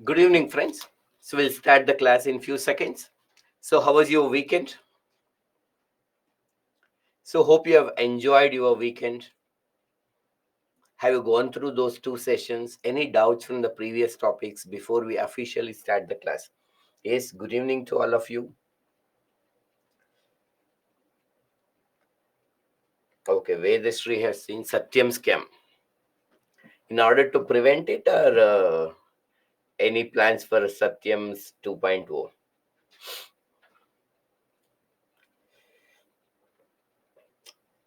Good evening, friends. So we'll start the class in few seconds. So how was your weekend? So hope you have enjoyed your weekend. Have you gone through those two sessions? Any doubts from the previous topics before we officially start the class? Yes, good evening to all of you. Okay, Vedashree has seen Satyam scam. In order to prevent it, or any plans for Satyam's 2.0?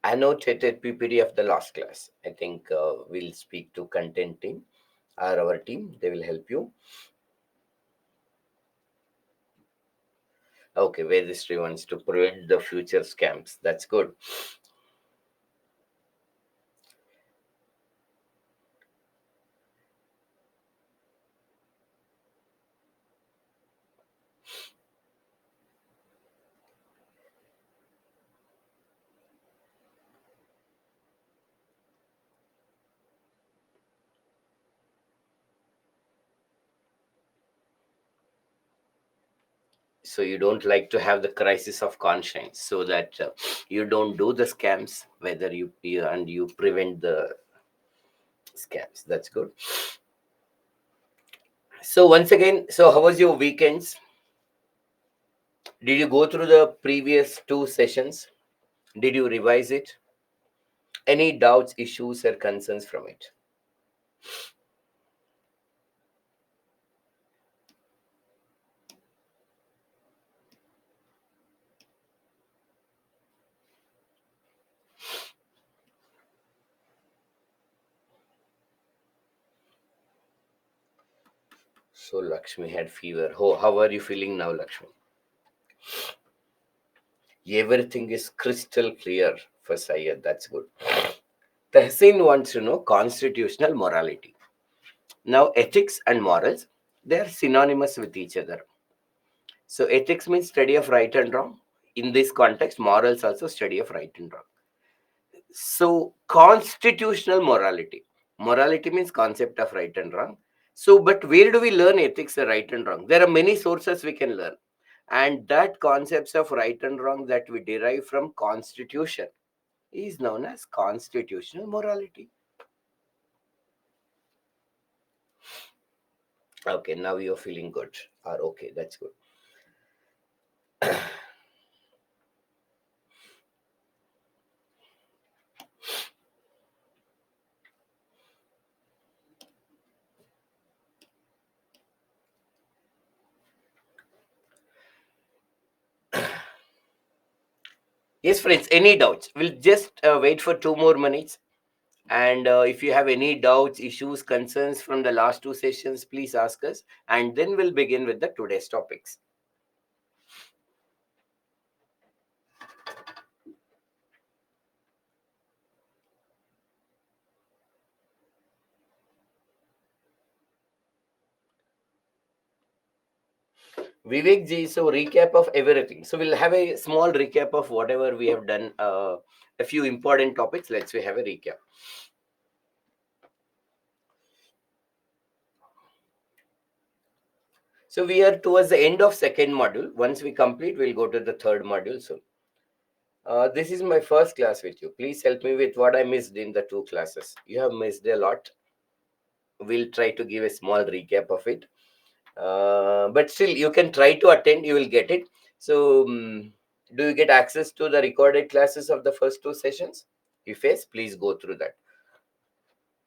Annotated PPT of the last class. I think we'll speak to content team or our team. They will help you. Okay, Vedistry wants to prevent the future scams. That's good. So you don't like to have the crisis of conscience, so that you don't do the scams, whether you prevent the scams. That's good. So once again, so how was your weekends? Did you go through the previous two sessions? Did you revise it? Any doubts, issues, or concerns from it? So Lakshmi had fever. How are you feeling now, Lakshmi? Everything is crystal clear for Syed. That's good. Tehseen wants to know constitutional morality. Now, ethics and morals, they are synonymous with each other. So, ethics means study of right and wrong. In this context, morals also study of right and wrong. So, constitutional morality. Morality means concept of right and wrong. So, but where do we learn ethics, right and wrong? There are many sources we can learn. And that concepts of right and wrong that we derive from constitution is known as constitutional morality. Okay, now you're feeling good. Or okay, that's good. Yes, friends, any doubts? We'll just wait for 2 more minutes. And if you have any doubts, issues, concerns from the last two sessions, please ask us. And then we'll begin with the today's topics. Vivek ji, so recap of everything. So we'll have a small recap of whatever we have done. A few important topics. Let's we have a recap. So we are towards the end of second module. Once we complete, we'll go to the third module soon. This is my first class with you. Please help me with what I missed in the two classes. You have missed a lot. We'll try to give a small recap of it. But still, you can try to attend. You will get it. So, do you get access to the recorded classes of the first two sessions? If yes, please go through that,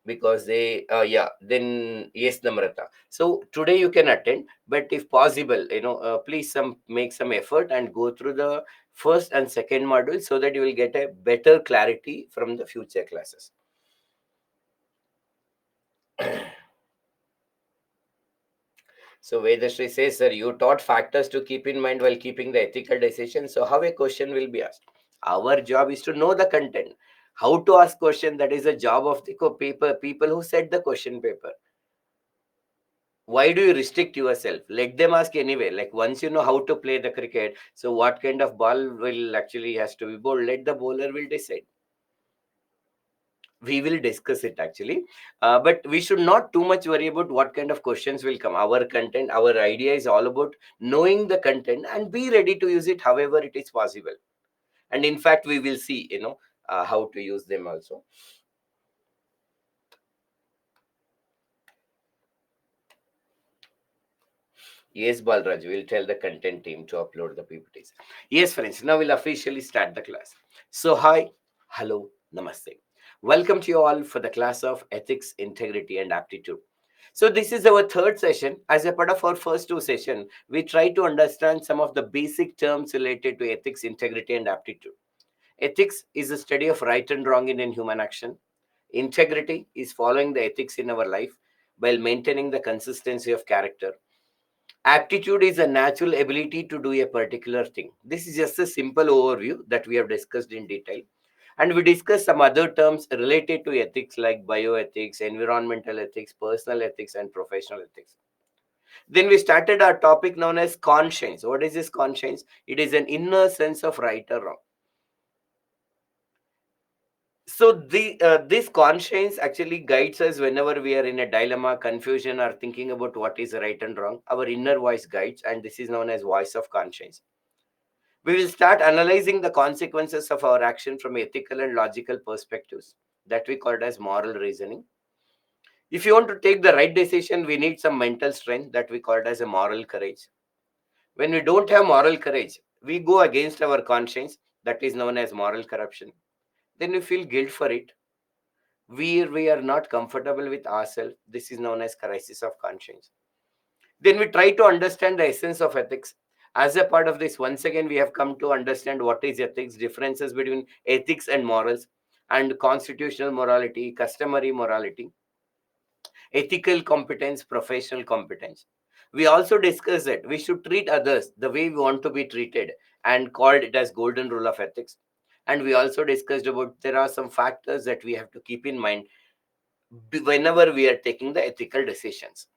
because they yeah, then yes, Namrata. So today you can attend, but if possible, please make some effort and go through the first and second module, so that you will get a better clarity from the future classes. So Vedashri says, sir, you taught factors to keep in mind while keeping the ethical decision. So how a question will be asked? Our job is to know the content. How to ask question, that is the job of the people who set the question paper. Why do you restrict yourself? Let them ask anyway. Like, once you know how to play the cricket, so what kind of ball will actually has to be bowled, let the bowler will decide. We will discuss it actually, but we should not too much worry about what kind of questions will come. Our content, our idea is all about knowing the content and be ready to use it however it is possible. And in fact, we will see, how to use them also. Yes, Balraj, we'll tell the content team to upload the PPTs. Yes, friends, now we'll officially start the class. So, hi, hello, namaste. Welcome to you all for the class of Ethics, Integrity, and Aptitude. So, this is our third session. As a part of our first two sessions, we try to understand some of the basic terms related to ethics, integrity, and aptitude. Ethics is the study of right and wrong in human action. Integrity is following the ethics in our life while maintaining the consistency of character. Aptitude is a natural ability to do a particular thing. This is just a simple overview that we have discussed in detail. And we discussed some other terms related to ethics like bioethics, environmental ethics, personal ethics, and professional ethics. Then we started our topic known as conscience. What is this conscience? It is an inner sense of right or wrong. So this conscience actually guides us whenever we are in a dilemma, confusion, or thinking about what is right and wrong. Our inner voice guides, and this is known as voice of conscience. We will start analyzing the consequences of our action from ethical and logical perspectives that we call it as moral reasoning. If you want to take the right decision, we need some mental strength that we call it as a moral courage. When we don't have moral courage, we go against our conscience, that is known as moral corruption. Then we feel guilt for it. We are not comfortable with ourselves. This is known as crisis of conscience. Then we try to understand the essence of ethics. As a part of this, once again, we have come to understand what is ethics, differences between ethics and morals, and constitutional morality, customary morality, ethical competence, professional competence. We also discussed that we should treat others the way we want to be treated and called it as golden rule of ethics. And we also discussed about there are some factors that we have to keep in mind whenever we are taking the ethical decisions.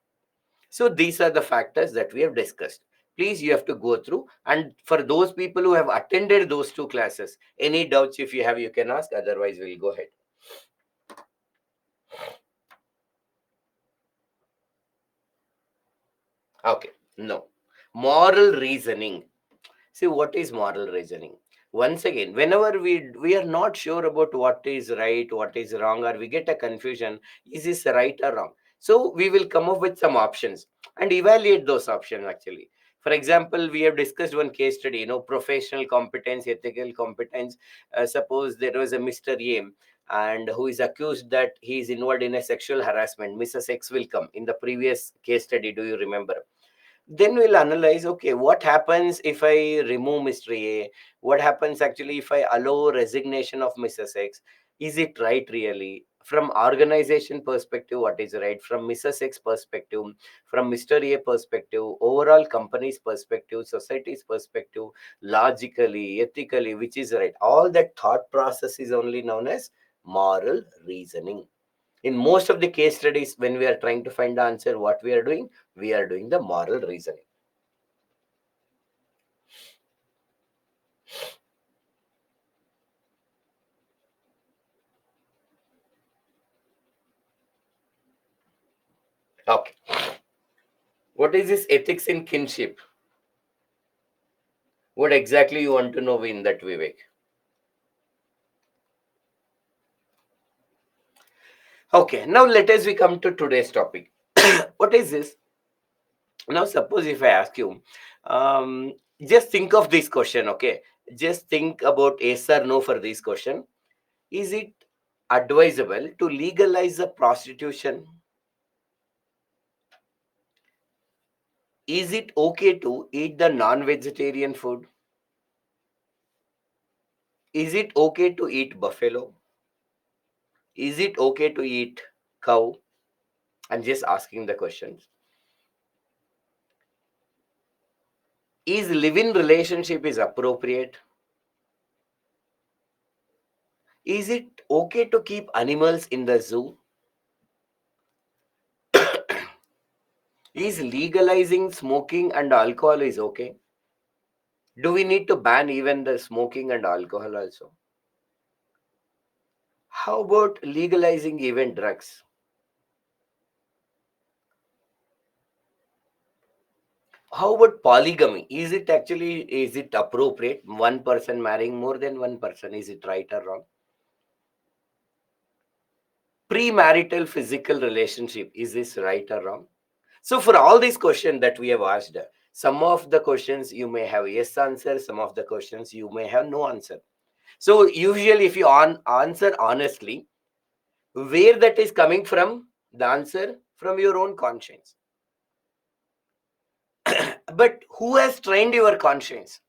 So these are the factors that we have discussed. Please, you have to go through. And for those people who have attended those two classes, any doubts if you have, you can ask. Otherwise, we'll go ahead. Okay. No. Moral reasoning. See, what is moral reasoning? Once again, whenever we are not sure about what is right, what is wrong, or we get a confusion, is this right or wrong? So we will come up with some options and evaluate those options actually. For example, we have discussed one case study, professional competence, ethical competence. Suppose there was a Mr. A and who is accused that he is involved in a sexual harassment. Mrs. X will come in the previous case study. Do you remember? Then we'll analyze, okay, what happens if I remove Mr. A? What happens actually if I allow resignation of Mrs. X? Is it right really? From organization perspective, what is right? From Mrs. X perspective, from Mr. A perspective, overall company's perspective, society's perspective, logically, ethically, which is right? All that thought process is only known as moral reasoning. In most of the case studies, when we are trying to find the answer, what we are doing the moral reasoning. Okay. What is this ethics in kinship? What exactly you want to know in that, Vivek? Okay, now let us we come to today's topic. What is this? Now, suppose if I ask you, just think of this question, okay? Just think about yes or no for this question. Is it advisable to legalize the prostitution? Is it okay to eat the non-vegetarian food? Is it okay to eat buffalo? Is it okay to eat cow? I'm just asking the questions. Is live-in relationship is appropriate? Is it okay to keep animals in the zoo? Is legalizing smoking and alcohol is okay? Do we need to ban even the smoking and alcohol also? How about legalizing even drugs? How about polygamy? Is it appropriate? One person marrying more than one person, is it right or wrong? Premarital physical relationship, is this right or wrong? So for all these questions that we have asked, some of the questions you may have yes answer, some of the questions you may have no answer. So usually if you answer honestly, where that is coming from, the answer from your own conscience. But who has trained your conscience?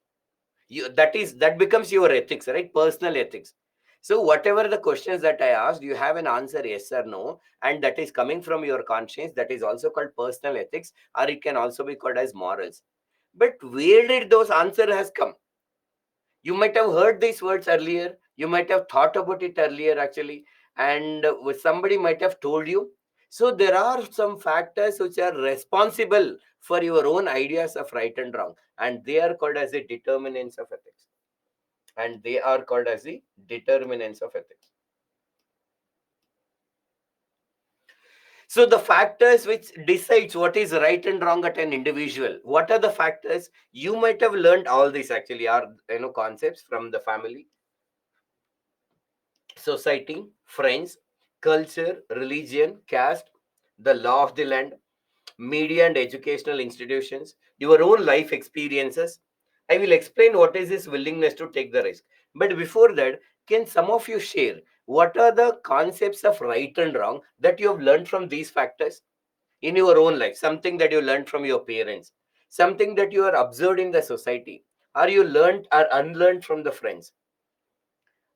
That becomes your ethics, right? Personal ethics. So whatever the questions that I asked, you have an answer yes or no, and that is coming from your conscience. That is also called personal ethics, or it can also be called as morals. But where did those answer has come? You might have heard these words earlier, you might have thought about it earlier actually, and somebody might have told you. So there are some factors which are responsible for your own ideas of right and wrong, and they are called as the determinants of ethics. And they are called as the determinants of ethics. So the factors which decides what is right and wrong at an individual, what are the factors? You might have learned all these actually are concepts from the family, society, friends, culture, religion, caste, the law of the land, media and educational institutions, your own life experiences. I will explain what is this willingness to take the risk. But before that, can some of you share what are the concepts of right and wrong that you have learned from these factors in your own life? Something that you learned from your parents, something that you are observed in the society, or you learned or unlearned from the friends,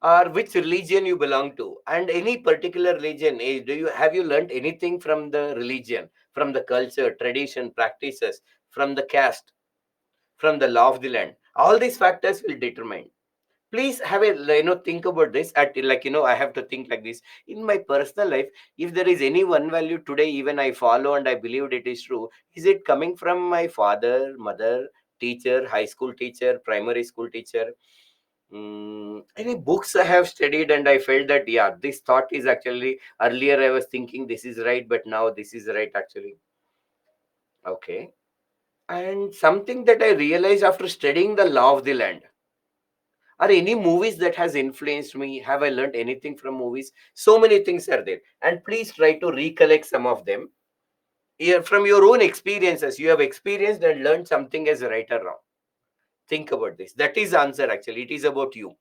or which religion you belong to, and any particular religion. Do you have you learned anything from the religion, from the culture, tradition, practices, from the caste, from the law of the land? All these factors will determine. Please have a think about this at I have to think like this in my personal life. If there is any one value today even I follow and I believed it is true, is it coming from my father, mother, teacher, high school teacher, primary school teacher? Any books I have studied and I felt that, yeah, this thought is actually earlier I was thinking this is right, but now this is right actually. Okay. And something that I realized after studying the law of the land, are any movies that has influenced me? Have I learned anything from movies? So many things are there. And please try to recollect some of them. Yeah, from your own experiences, you have experienced and learned something as right or wrong. Think about this. That is the answer actually. It is about you.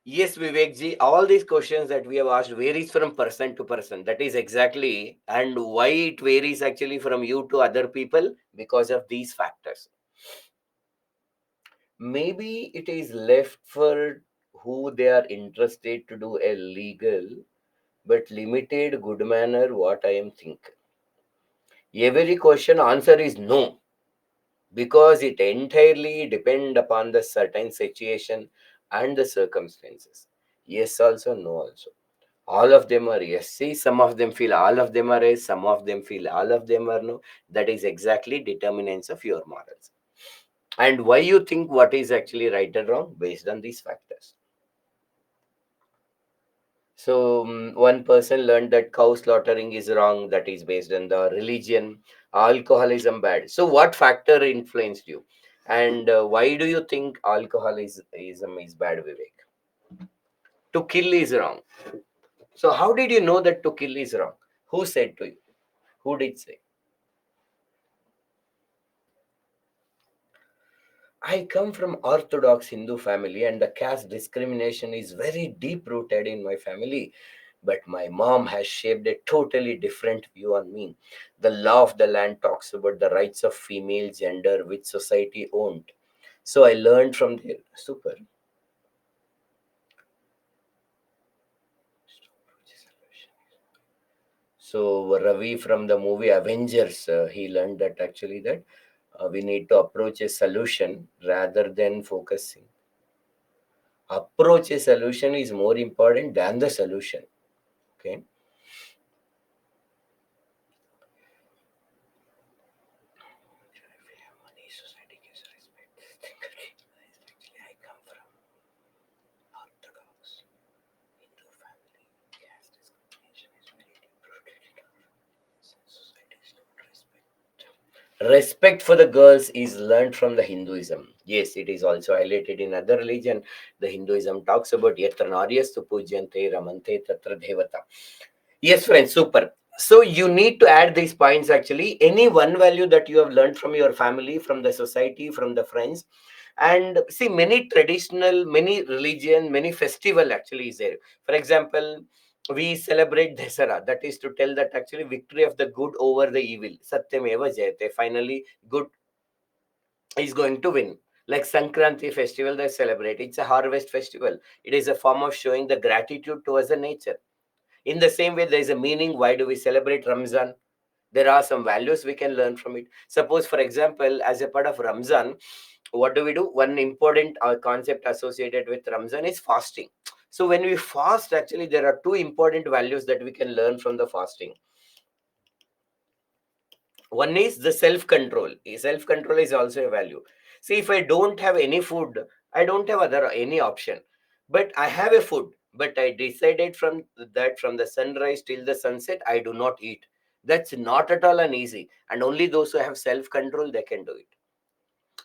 Yes, Vivekji, all these questions that we have asked varies from person to person. That is exactly, and why it varies actually from you to other people because of these factors. Maybe it is left for who they are interested to do a legal but limited good manner. What I am thinking. Every question answer is no, because it entirely depend upon the certain situation and the circumstances. Yes, also no, also. All of them are yes. See, some of them feel all of them are yes, some of them feel all of them are no. That is exactly determinants of your morals. And why you think what is actually right and wrong based on these factors. So one person learned that cow slaughtering is wrong. That is based on the religion. Alcoholism bad. So what factor influenced you? And why do you think alcoholism is bad, Vivek? To kill is wrong. So how did you know that to kill is wrong? Who said to you? Who did say? I come from Orthodox Hindu family, and the caste discrimination is very deep rooted in my family. But my mom has shaped a totally different view on me. The law of the land talks about the rights of female gender, which society owned. So I learned from there. Super. So Ravi from the movie Avengers, he learned that actually that we need to approach a solution rather than focusing. Approach a solution is more important than the solution. Okay. Respect for the girls is learned from the Hinduism. Yes, it is also highlighted in other religion. The Hinduism talks about yatra naryastu pujyante ramante tatra devata. Yes, friends, super. So you need to add these points actually. Any one value that you have learned from your family, from the society, from the friends. And see, many traditional, many religion, many festival actually is there. For example, we celebrate Dasara. That is to tell that actually victory of the good over the evil. Satyameva Jayate. Finally, good is going to win. Like Sankranti festival they celebrate. It's a harvest festival. It is a form of showing the gratitude towards the nature. In the same way, there is a meaning. Why do we celebrate Ramzan? There are some values we can learn from it. Suppose, for example, as a part of Ramzan, what do we do? One important concept associated with Ramzan is fasting. So when we fast, actually, there are two important values that we can learn from the fasting. One is the self control. Self control is also a value. See, if I don't have any food, I don't have other any option. But I have a food, but I decided from that from the sunrise till the sunset, I do not eat. That's not at all uneasy. And only those who have self control they can do it.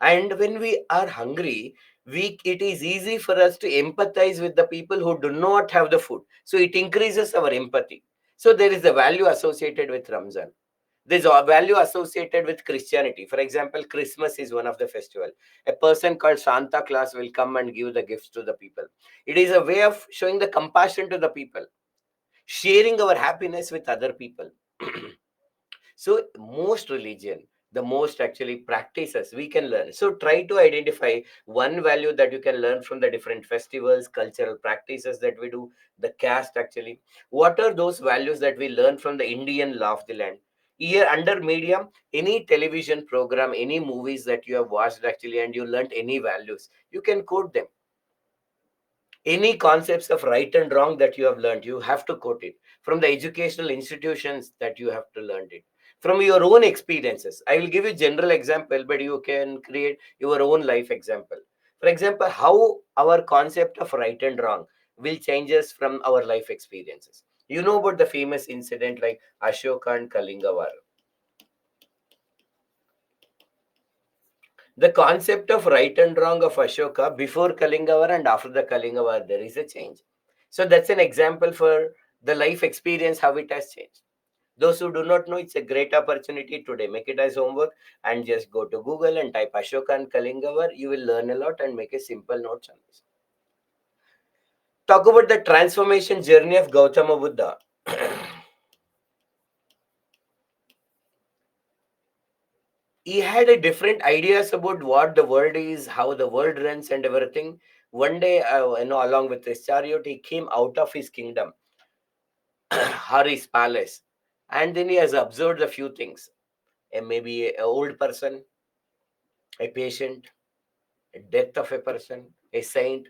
And when we are hungry, we it is easy for us to empathize with the people who do not have the food. So it increases our empathy. So there is a value associated with Ramzan. There's a value associated with Christianity. For example, Christmas is one of the festival. A person called Santa Claus will come and give the gifts to the people. It is a way of showing the compassion to the people, sharing our happiness with other people. So most religion, the most actually practices we can learn. So try to identify one value that you can learn from the different festivals, cultural practices that we do, the caste actually. What are those values that we learn from the Indian law of the land? Here under medium, any television program, any movies that you have watched actually, and you learned any values, you can quote them. Any concepts of right and wrong that you have learned, you have to quote it from the educational institutions that you have to learn it from your own experiences. I will give you general example, but you can create your own life example. For example, how our concept of right and wrong will changes from our life experiences. You know about the famous incident like Ashoka and Kalinga war. The concept of right and wrong of Ashoka before Kalinga war and after the Kalinga war, there is a change. So that's an example for the life experience, how it has changed. Those who do not know, it's a great opportunity today. Make it as homework and just go to Google and type Ashoka and Kalinga war. You will learn a lot and make a simple notes on this. Talk about the transformation journey of Gautama Buddha. He had a different ideas about what the world is, how the world runs, and everything. One day, along with his chariot, he came out of his kingdom, Hari's palace, and then he has observed a few things. Maybe a old person, a patient, a death of a person, a saint,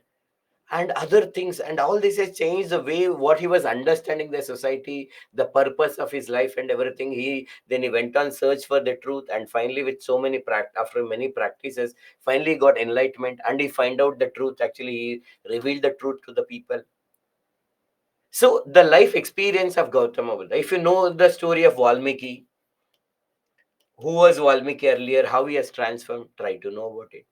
and other things. And all this has changed the way what he was understanding the society, the purpose of his life, and everything. He went on search for the truth, and finally, with so many after many practices, finally got enlightenment, and he find out the truth. Actually, he revealed the truth to the people. So the life experience of Gautama Buddha. If you know the story of Valmiki, who was Valmiki earlier, how he has transformed, try to know about it.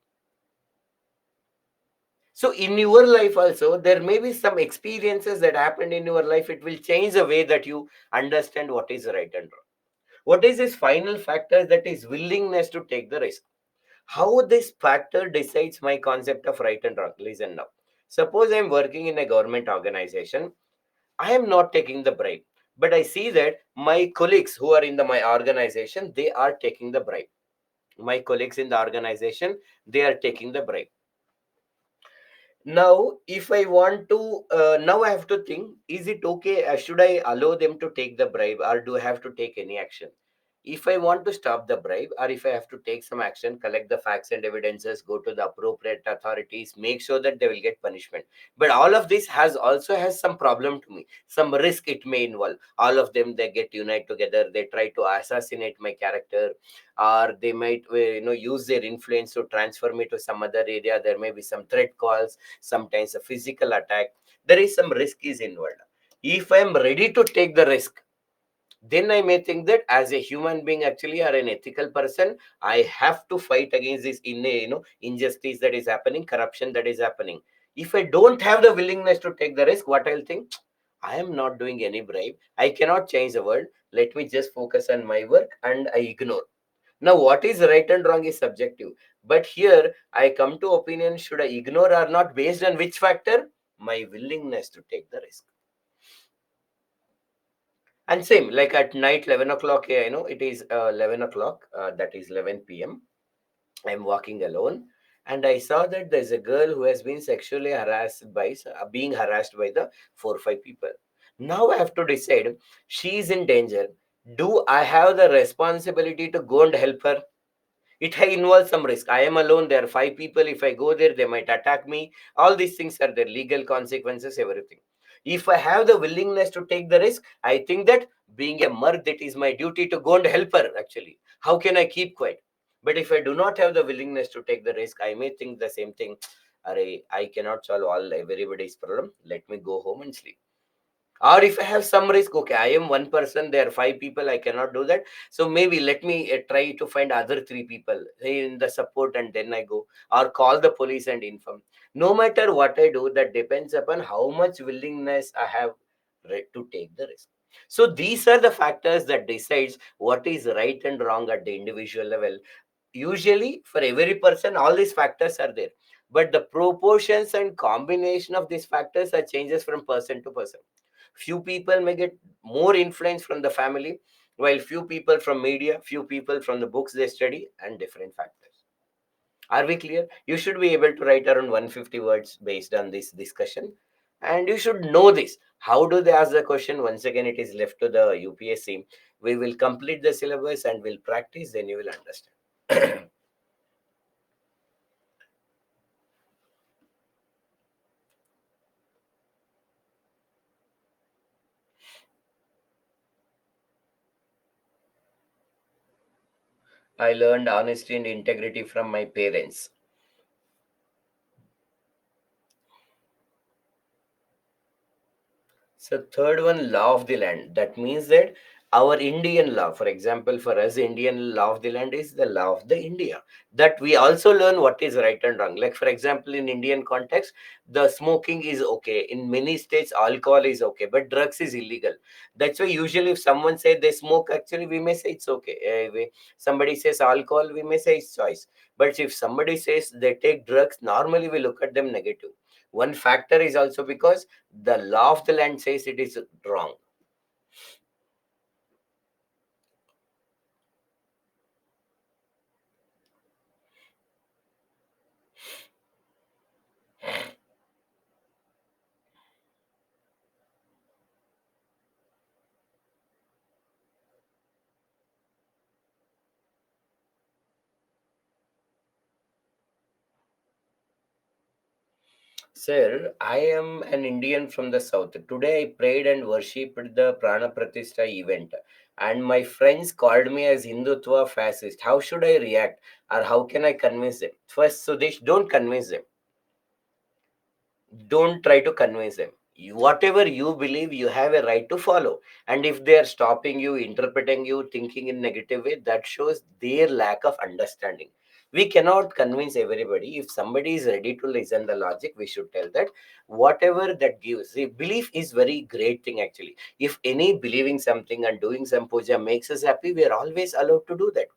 So in your life also, there may be some experiences that happened in your life. It will change the way that you understand what is right and wrong. What is this final factor that is willingness to take the risk? How this factor decides my concept of right and wrong? Listen now. Suppose I'm working in a government organization. I am not taking the bribe, but I see that my colleagues who are in my organization, they are taking the bribe. My colleagues in the organization, they are taking the bribe. Now, if I want to, now I have to think, is it okay? Should I allow them to take the bribe or do I have to take any action? If I want to stop the bribe, or if I have to take some action, collect the facts and evidences, go to the appropriate authorities, make sure that they will get punishment. But all of this has also has some problem to me, some risk it may involve. All of them, they get unite together, they try to assassinate my character, or they might use their influence to transfer me to some other area. There may be some threat calls, sometimes a physical attack. There is some risk is involved. If I am ready to take the risk, then I may think that as a human being actually, or an ethical person, I have to fight against this injustice that is happening, corruption that is happening. If I don't have the willingness to take the risk, what I'll think, I am not doing any bribe, I cannot change the world, let me just focus on my work, and I ignore. Now what is right and wrong is subjective, but here I come to opinion, should I ignore or not, based on which factor? My willingness to take the risk. And same, like at night, 11 o'clock, it is 11 o'clock, that is 11 p.m. I'm walking alone, and I saw that there's a girl who has been sexually harassed being harassed by the 4 or 5 people. Now I have to decide, she is in danger. Do I have the responsibility to go and help her? It involves some risk. I am alone, there are 5 people. If I go there, they might attack me. All these things are there, legal consequences, everything. If I have the willingness to take the risk, I think that being a murd, that is my duty to go and help her actually. How can I keep quiet? But if I do not have the willingness to take the risk, I may think the same thing. I cannot solve all everybody's problem, let me go home and sleep. Or if I have some risk, okay, I am one person, there are 5 people, I cannot do that. So maybe let me try to find other 3 people in the support, and then I go, or call the police and inform. No matter what I do, that depends upon how much willingness I have to take the risk. So these are the factors that decides what is right and wrong at the individual level. Usually for every person, all these factors are there, but the proportions and combination of these factors are changes from person to person. Few people may get more influence from the family, while few people from media, few people from the books they study, and different factors. Are we clear? You should be able to write around 150 words based on this discussion, and you should know this. How do they ask the question? Once again, it is left to the UPSC. We will complete the syllabus and we'll practice, then you will understand. I learned honesty and integrity from my parents. So third one, law of the land. That means that our Indian law, for example, for us, Indian law of the land is the law of the India. That we also learn what is right and wrong. Like for example, in Indian context, the smoking is okay. In many states, alcohol is okay, but drugs is illegal. That's why usually if someone say they smoke, actually we may say it's okay. Somebody says alcohol, we may say it's choice. But if somebody says they take drugs, normally we look at them negative. One factor is also because the law of the land says it is wrong. Sir, I am an Indian from the south. Today I prayed and worshipped the Prana Pratishtha event, and my friends called me as Hindutva fascist. How should I react, or how can I convince them? First, Sudesh, don't convince them. Don't try to convince them. Whatever you believe, you have a right to follow. And if they are stopping you, interpreting you, thinking in negative way, that shows their lack of understanding. We cannot convince everybody. If somebody is ready to listen the logic, we should tell that whatever that gives. See, belief is very great thing actually. If any believing something and doing some puja makes us happy, we are always allowed to do that.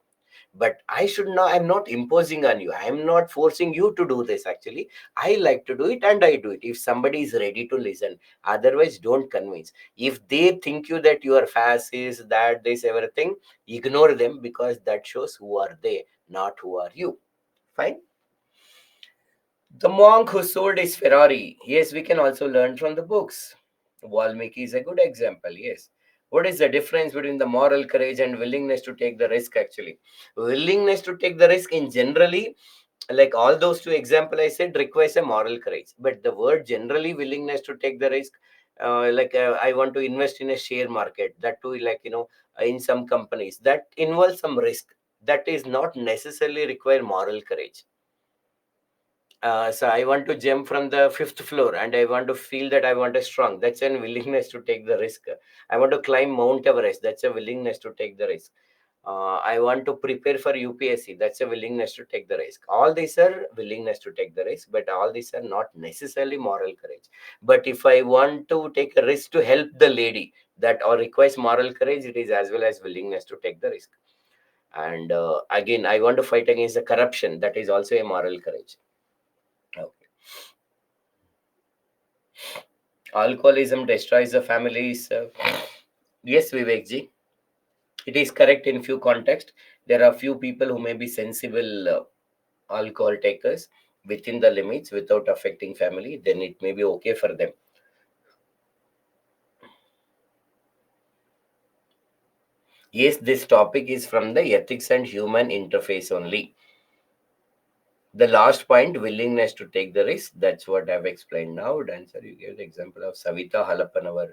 But I should not, I'm not imposing on you, I'm not forcing you to do this. Actually, I like to do it and I do it if somebody is ready to listen. Otherwise, don't convince. If they think you that you are fascist, that this everything, ignore them, because that shows who are they, not who are you. Fine. The monk who sold his Ferrari. Yes, we can also learn from the books. Valmiki is a good example. Yes. What is the difference between the moral courage and willingness to take the risk? Actually, willingness to take the risk in generally, like all those two example I said, requires a moral courage. But the word generally, willingness to take the risk, I want to invest in a share market, that too, like, in some companies that involves some risk, that is not necessarily require moral courage. So I want to jump from the fifth floor and I want to feel that I want a strong. That's a willingness to take the risk. I want to climb Mount Everest. That's a willingness to take the risk. I want to prepare for UPSC. That's a willingness to take the risk. All these are willingness to take the risk, but all these are not necessarily moral courage. But if I want to take a risk to help the lady, that or requires moral courage, it is as well as willingness to take the risk. And again, I want to fight against the corruption. That is also a moral courage. Okay. Alcoholism destroys the families. Yes, Vivekji, it is correct in few contexts. There are few people who may be sensible alcohol takers within the limits without affecting family. Then it may be okay for them. Yes, this topic is from the ethics and human interface only. The last point, willingness to take the risk, that's what I've explained now. Dancer, you gave the example of Savita Halappanavar.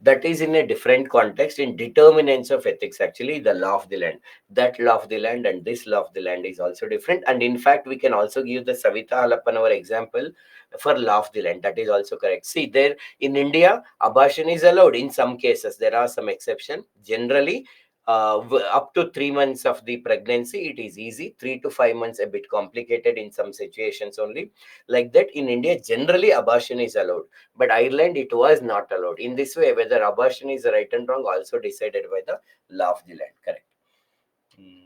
That is in a different context, in determinants of ethics. Actually, the law of the land, that law of the land and this law of the land is also different. And in fact, we can also give the Savita Halappanavar example for law of the land. That is also correct. See, there in India, abortion is allowed in some cases. There are some exceptions. Generally, up to 3 months of the pregnancy, it is easy. 3 to 5 months a bit complicated in some situations only. Like that, in India generally abortion is allowed, but Ireland it was not allowed. In this way, whether abortion is right and wrong also decided by the law of the land. Correct. Hmm.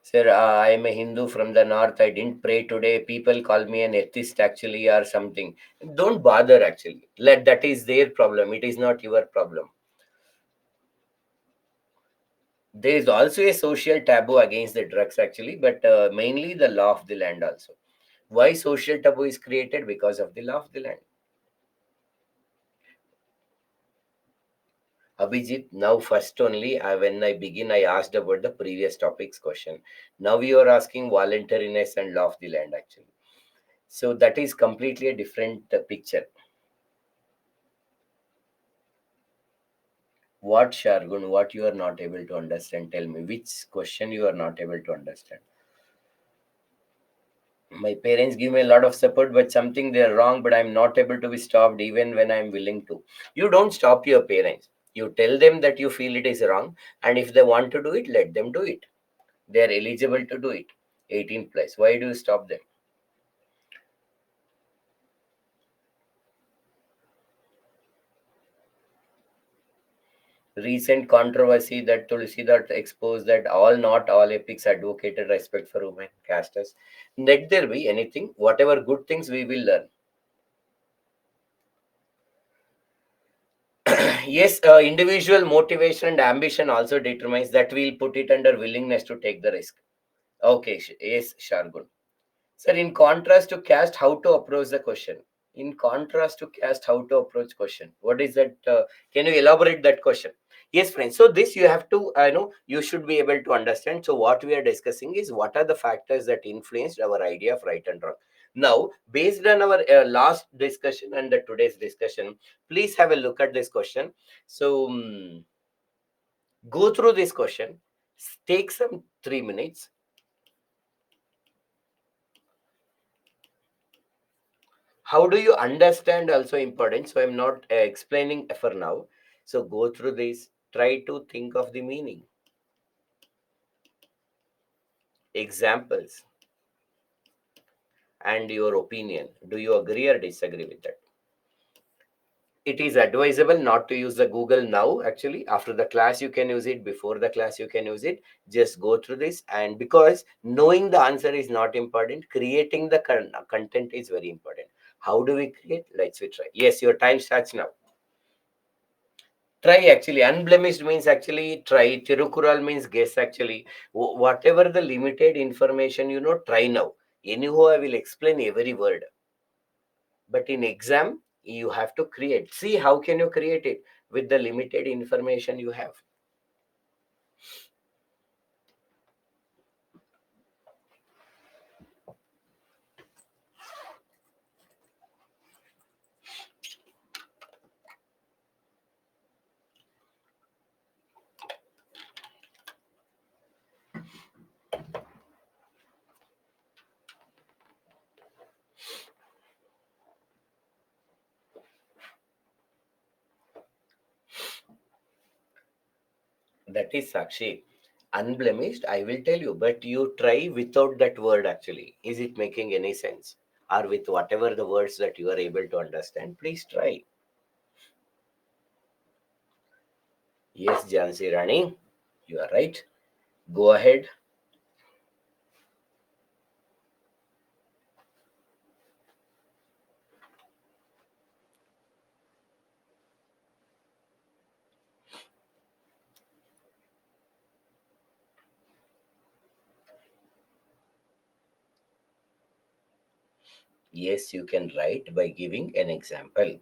Sir, I am a Hindu from the north. I didn't pray today. People call me an atheist actually or something. Don't bother actually. Let that is their problem. It is not your problem. There is also a social taboo against the drugs actually, but mainly the law of the land also. Why social taboo is created? Because of the law of the land. Abhijit, now first only when I begin, I asked about the previous topics question. Now you are asking voluntariness and law of the land actually. So that is completely a different picture. What Shargun, what you are not able to understand? Tell me which question you are not able to understand. My parents give me a lot of support, but something they're wrong, but I'm not able to be stopped even when I'm willing to. You don't stop your parents. You tell them that you feel it is wrong, and if they want to do it, let them do it. They're eligible to do it. 18 plus. Why do you stop them? Recent controversy that Tulsidas exposed that not all epics advocated respect for women casters. Let there be anything, whatever good things we will learn. Yes, individual motivation and ambition also determines that. We'll put it under willingness to take the risk. Okay, yes, Shargun. Sir, in contrast to caste, how to approach the question? In contrast to caste, how to approach question? What is that? Can you elaborate that question? Yes, friends. So this you have to, I know you should be able to understand. So what we are discussing is what are the factors that influenced our idea of right and wrong. Now, based on our last discussion and the today's discussion, please have a look at this question. So go through this question. Take some 3 minutes. How do you understand also important, so I'm not explaining for now. So go through this, try to think of the meaning, examples, and your opinion. Do you agree or disagree with that? It is advisable not to use the Google now. Actually, after the class you can use it, before the class you can use it. Just go through this, and because knowing the answer is not important, creating the content is very important. How do we create? Let's we try. Yes, your time starts now. Try actually. Unblemished means actually try. Tirukural means guess actually. Whatever the limited information, try now. Anyhow, I will explain every word. But in exam, you have to create. See, how can you create it with the limited information you have? That is Sakshi. Unblemished, I will tell you, but you try without that word actually. Is it making any sense? Or with whatever the words that you are able to understand, please try. Yes, Jansi Rani, you are right. Go ahead. Yes, you can write by giving an example.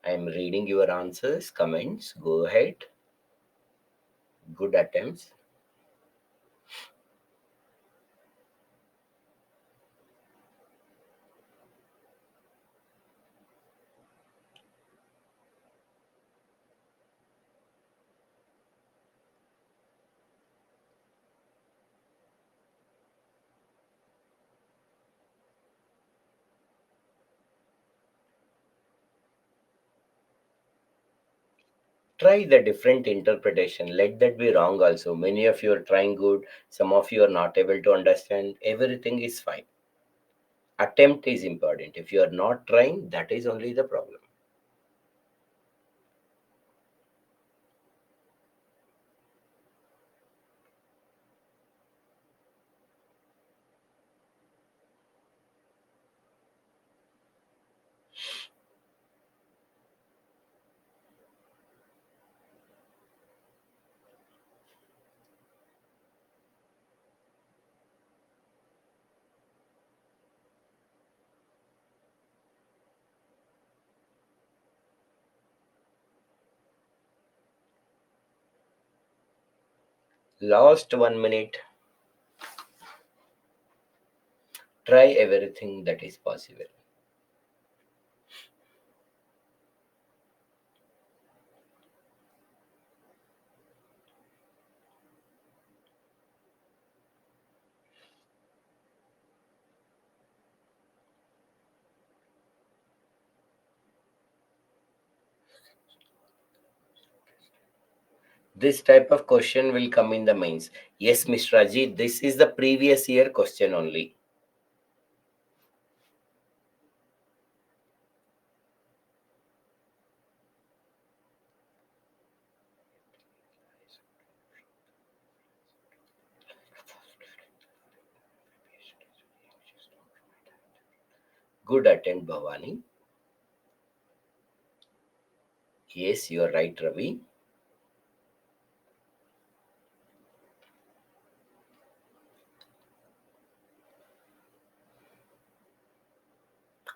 I am reading your answers, comments. Go ahead. Good attempts. Try the different interpretation. Let that be wrong also. Many of you are trying good, some of you are not able to understand. Everything is fine. Attempt is important. If you are not trying, that is only the problem. Last 1 minute. Try everything that is possible. This type of question will come in the mains. Yes, Mr. Raji, this is the previous year question only. Good attempt, Bhavani. Yes, you are right, Ravi.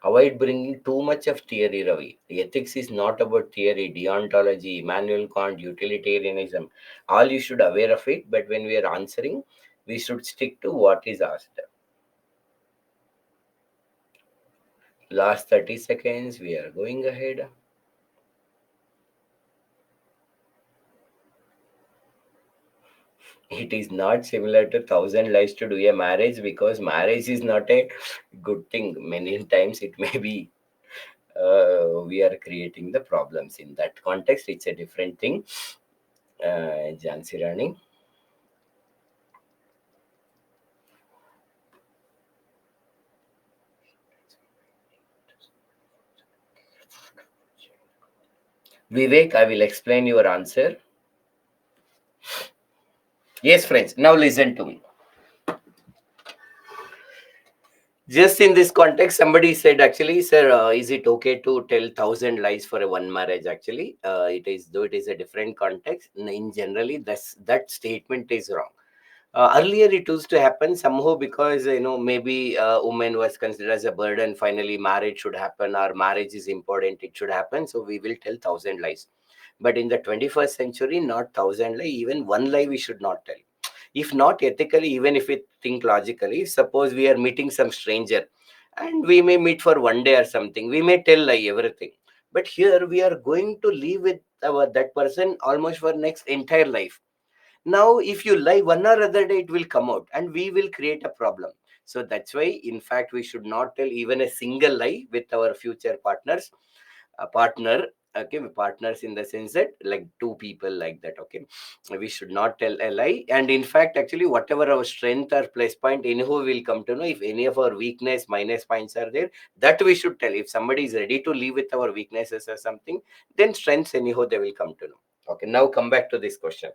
Avoid bringing too much of theory, Ravi. Ethics is not about theory, deontology, Immanuel Kant, utilitarianism. All you should aware of it, but when we are answering, we should stick to what is asked. Last 30 seconds, we are going ahead. It is not similar to thousand lies to do a marriage, because marriage is not a good thing. Many times it may be we are creating the problems. In that context, it's a different thing. Jansi Rani. Vivek, I will explain your answer. Yes, friends, now listen to me. Just in this context, somebody said, actually, sir, is it okay to tell thousand lies for a one marriage? Actually, it is, though it is a different context. In generally, that statement is wrong. Earlier it used to happen somehow because maybe woman was considered as a burden. Finally, marriage should happen, or marriage is important, it should happen. So we will tell thousand lies. But in the 21st century, not thousand lie, even one lie we should not tell. If not ethically, even if we think logically, suppose we are meeting some stranger, and we may meet for one day or something, we may tell lie everything. But here we are going to live with that person almost for next entire life. Now if you lie one or other day, it will come out and we will create a problem. So that's why in fact we should not tell even a single lie with our future partners. A partner, okay, partners in the sense that like two people like that, okay, we should not tell a lie. And in fact actually whatever our strength or plus point, anyhow will come to know. If any of our weakness minus points are there, that we should tell. If somebody is ready to live with our weaknesses or something, then strengths anyhow they will come to know. Okay, now come back to this question.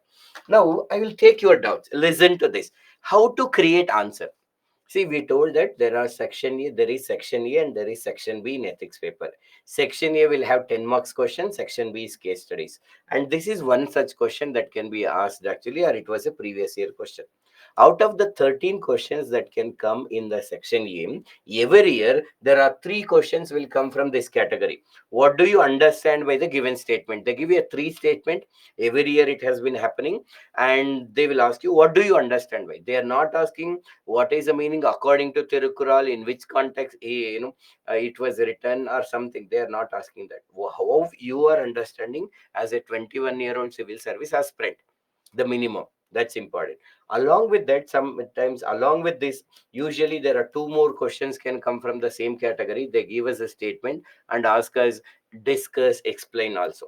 Now I will take your doubts. Listen to this. How to create answer. See, we told that there are section A, there is section A, and there is section B in ethics paper. Section A will have 10 marks question, section B is case studies. And this is one such question that can be asked actually, or it was a previous year question. Out of the 13 questions that can come in the section A, every year there are 3 questions will come from this category. What do you understand by the given statement? They give you a 3 statement. Every year it has been happening, and they will ask you, what do you understand by? They are not asking what is the meaning according to Tirukural, in which context it was written or something. They are not asking that. How you are understanding as a 21-year-old civil service aspirant, the minimum. That's important. Along with that, sometimes along with this, usually there are 2 more questions can come from the same category. They give us a statement and ask us discuss, explain also.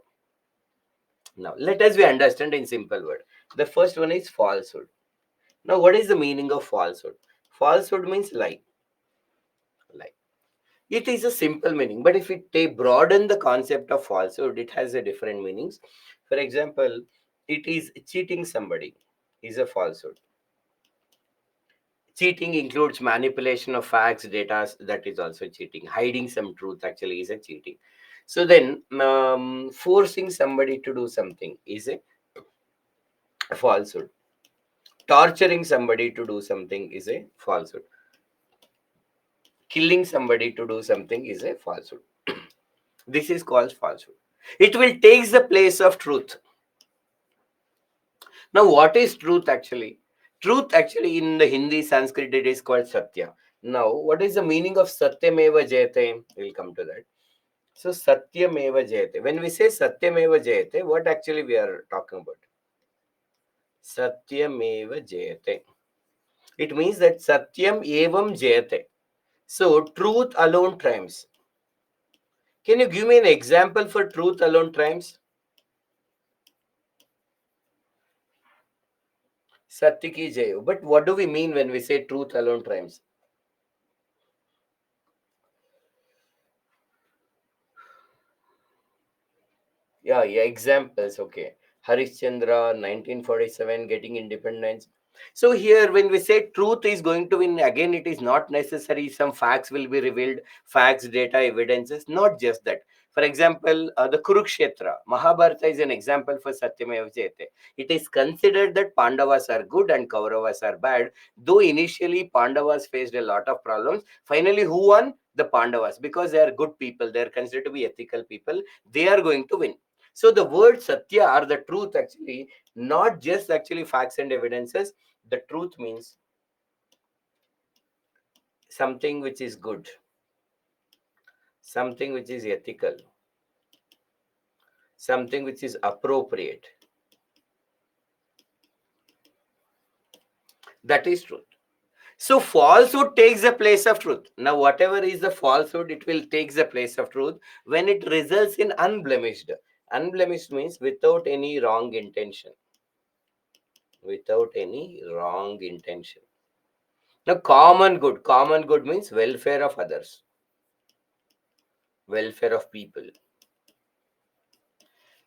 Now let us we understand in simple word. The first one is falsehood. Now what is the meaning of falsehood? Falsehood means lie. Lie. It is a simple meaning, but if it they broaden the concept of falsehood, it has a different meanings. For example, it is cheating somebody is a falsehood. Cheating includes manipulation of facts, data, that is also cheating. Hiding some truth actually is a cheating. So then, forcing somebody to do something is a falsehood. Torturing somebody to do something is a falsehood. Killing somebody to do something is a falsehood. This is called falsehood. It will take the place of truth. Now, what is truth actually? Truth actually in the Hindi Sanskrit it is called Satya. Now, what is the meaning of Satyameva Jayate? We'll come to that. So, Satyameva Jayate. When we say Satyameva Jayate, what actually we are talking about? Satyameva Jayate. It means that Satyam Evam Jayate. So, truth alone triumphs. Can you give me an example for truth alone triumphs? Satya ki jai ho. But what do we mean when we say truth alone triumphs? Yeah, examples. Okay. Harishchandra, 1947, getting independence. So here, when we say truth is going to win, again, it is not necessary. Some facts will be revealed, facts, data, evidences. Not just that. For example, the Kurukshetra, Mahabharata is an example for Satyameva Jayate. It is considered that Pandavas are good and Kauravas are bad. Though initially Pandavas faced a lot of problems, finally who won? The Pandavas, because they are good people. They are considered to be ethical people. They are going to win. So the word Satya or the truth actually, not just actually facts and evidences. The truth means something which is good, something which is ethical, something which is appropriate. That is truth. So falsehood takes the place of truth. Now, whatever is the falsehood, it will take the place of truth when it results in unblemished. Unblemished means without any wrong intention. Without any wrong intention. Now, common good. Common good means welfare of others, welfare of people.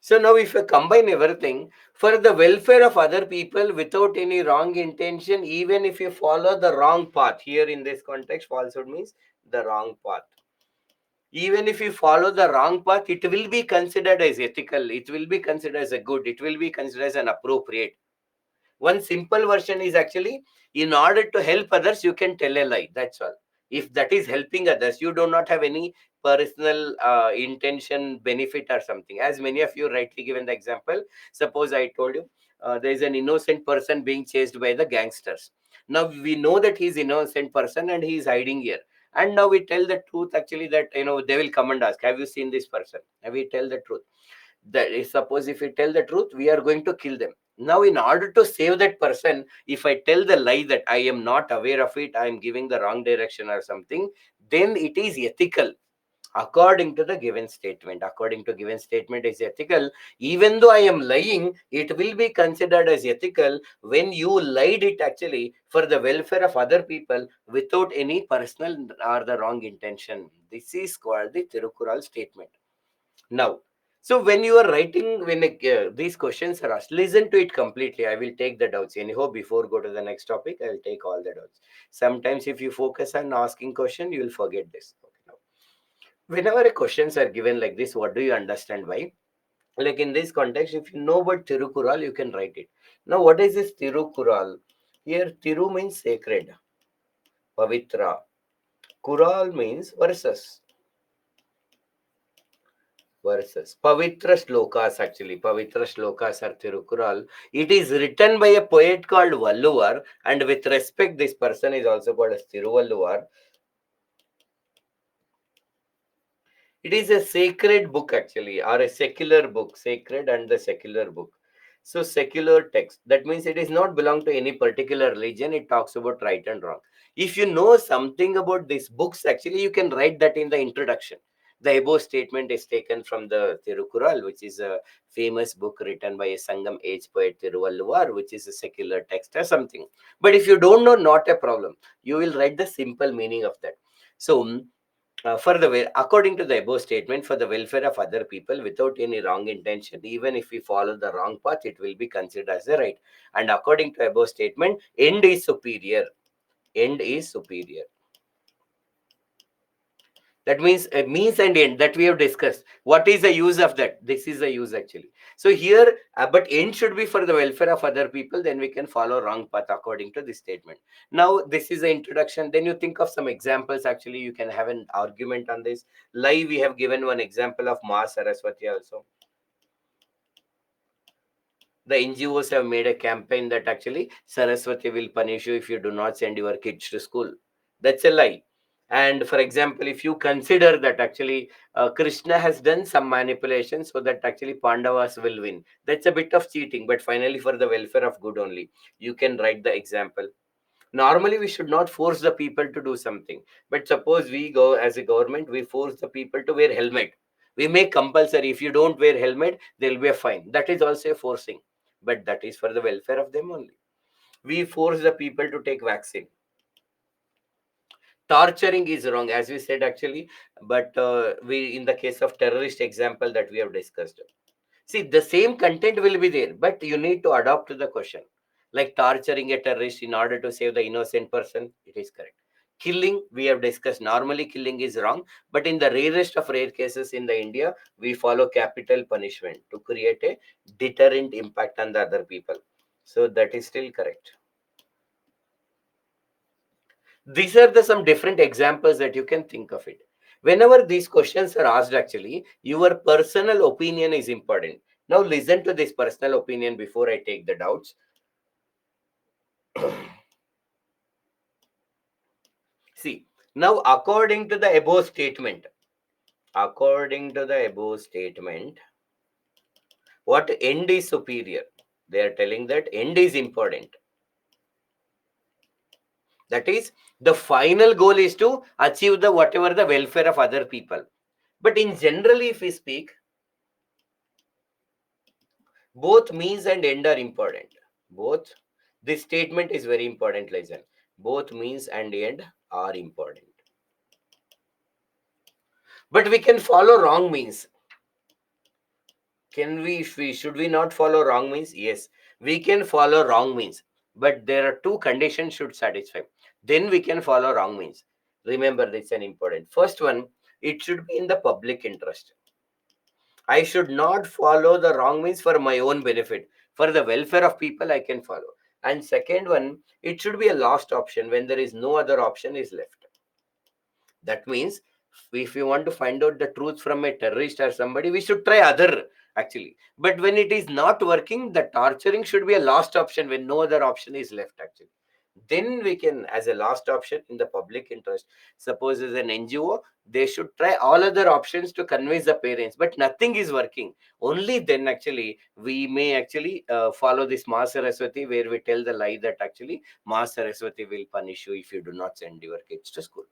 So now if you combine everything for the welfare of other people without any wrong intention, even if you follow the wrong path, here in this context, falsehood means the wrong path. Even if you follow the wrong path, it will be considered as ethical, it will be considered as a good, it will be considered as an appropriate. One simple version is actually, in order to help others, you can tell a lie. That's all. If that is helping others, you do not have any personal intention, benefit, or something. As many of you rightly given the example, suppose I told you there is an innocent person being chased by the gangsters. Now we know that he is innocent person and he is hiding here. And now we tell the truth actually, that they will come and ask, have you seen this person? And we tell the truth. That is, suppose if we tell the truth, we are going to kill them. Now in order to save that person, if I tell the lie that I am not aware of it, I am giving the wrong direction or something, then it is ethical. According to the given statement, according to given statement is ethical. Even though I am lying, it will be considered as ethical when you lied it actually for the welfare of other people without any personal or the wrong intention. This is called the Tirukural statement. Now, so when you are writing, when these questions are asked, listen to it completely. I will take the doubts. Anyhow, before go to the next topic, I will take all the doubts. Sometimes if you focus on asking question, you will forget this. Okay, now, whenever a questions are given like this, what do you understand by? Like in this context, if you know about Tirukural, you can write it. Now, what is this Tirukural? Here, Tiru means sacred, Pavitra. Kural means verses. Verses. Pavitra Shlokas actually. Pavitra Shlokas are Tirukural. It is written by a poet called Valluvar, and with respect, this person is also called as Tiruvalluvar. It is a sacred book actually, or a secular book, sacred and the secular book. So secular text, that means it is not belong to any particular religion. It talks about right and wrong. If you know something about these books, actually you can write that in the introduction. The above statement is taken from the Tirukural, which is a famous book written by a Sangam age poet Tiruvalluvar, which is a secular text or something. But if you don't know, not a problem. You will write the simple meaning of that. So according to the above statement, for the welfare of other people without any wrong intention, even if we follow the wrong path, it will be considered as a right. And according to above statement, end is superior. End is superior. That means means and end that we have discussed. What is the use of that? This is the use actually. So here, but end should be for the welfare of other people. Then we can follow wrong path according to this statement. Now this is the introduction. Then you think of some examples. Actually, you can have an argument on this. Live, we have given one example of Ma Saraswati also. The NGOs have made a campaign that actually Saraswati will punish you if you do not send your kids to school. That's a lie. And for example, if you consider that actually Krishna has done some manipulation so that actually Pandavas will win, that's a bit of cheating, but finally for the welfare of good only. You can write the example. Normally, we should not force the people to do something. But suppose we go as a government, we force the people to wear helmet. We make compulsory. If you don't wear helmet, there will be a fine. That is also a forcing, but that is for the welfare of them only. We force the people to take vaccine. Torturing is wrong, as we said actually, but we in the case of terrorist example that we have discussed. See, the same content will be there, but you need to adopt to the question. Like torturing a terrorist in order to save the innocent person, it is correct. Killing, we have discussed, normally killing is wrong, but in the rarest of rare cases in the India, we follow capital punishment to create a deterrent impact on the other people. So that is still correct. These are the some different examples that you can think of it. Whenever these questions are asked, actually, your personal opinion is important. Now listen to this personal opinion before I take the doubts. See, now according to the above statement, what end is superior? They are telling that end is important. That is, the final goal is to achieve the whatever the welfare of other people. But in generally, if we speak, both means and end are important. Both, this statement is very important, listen. Both means and end are important. But we can follow wrong means. Can we, should we not follow wrong means? Yes, we can follow wrong means. But there are two conditions should satisfy. Then we can follow wrong means. Remember, this is an important. First one, it should be in the public interest. I should not follow the wrong means for my own benefit. For the welfare of people, I can follow. And second one, it should be a last option when there is no other option is left. That means if we want to find out the truth from a terrorist or somebody, we should try other actually. But when it is not working, the torturing should be a last option when no other option is left actually. Then we can, as a last option in the public interest, suppose as an NGO, they should try all other options to convince the parents, but nothing is working. Only then actually we may actually follow this Ma Saraswati, where we tell the lie that actually Ma Saraswati will punish you if you do not send your kids to school.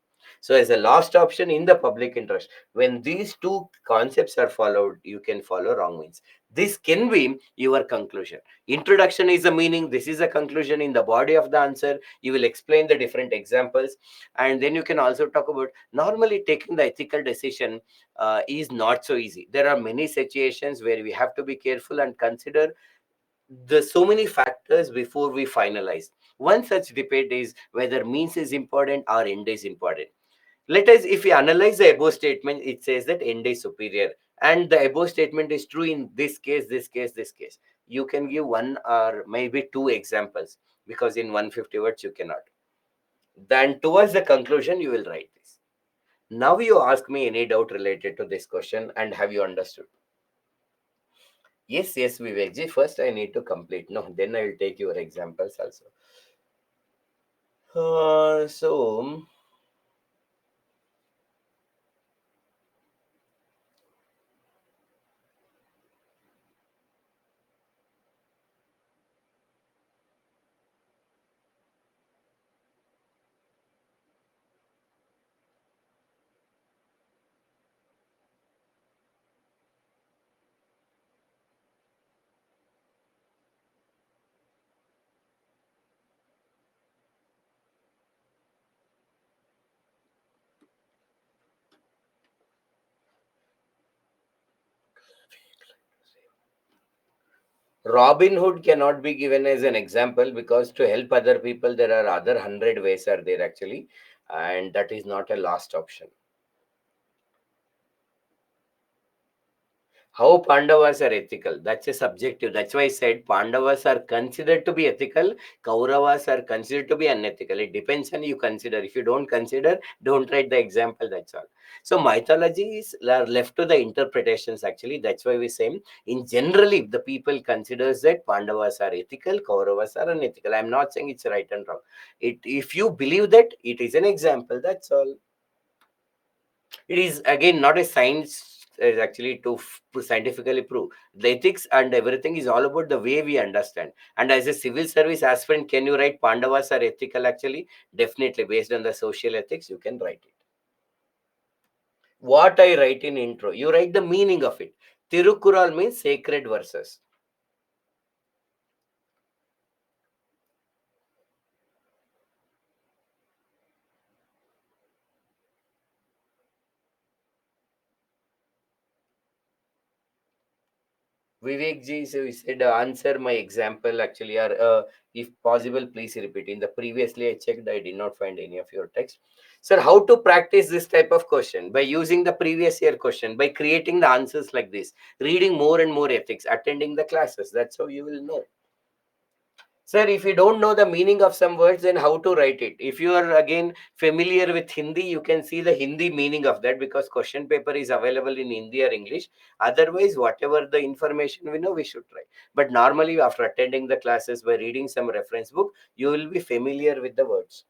So, as a last option in the public interest, when these two concepts are followed, you can follow wrong means. This can be your conclusion. Introduction is the meaning. This is a conclusion in the body of the answer. You will explain the different examples, and then you can also talk about normally taking the ethical decision is not so easy. There are many situations where we have to be careful and consider the so many factors before we finalize. One such debate is whether means is important or end is important. Let us, if we analyze the above statement, it says that end is superior. And the above statement is true in this case, this case, this case. You can give one or maybe two examples because in 150 words you cannot. Then towards the conclusion, you will write this. Now you ask me any doubt related to this question and have you understood? Yes, yes, Vivekji. First, I need to complete. No, then I will take your examples also. So, Robin Hood cannot be given as an example because to help other people, there are other 100 ways are there actually, and that is not a last option. How Pandavas are ethical? That's a subjective. That's why I said Pandavas are considered to be ethical, Kauravas are considered to be unethical. It depends on you consider. If you don't consider, don't write the example. That's all. So mythologies are left to the interpretations actually. That's why we say in generally the people considers that Pandavas are ethical, Kauravas are unethical. I'm not saying it's right and wrong. It if you believe that it is an example, that's all. It is again not a science actually to scientifically prove. The ethics and everything is all about the way we understand. And as a civil service aspirant, can you write Pandavas are ethical? Actually, definitely based on the social ethics, you can write it. What I write in intro, you write the meaning of it. Tirukural means sacred verses. Vivek ji, so you said answer my example actually, or if possible, please repeat. In the previously I checked, I did not find any of your text. Sir, how to practice this type of question? By using the previous year question, by creating the answers like this, reading more and more ethics, attending the classes. That's how you will know. Sir, if you don't know the meaning of some words, then how to write it? If you are again familiar with Hindi, you can see the Hindi meaning of that because question paper is available in Hindi or English. Otherwise, whatever the information we know, we should try. But normally, after attending the classes by reading some reference book, you will be familiar with the words.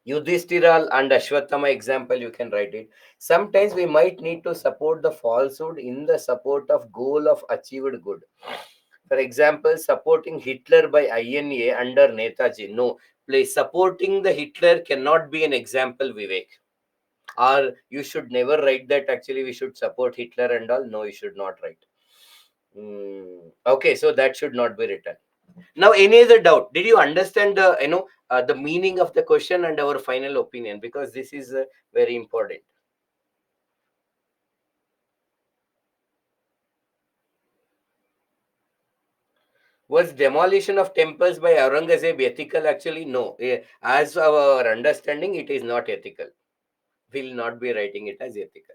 Yudhishthira and Ashwatthama example, you can write it. Sometimes we might need to support the falsehood in the support of goal of achieved good. For example, supporting Hitler by INA under Netaji. No, please, supporting the Hitler cannot be an example, Vivek. Or you should never write that actually we should support Hitler and all. No, you should not write. Okay, so that should not be written. Now, any other doubt? Did you understand the meaning of the question and our final opinion? Because this is very important. Was demolition of temples by Aurangzeb ethical? Actually, no. As our understanding, it is not ethical. Will not be writing it as ethical.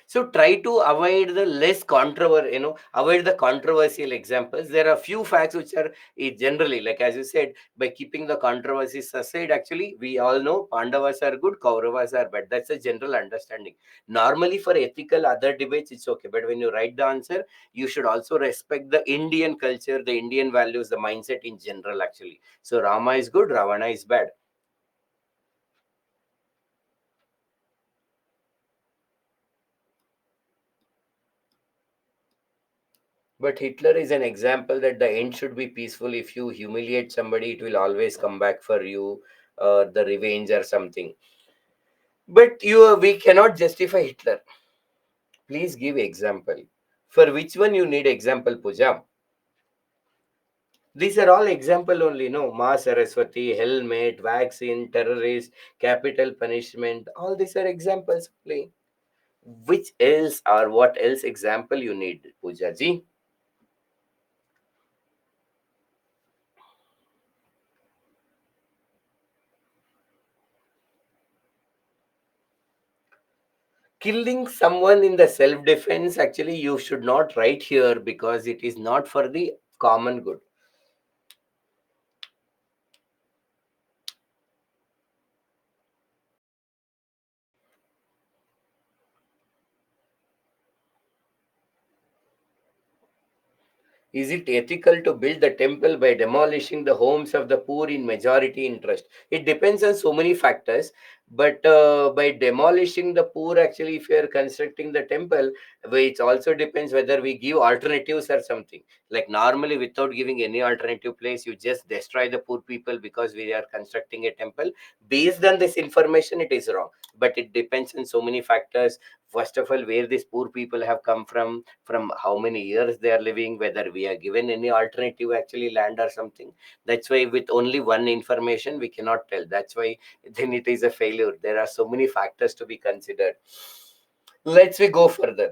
So try to avoid the less controversial, avoid the controversial examples. There are few facts which are generally, like as you said, by keeping the controversies aside, actually, we all know Pandavas are good, Kauravas are bad. That's a general understanding. Normally, for ethical other debates, it's okay. But when you write the answer, you should also respect the Indian culture, the Indian values, the mindset in general, actually. So Rama is good, Ravana is bad. But Hitler is an example that the end should be peaceful. If you humiliate somebody, it will always come back for you, the revenge or something. But we cannot justify Hitler. Please give example. For which one you need example, Puja? These are all example only, no? Ma Saraswati, helmet, vaccine, terrorist, capital punishment. All these are examples only. Which else or what else example you need, Puja ji? Killing someone in the self defense, actually you should not write here because it is not for the common good. Is it ethical to build the temple by demolishing the homes of the poor in majority interest? It depends on so many factors. But by demolishing the poor, actually, if you are constructing the temple, it also depends whether we give alternatives or something. Like normally, without giving any alternative place, you just destroy the poor people because we are constructing a temple. Based on this information, it is wrong. But it depends on so many factors. First of all, where these poor people have come from how many years they are living, whether we are given any alternative actually land or something. That's why with only one information we cannot tell. That's why then it is a failure. There are so many factors to be considered. Let's we go further.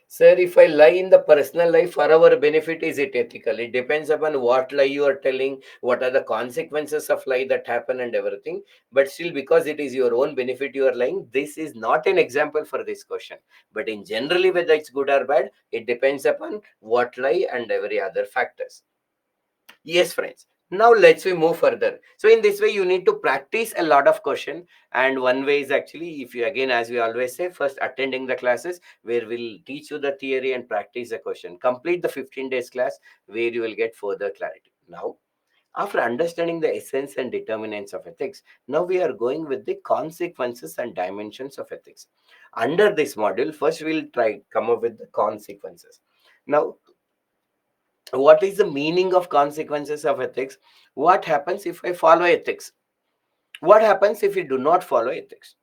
Sir, if I lie in the personal life for our benefit, is it ethical? It depends upon what lie you are telling, what are the consequences of lie that happen and everything. But still, because it is your own benefit you are lying, this is not an example for this question. But in generally, whether it's good or bad, it depends upon what lie and every other factors. Yes, friends. Now let's we move further. So in this way, you need to practice a lot of question. And one way is actually, if you again, as we always say, first attending the classes where we'll teach you the theory and practice the question. Complete the 15 days class where you will get further clarity. Now, after understanding the essence and determinants of ethics, now we are going with the consequences and dimensions of ethics. Under this module, first we'll try come up with the consequences. Now, what is the meaning of consequences of ethics? What happens if I follow ethics? What happens if you do not follow ethics?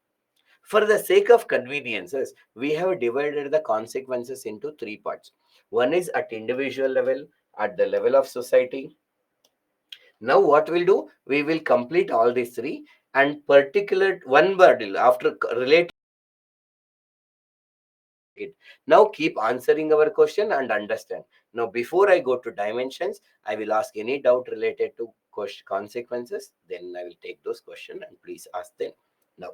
For the sake of conveniences, we have divided the consequences into three parts. One is at individual level, at the level of society. Now what we'll do, we will complete all these three, and particular one word after related it. Now keep answering our question and understand. Now before I go to dimensions, I will ask any doubt related to consequences. Then I will take those questions and please ask them. Now,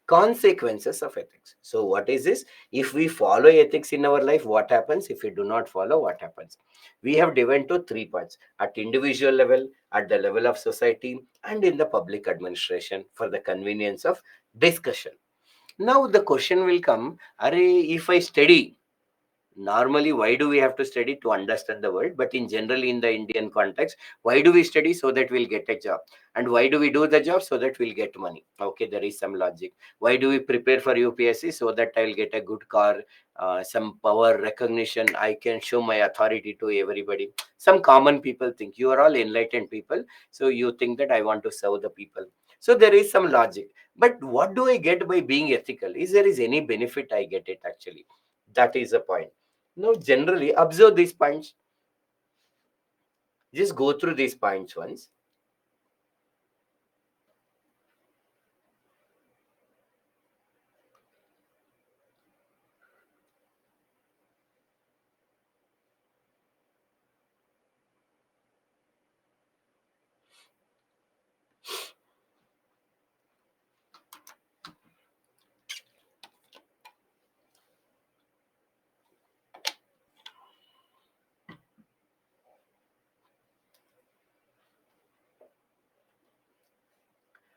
consequences of ethics. So what is this? If we follow ethics in our life, what happens? If we do not follow, what happens? We have divided to three parts: at individual level, at the level of society, and in the public administration for the convenience of discussion. Now the question will come, are if I study, normally why do we have to study? To understand the world. But in generally in the Indian context, why do we study? So that we'll get a job. And why do we do the job? So that we'll get money. Okay, there is some logic. Why do we prepare for UPSC? So that I'll get a good car, some power recognition, I can show my authority to everybody. Some common people think, you are all enlightened people, so you think that I want to serve the people. So there is some logic. But what do I get by being ethical? Is there is any benefit I get it actually? That is the point. Now, generally, observe these points. Just go through these points once.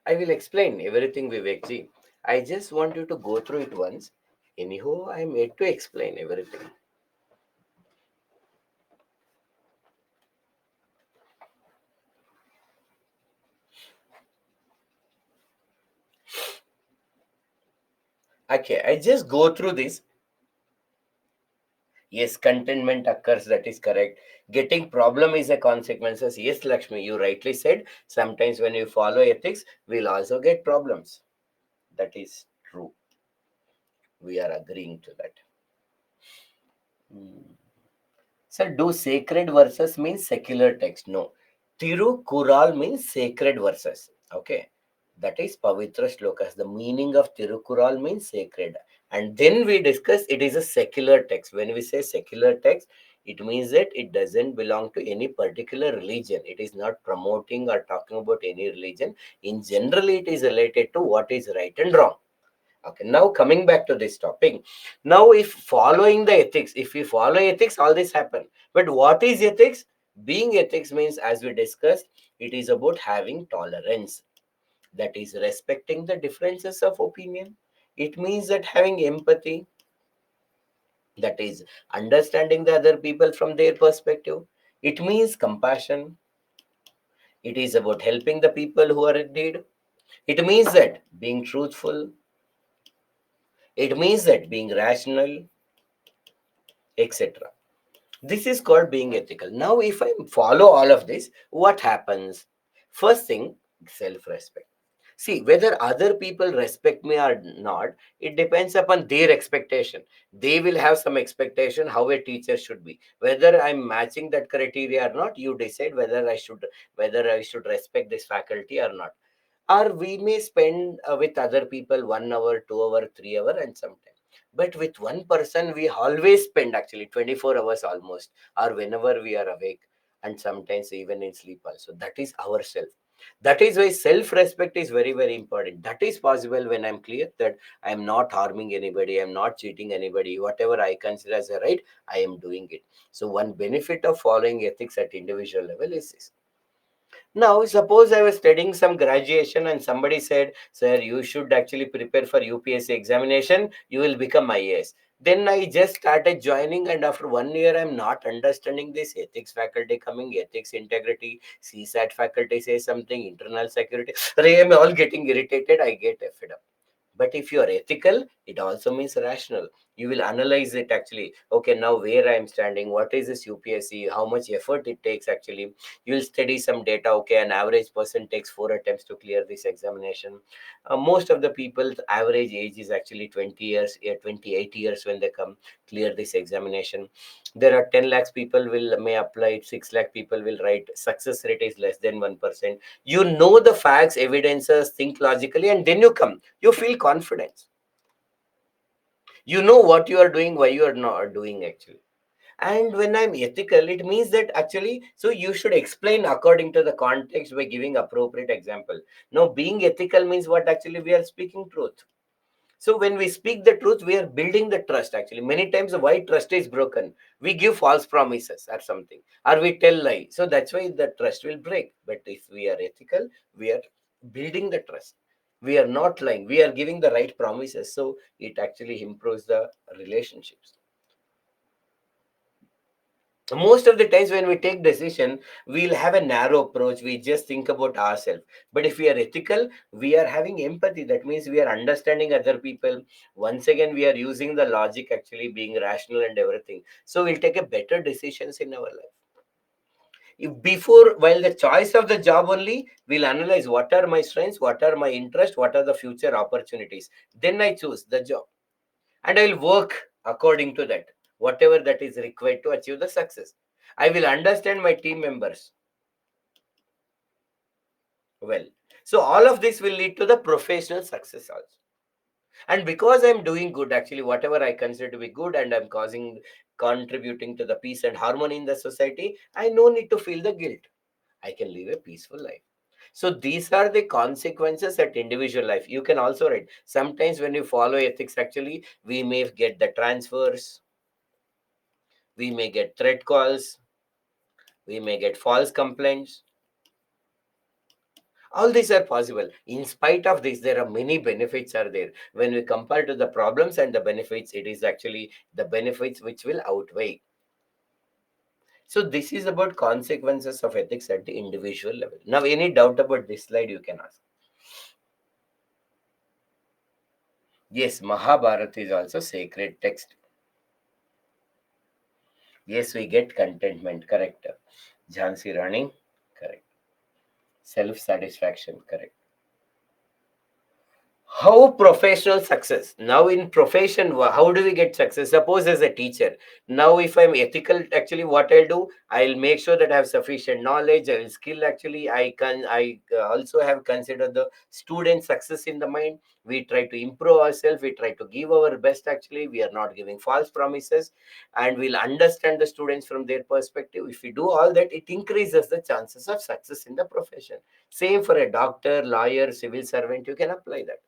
I will explain everything, Vivekji. I just want you to go through it once. Anyhow, I made to explain everything. Okay, I just go through this. Yes, contentment occurs. That is correct. Getting problem is a consequences. Yes, Lakshmi, you rightly said. Sometimes when you follow ethics, we'll also get problems. That is true. We are agreeing to that. Hmm. So, do sacred verses mean secular text? No. Tirukural means sacred verses. Okay. That is Pavitra Shlokas. The meaning of Tirukural means sacred. And then we discuss it is a secular text. When we say secular text, it means that it doesn't belong to any particular religion. It is not promoting or talking about any religion. In general, it is related to what is right and wrong. Okay, now coming back to this topic. Now, if following the ethics, if we follow ethics, all this happen. But what is ethics? Being ethics means, as we discussed, it is about having tolerance. That is respecting the differences of opinion. It means that having empathy, that is understanding the other people from their perspective. It means compassion. It is about helping the people who are in need. It means that being truthful. It means that being rational, etc. This is called being ethical. Now, if I follow all of this, what happens? First thing, self respect. See, whether other people respect me or not, it depends upon their expectation. They will have some expectation how a teacher should be. Whether I'm matching that criteria or not, you decide whether I should respect this faculty or not. Or we may spend with other people 1 hour, 2 hour, 3 hour, and sometime. But with one person, we always spend actually 24 hours almost, or whenever we are awake, and sometimes even in sleep also. That is ourself. That is why self-respect is very, very important. That is possible when I'm clear that I am not harming anybody, I'm not cheating anybody. Whatever I consider as a right, I am doing it. So one benefit of following ethics at individual level is this. Now, suppose I was studying some graduation and somebody said, Sir, you should actually prepare for UPSC examination, you will become IAS. Then I just started joining, and after 1 year, I'm not understanding this ethics faculty coming, ethics integrity, CSAT faculty says something, internal security. I am all getting irritated, I get fed up. But if you are ethical, it also means rational. You will analyze it actually. Okay, now where I am standing, what is this UPSC, how much effort it takes actually. You will study some data. Okay, an average person takes 4 attempts to clear this examination. Most of the people's average age is actually 20 years, 28 years when they come clear this examination. There are 10 lakhs people will may apply, 6 lakh people will write. Success rate is less than 1%. You know the facts, evidences, think logically, and then you come. You feel confidence. You know what you are doing, why you are not doing actually. And when I'm ethical, it means that actually, so you should explain according to the context by giving appropriate example. Now, being ethical means what actually we are speaking truth. So when we speak the truth, we are building the trust actually. Many times why trust is broken, we give false promises or something, or we tell lie. So that's why the trust will break. But if we are ethical, we are building the trust. We are not lying. We are giving the right promises. So it actually improves the relationships. Most of the times when we take decision, we'll have a narrow approach. We just think about ourselves. But if we are ethical, we are having empathy. That means we are understanding other people. Once again, we are using the logic, actually being rational and everything. So we'll take a better decisions in our life. If before, while the choice of the job only, we'll analyze what are my strengths, what are my interests, what are the future opportunities. Then I choose the job, and I'll work according to that, whatever that is required to achieve the success. I will understand my team members well. So all of this will lead to the professional success also. And because I'm doing good, actually, whatever I consider to be good, and I'm contributing to the peace and harmony in the society, I no need to feel the guilt. I can live a peaceful life. So these are the consequences at individual life. You can also write. Sometimes when you follow ethics, actually, we may get the transfers, we may get threat calls, we may get false complaints, All these are possible. In spite of this, there are many benefits are there. When we compare to the problems and the benefits, it is actually the benefits which will outweigh. So this is about consequences of ethics at the individual level. Now, any doubt about this slide, you can ask. Yes, Mahabharata is also sacred text. Yes, we get contentment, correct. Jhansi Rani, correct. Self-satisfaction, correct. How professional success? Now in profession, how do we get success? Suppose as a teacher, now if I'm ethical, actually what I'll do, I'll make sure that I have sufficient knowledge, I will skill. Actually, I also have considered the student success in the mind. We try to improve ourselves, we try to give our best. Actually, we are not giving false promises, and we'll understand the students from their perspective. If we do all that, it increases the chances of success in the profession. Same for a doctor, lawyer, civil servant, you can apply that.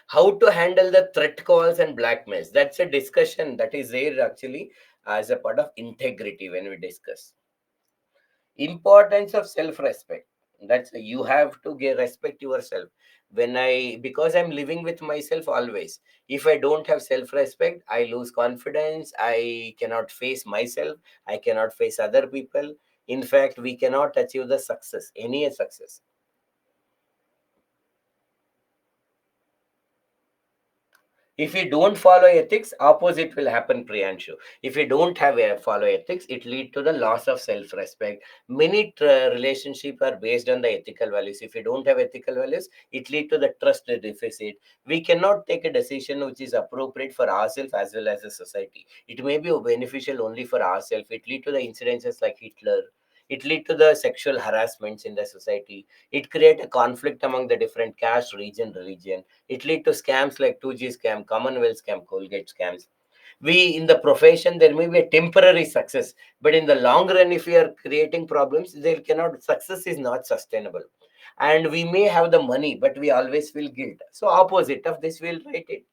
How to handle the threat calls and blackmails, that's a discussion that is there actually as a part of integrity. When we discuss importance of self-respect, that's you have to get respect yourself. When I, because I'm living with myself always, if I don't have self-respect, I lose confidence, I cannot face myself, I cannot face other people. In fact, we cannot achieve the success, any success. If we don't follow ethics, opposite will happen, Priyanshu. If we don't have a follow ethics, it lead to the loss of self-respect. Many relationships are based on the ethical values. If we don't have ethical values, it lead to the trust deficit. We cannot take a decision which is appropriate for ourselves as well as the society. It may be beneficial only for ourselves. It lead to the incidences like Hitler. It lead to the sexual harassments in the society. It create a conflict among the different caste, region, religion. It lead to scams like 2G scam, Commonwealth scam, Colgate scams. We in the profession, there may be a temporary success, but in the long run, if we are creating problems, there cannot, success is not sustainable. And we may have the money, but we always feel guilt. So opposite of this, we'll write it.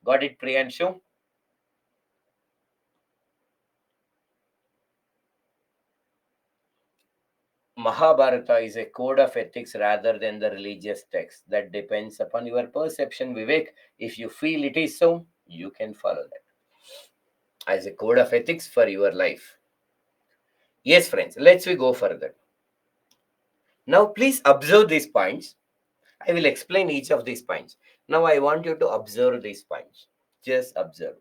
Got it, Priyanshu? Mahabharata is a code of ethics rather than the religious text. That depends upon your perception, Vivek. If you feel it is so, you can follow that as a code of ethics for your life. Yes, friends, let's we go further. Now, please observe these points. I will explain each of these points. Now, I want you to observe these points. Just observe.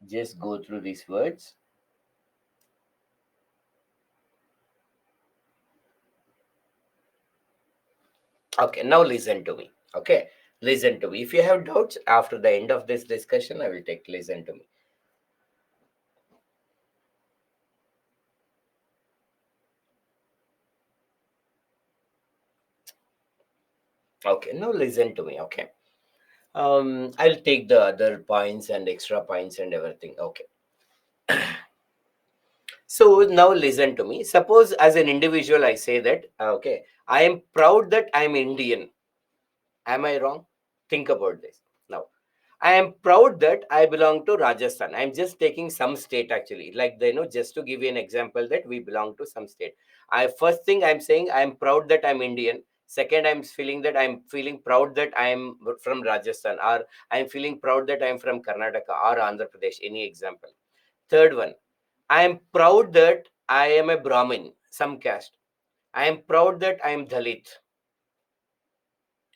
Just go through these words. Okay, now listen to me. Okay, listen to me. If you have doubts after the end of this discussion, I will take listen to me. Okay, now listen to me. Okay. I'll take the other points and extra points and everything. Okay. So now listen to me. Suppose as an individual, I say that, okay, I am proud that I'm Indian. Am I wrong? Think about this. Now, I am proud that I belong to Rajasthan. I'm just taking some state actually, like just to give you an example that we belong to some state. I first thing I'm saying I'm proud that I'm Indian. Second, I'm feeling proud that I'm from Rajasthan, or I'm feeling proud that I'm from Karnataka or Andhra Pradesh. Any example. Third one, I am proud that I am a Brahmin, some caste. I am proud that I am Dalit.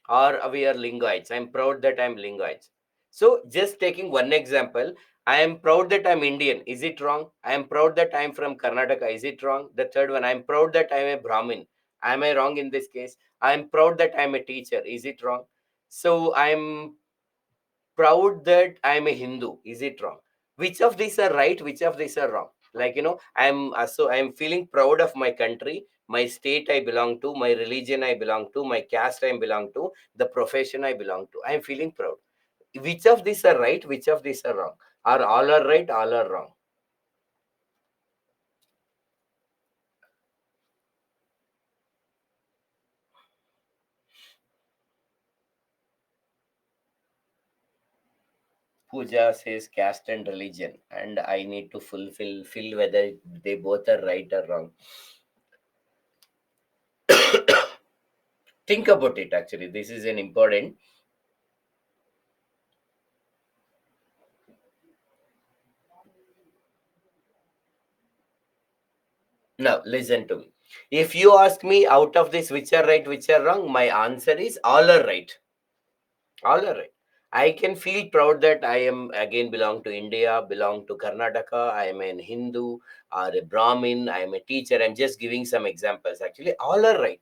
or we are lingoites. I'm proud that I'm lingoites. So just taking one example, I am proud that I'm Indian. Is it wrong? I am proud that I'm from Karnataka. Is it wrong? The third one, I'm proud that I'm a Brahmin. Am I wrong in this case? I'm proud that I'm a teacher. Is it wrong? So I'm proud that I'm a Hindu. Is it wrong? Which of these are right? Which of these are wrong? Like, I'm feeling proud of my country, my state I belong to, my religion I belong to, my caste I belong to, the profession I belong to. I'm feeling proud. Which of these are right? Which of these are wrong? Are all are right? All are wrong? Puja says caste and religion, and I need to fulfill fill whether they both are right or wrong. Think about it. Actually, this is an important. Now, listen to me. If you ask me out of this which are right, which are wrong, my answer is all are right. All are right. I can feel proud that I am again belong to India, belong to Karnataka. I am an Hindu or a Brahmin. I am a teacher. I'm just giving some examples. Actually, all are right.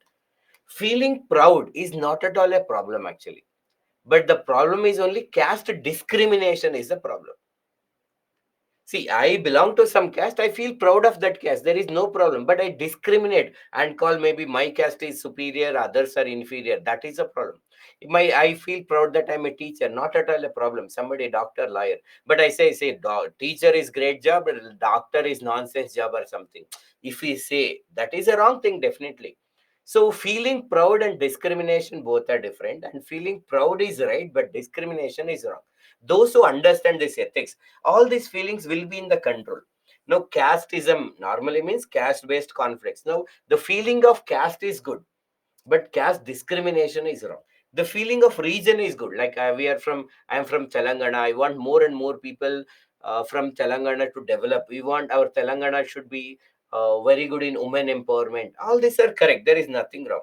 Feeling proud is not at all a problem, actually. But the problem is only caste discrimination is the problem. See, I belong to some caste. I feel proud of that caste. There is no problem. But I discriminate and call maybe my caste is superior, others are inferior. That is a problem. I feel proud that I'm a teacher. Not at all a problem. Somebody, doctor, lawyer. But I say, teacher is great job, but doctor is nonsense job or something. If we say that is a wrong thing, definitely. So feeling proud and discrimination both are different. And feeling proud is right, but discrimination is wrong. Those who understand this ethics, all these feelings will be in the control. Now casteism normally means caste based conflicts. Now the feeling of caste is good, but caste discrimination is wrong. The feeling of region is good, like I'm from Telangana. I want more and more people from Telangana to develop. We want our Telangana should be very good in women empowerment. All these are correct, there is nothing wrong.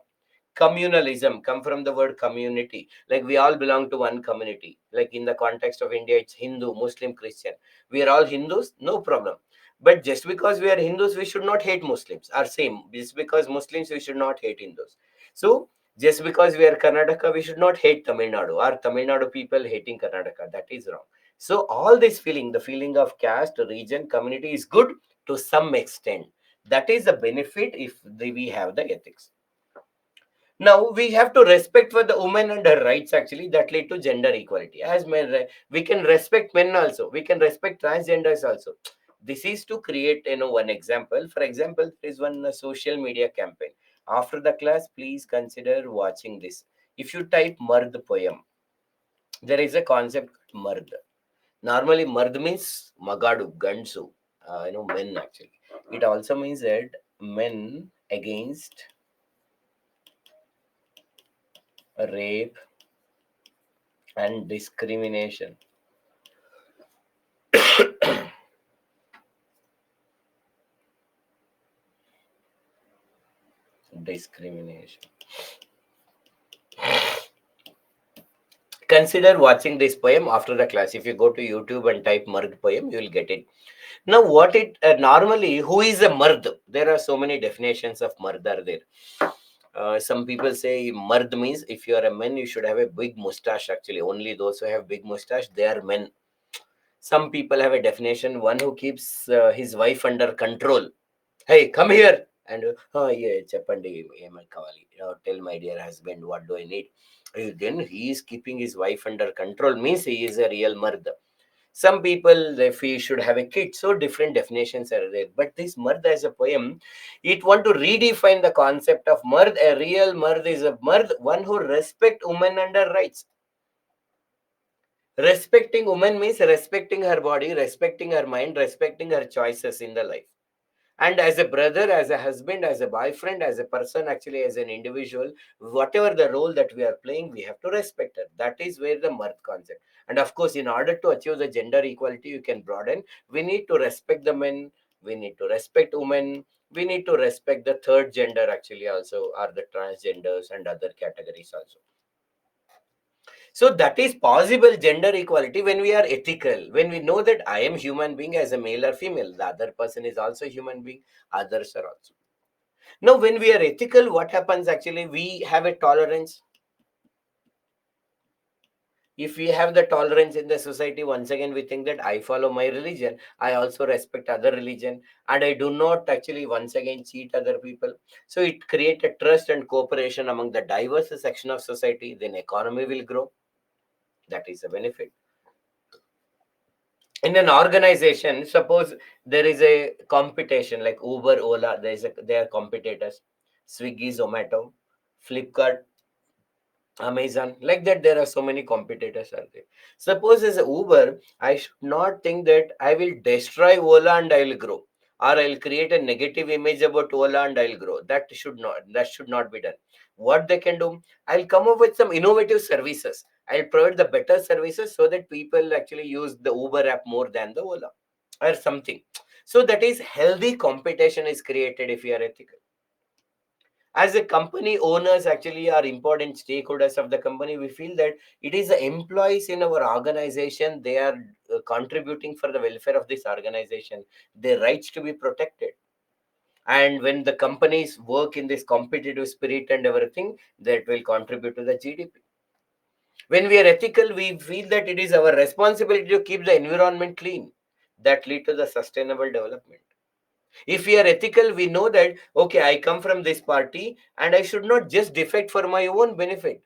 Communalism come from the word community, like we all belong to one community. Like in the context of India, it's Hindu, Muslim, Christian. We are all Hindus, no problem. But just because we are Hindus, we should not hate Muslims, or same, just because Muslims, we should not hate Hindus. So just because we are Karnataka, we should not hate Tamil Nadu, or Tamil Nadu people hating Karnataka. That is wrong. So all this feeling, the feeling of caste, region, community is good to some extent. That is the benefit if we have the ethics. Now we have to respect for the woman and her rights, actually that lead to gender equality. As men, we can respect men also, we can respect transgenders also. This is to create, one example. For example, there is one social media campaign. After the class, please consider watching this. If you type Mard poem, there is a concept Mard. Normally Mard means Magadu, Gansu, men actually. It also means that men against rape and discrimination. Discrimination. Consider watching this poem after the class. If you go to YouTube and type Mard poem, you will get it. Now, what it normally, who is a Mard? There are so many definitions of Mard are there. Some people say Mard means if you are a man, you should have a big mustache. Actually, only those who have big mustache, they are men. Some people have a definition, one who keeps his wife under control. Hey, come here. And yeah, చెప్పండి ఏమని కావాలి, tell my dear husband what do I need. Then he is keeping his wife under control, means he is a real mard. Some people, if he should have a kid, so different definitions are there. But this mard as a poem, it want to redefine the concept of mard. A real mard is a mard, one who respect women and her rights. Respecting woman means respecting her body, respecting her mind, respecting her choices in the life. And as a brother, as a husband, as a boyfriend, as a person, actually as an individual, whatever the role that we are playing, we have to respect it. That is where the mirth concept. And of course, in order to achieve the gender equality, you can broaden. We need to respect the men, we need to respect women, we need to respect the third gender, actually also, are the transgenders and other categories also. So that is possible gender equality when we are ethical, when we know that I am human being as a male or female, the other person is also human being, others are also. Now, when we are ethical, what happens actually? We have a tolerance. If we have the tolerance in the society, once again, we think that I follow my religion, I also respect other religion, and I do not actually once again cheat other people. So it create a trust and cooperation among the diverse section of society. Then economy will grow. That is a benefit. In an organization, suppose there is a competition like Uber, Ola, they are competitors. Swiggy, Zomato, Flipkart, Amazon, like that, there are so many competitors are there. Suppose as a Uber, I should not think that I will destroy Ola and I will grow, or I'll create a negative image about Ola and I'll grow. That should not be done. What they can do, I'll come up with some innovative services. I'll provide the better services so that people actually use the Uber app more than the Ola or something. So that is healthy competition is created if you are ethical. As a company owners actually are important stakeholders of the company, we feel that it is the employees in our organization, they are contributing for the welfare of this organization, their rights to be protected. And when the companies work in this competitive spirit and everything, that will contribute to the GDP. When we are ethical, we feel that it is our responsibility to keep the environment clean, that lead to the sustainable development. If we are ethical, we know that, okay, I come from this party and I should not just defect for my own benefit.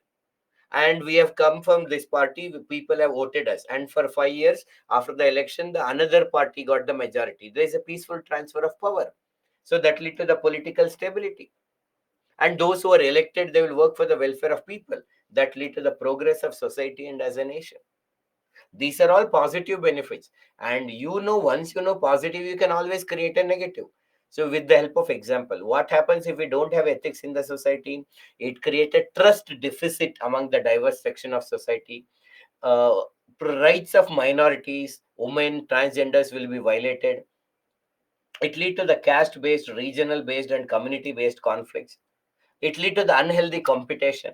And we have come from this party, people have voted us. And for 5 years after the election, the another party got the majority. There is a peaceful transfer of power. So that lead to the political stability. And those who are elected, they will work for the welfare of people. That lead to the progress of society and as a nation. These are all positive benefits. And once you know positive, you can always create a negative. So with the help of example, what happens if we don't have ethics in the society? It creates a trust deficit among the diverse section of society. uh, Rights of minorities, women, transgenders will be violated. It lead to the caste based, regional based and community based conflicts. It lead to the unhealthy competition,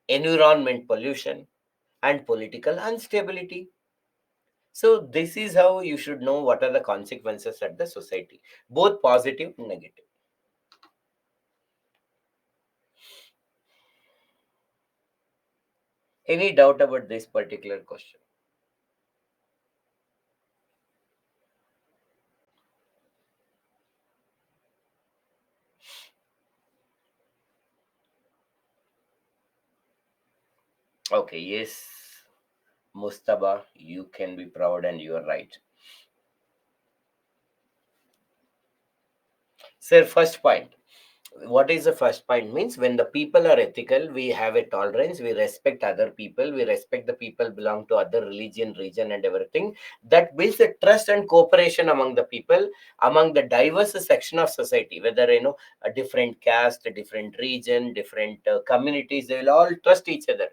environment pollution and political instability. So this is how you should know what are the consequences at the society, both positive and negative. Any doubt about this particular question? Okay, yes, Mustaba, you can be proud and you are right. Sir, first point. What is the first point? Means when the people are ethical, we have a tolerance, we respect other people, we respect the people belong to other religion, region and everything. That builds a trust and cooperation among the people, among the diverse section of society, whether a different caste, a different region, different communities, they will all trust each other.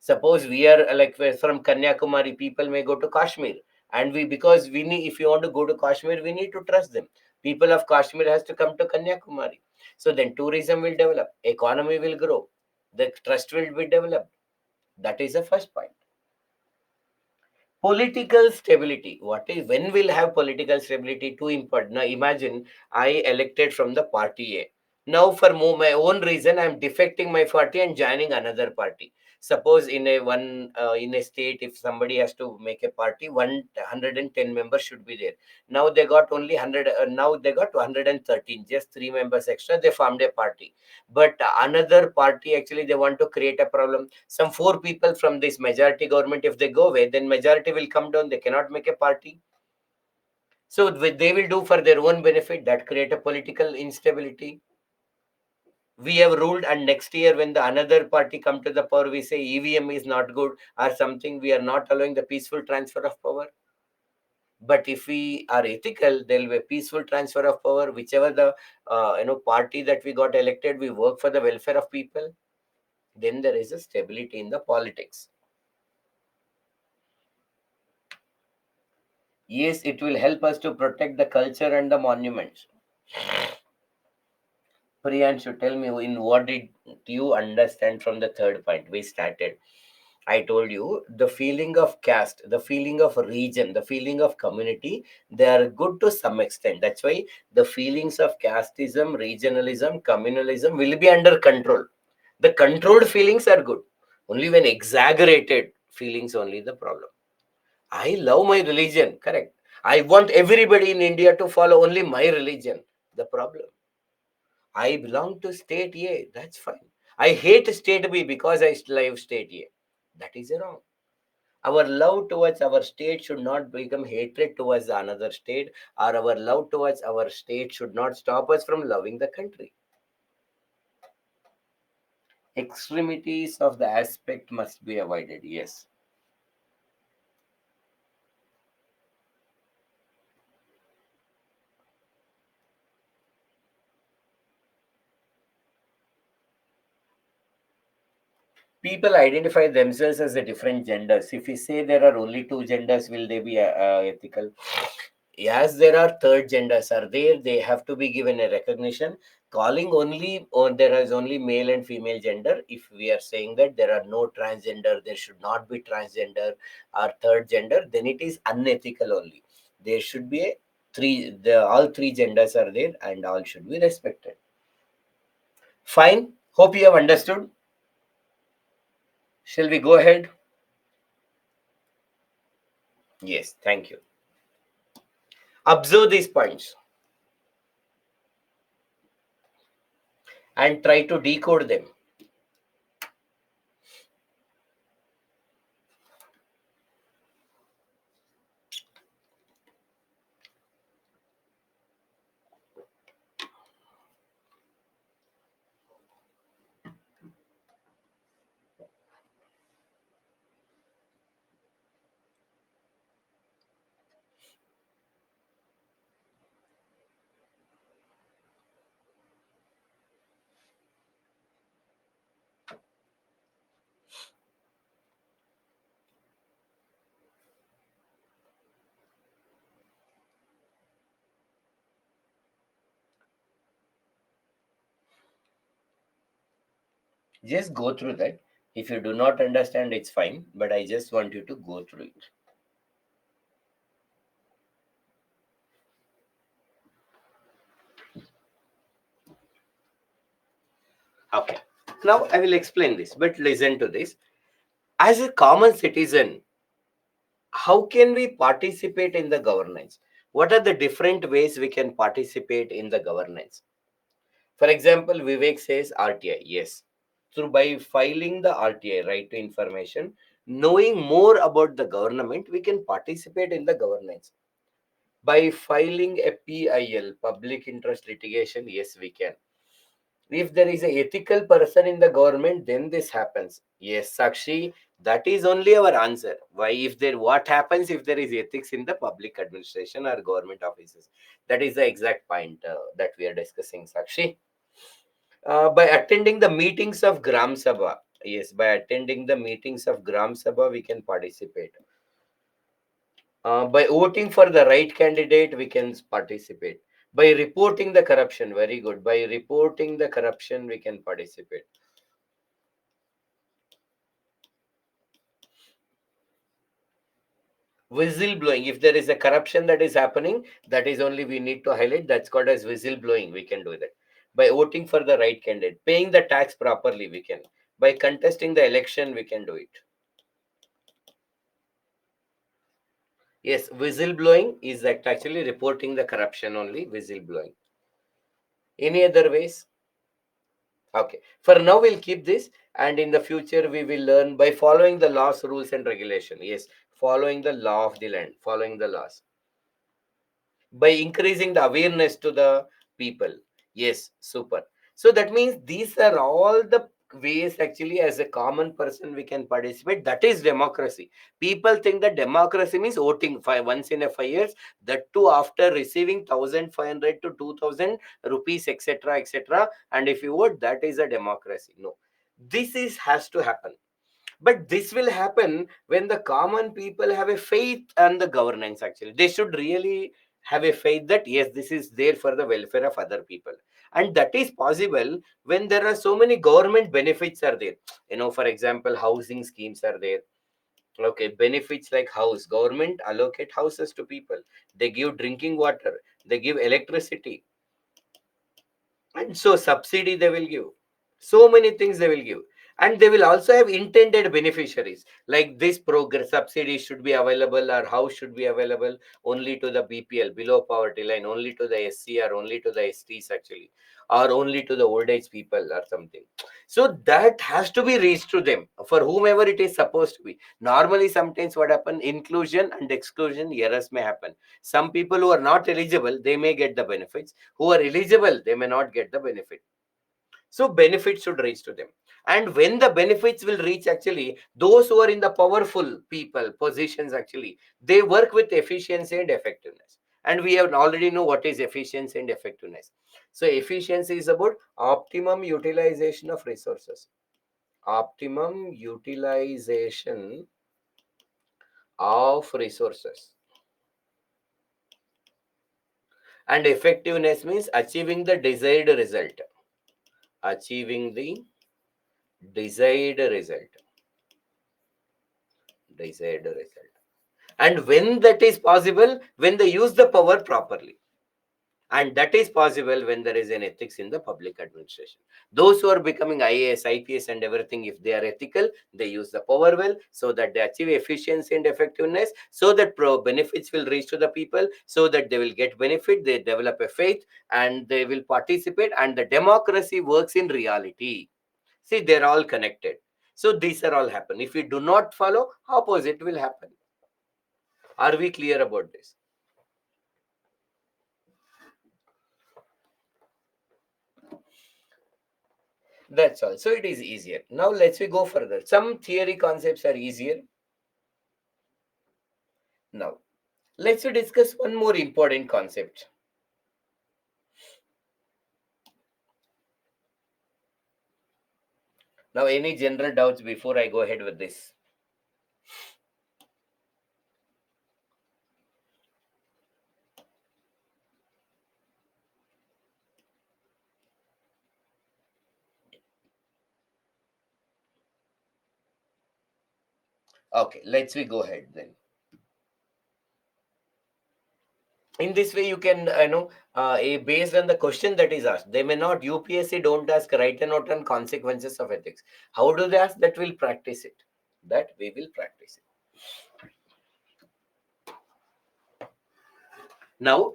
Suppose we are we're from Kanyakumari, people may go to Kashmir, and we, because we need, if you want to go to Kashmir, we need to trust them. People of Kashmir has to come to Kanyakumari. So then tourism will develop, economy will grow, the trust will be developed. That is the first point. Political stability. What is, when we'll have political stability? Too important. Now imagine I elected from the party A. Now for my own reason, I'm defecting my party and joining another party. Suppose in a state, if somebody has to make a party, 110 members should be there. Now they got only 100. Now they got 113, just 3 members extra. They formed a party, but another party actually they want to create a problem. Some four people from this majority government, if they go away, then majority will come down, they cannot make a party. So they will do for their own benefit, that create a political instability. We have ruled, and next year when the another party come to the power, we say EVM is not good or something, we are not allowing the peaceful transfer of power. But if we are ethical, there will be a peaceful transfer of power. Whichever the party that we got elected, we work for the welfare of people. Then there is a stability in the politics. Yes, it will help us to protect the culture and the monuments. Priyanshu, tell me, in what did you understand from the third point we started? I told you the feeling of caste, the feeling of region, the feeling of community, they are good to some extent. That's why the feelings of casteism, regionalism, communalism will be under control. The controlled feelings are good. Only when exaggerated feelings only the problem. I love my religion, correct. I want everybody in India to follow only my religion. The problem. I belong to state A. That's fine. I hate state B because I love state A. That is wrong. Our love towards our state should not become hatred towards another state, or our love towards our state should not stop us from loving the country. Extremities of the aspect must be avoided. Yes. People identify themselves as a different genders. If we say there are only two genders, will they be ethical? Yes, there are third genders are there. They have to be given a recognition. Calling only, or there is only male and female gender. If we are saying that there are no transgender, there should not be transgender or third gender, then it is unethical only. There should be a all three genders are there and all should be respected. Fine. Hope you have understood. Shall we go ahead? Yes, thank you. Observe these points and try to decode them. Just go through that. If you do not understand, it's fine, but I just want you to go through it. Okay. Now I will explain this, but listen to this. As a common citizen, how can we participate in the governance? What are the different ways we can participate in the governance? For example, Vivek says RTI. Yes. Through by filing the RTI, right to information, knowing more about the government, we can participate in the governance. By filing a PIL, public interest litigation, yes, we can. If there is a ethical person in the government, then this happens. Yes, Sakshi, that is only our answer. Why, if there, what happens if there is ethics in the public administration or government offices? That is the exact point that we are discussing, Sakshi. By attending the meetings of Gram Sabha, yes, by attending the meetings of Gram Sabha, we can participate. By voting for the right candidate, we can participate. By reporting the corruption, very good. By reporting the corruption, we can participate. Whistleblowing, if there is a corruption that is happening, that is only we need to highlight. That's called as whistleblowing. We can do that. By voting for the right candidate, paying the tax properly, we can. By contesting the election, we can do it. Yes, whistleblowing is actually reporting the corruption only, whistleblowing. Any other ways? Okay. For now, we'll keep this, and in the future, we will learn by following the laws, rules, and regulation. Yes, following the law of the land, following the laws. By increasing the awareness to the people. Yes, super. So that means these are all the ways actually as a common person we can participate. That is democracy. People think that democracy means voting once in a 5 years, that too after receiving 1,500 to 2,000 rupees, etc., etc. And if you vote, that is a democracy. No, this is has to happen, but this will happen when the common people have a faith and the governance. Actually, they should really have a faith that yes, this is there for the welfare of other people. And that is possible when there are so many government benefits are there. For example, housing schemes are there. Okay, benefits like house, government allocate houses to people, they give drinking water, they give electricity, and so subsidy they will give, so many things they will give. And they will also have intended beneficiaries, like this program subsidy should be available, or house should be available only to the BPL, below poverty line, only to the SCR, only to the STs actually, or only to the old age people or something. So that has to be reached to them, for whomever it is supposed to be. Normally sometimes what happen, inclusion and exclusion errors may happen. Some people who are not eligible, they may get the benefits. Who are eligible, they may not get the benefit. So benefits should reach to them. And when the benefits will reach, actually those who are in the powerful people positions, actually they work with efficiency and effectiveness. And we have already know what is efficiency and effectiveness. So efficiency is about optimum utilization of resources, optimum utilization of resources. And effectiveness means achieving the desired result, achieving the desired result, desired result. And when that is possible, when they use the power properly. And that is possible when there is an ethics in the public administration. Those who are becoming IAS, IPS and everything, if they are ethical, they use the power well, so that they achieve efficiency and effectiveness, so that benefits will reach to the people, so that they will get benefit, they develop a faith, and they will participate, and the democracy works in reality. See, they're all connected. So these are all happen. If we do not follow, opposite will happen. Are we clear about this? That's all. So it is easier. Now let's we go further. Some theory concepts are easier. Now let's we discuss one more important concept. Now, any general doubts before I go ahead with this? Okay, let's we go ahead then. In this way, you can based on the question that is asked, they may not, UPSC don't ask write a note on consequences of ethics. How do they ask? That will practice it. That we will practice it. Now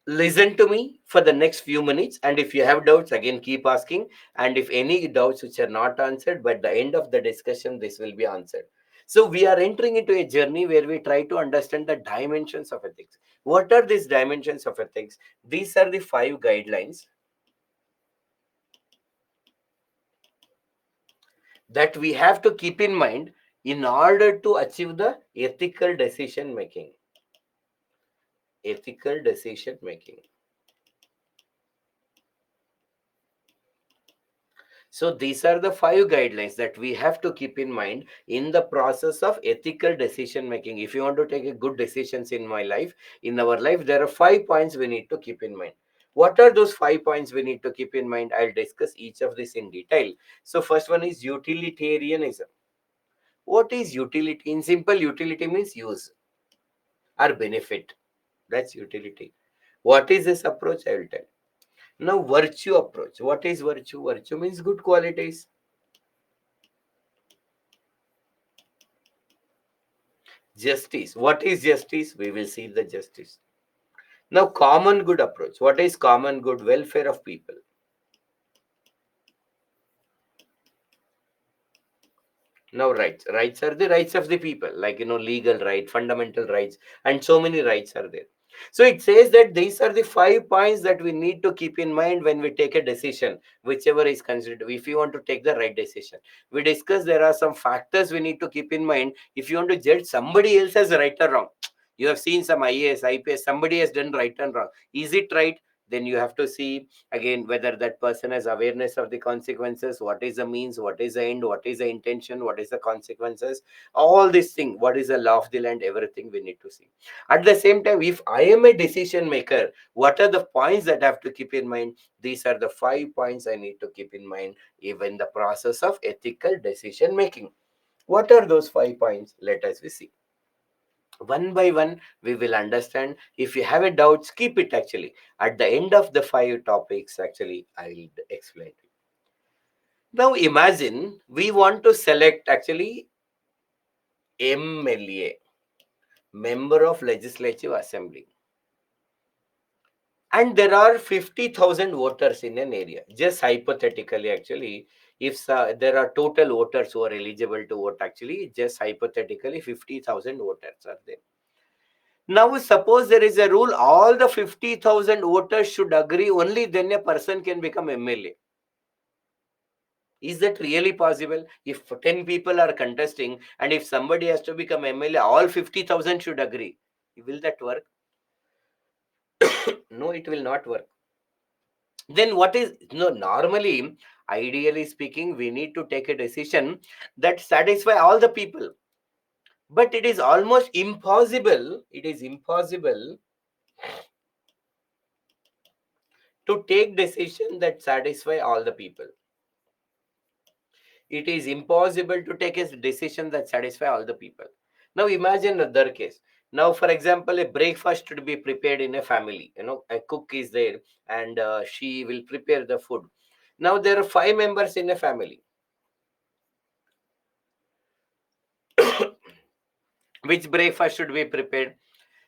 listen to me for the next few minutes, and if you have doubts, again keep asking. And if any doubts which are not answered, by the end of the discussion this will be answered. So we are entering into a journey where we try to understand the dimensions of ethics. What are these dimensions of ethics? These are the 5 guidelines that we have to keep in mind in order to achieve the ethical decision making. Ethical decision making. So these are the 5 guidelines that we have to keep in mind in the process of ethical decision making. If you want to take a good decisions in my life, in our life, there are 5 points we need to keep in mind. What are those 5 points we need to keep in mind? I'll discuss each of this in detail. So first one is utilitarianism. What is utility? In simple, utility means use or benefit. That's utility. What is this approach? I will tell. Now, virtue approach. What is virtue? Virtue means good qualities. Justice. What is justice? We will see the justice. Now, common good approach. What is common good? Welfare of people. Now, rights. Rights are the rights of the people, like, legal right, fundamental rights, and so many rights are there. So it says that these are the 5 points that we need to keep in mind when we take a decision, whichever is considered, if you want to take the right decision. We discussed there are some factors we need to keep in mind if you want to judge somebody else as right or wrong. You have seen some IAS, IPS, somebody has done right and wrong. Is it right? Then you have to see again whether that person has awareness of the consequences, what is the means, what is the end, what is the intention, what is the consequences, all this thing, what is the law of the land, everything we need to see. At the same time, if I am a decision maker, what are the points that I have to keep in mind? These are the 5 points I need to keep in mind even the process of ethical decision making. What are those 5 points? Let us we see. One by one, we will understand. If you have a doubt, keep it actually. At the end of the 5 topics, actually, I will explain to you. Now imagine we want to select actually MLA, Member of Legislative Assembly. And there are 50,000 voters in an area. Just hypothetically, actually, if there are total voters who are eligible to vote, actually, just hypothetically, 50,000 voters are there. Now, suppose there is a rule, all the 50,000 voters should agree, only then a person can become MLA. Is that really possible? If 10 people are contesting and if somebody has to become MLA, all 50,000 should agree. Will that work? No, it will not work. Then what is, no, normally, ideally speaking, we need to take a decision that satisfy all the people. But it is almost impossible. It is impossible to take decision that satisfy all the people. It is impossible to take a decision that satisfy all the people. Now imagine another case. Now, for example, a breakfast should be prepared in a family. A cook is there and she will prepare the food. Now there are 5 members in a family. Which breakfast should be prepared?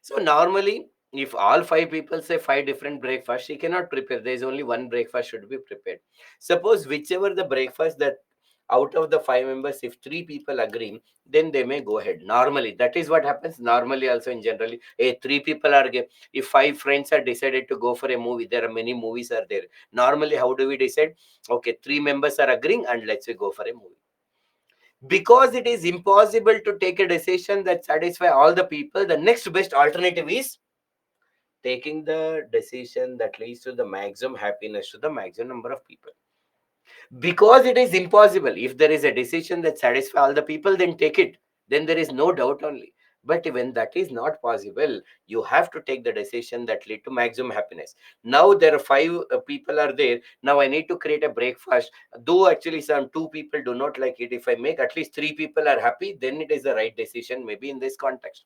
So normally, if all 5 people say 5 different breakfasts, she cannot prepare. There is only one breakfast should be prepared. Suppose whichever the breakfast that out of the 5 members, if 3 people agree, then they may go ahead. Normally, that is what happens. Normally, also in generally, 3 people are if 5 friends are decided to go for a movie, there are many movies are there. Normally, how do we decide? Okay, 3 members are agreeing, and let's say go for a movie. Because it is impossible to take a decision that satisfy all the people, the next best alternative is taking the decision that leads to the maximum happiness to the maximum number of people. Because it is impossible, if there is a decision that satisfies all the people, then take it. Then there is no doubt only. But when that is not possible, you have to take the decision that lead to maximum happiness. Now there are 5 people are there. Now I need to create a breakfast. Though actually some 2 people do not like it, if I make at least 3 people are happy, then it is the right decision, maybe in this context.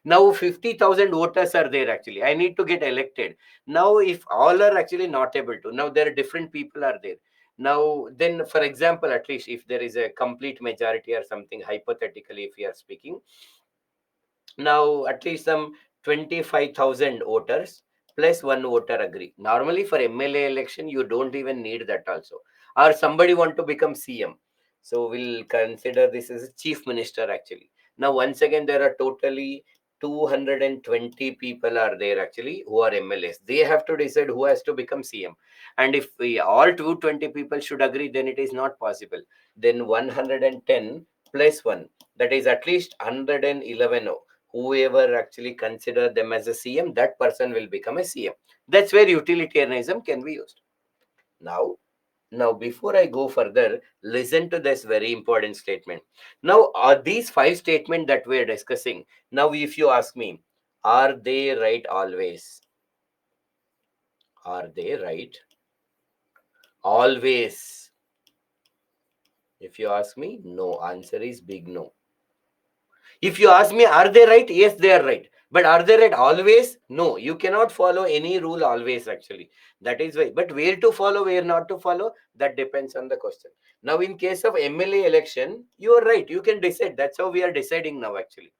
Now 50,000 voters are there actually. I need to get elected. Now if all are actually not able to, now there are different people are there. Now then, for example, at least if there is a complete majority or something, hypothetically, if we are speaking, now at least some 25,000 voters plus one voter agree. Normally for MLA election, you don't even need that also. Or somebody want to become CM. So we'll consider this as a chief minister actually. Now once again, there are totally 220 people are there actually who are MLAs. They have to decide who has to become CM. And if we all 220 people should agree, then it is not possible. Then 110 plus 1, that is at least 111. Whoever actually consider them as a CM, that person will become a CM. That's where utilitarianism can be used. Now, before I go further, listen to this very important statement. Now, are these 5 statements that we're discussing? Now, if you ask me, are they right always? Are they right always? If you ask me, no. Answer is big no. If you ask me, are they right? Yes, they are right. But are they right always? No. You cannot follow any rule always, actually. That is why. But where to follow, where not to follow, that depends on the question. Now, in case of MLA election, you are right. You can decide. That's how we are deciding now, actually.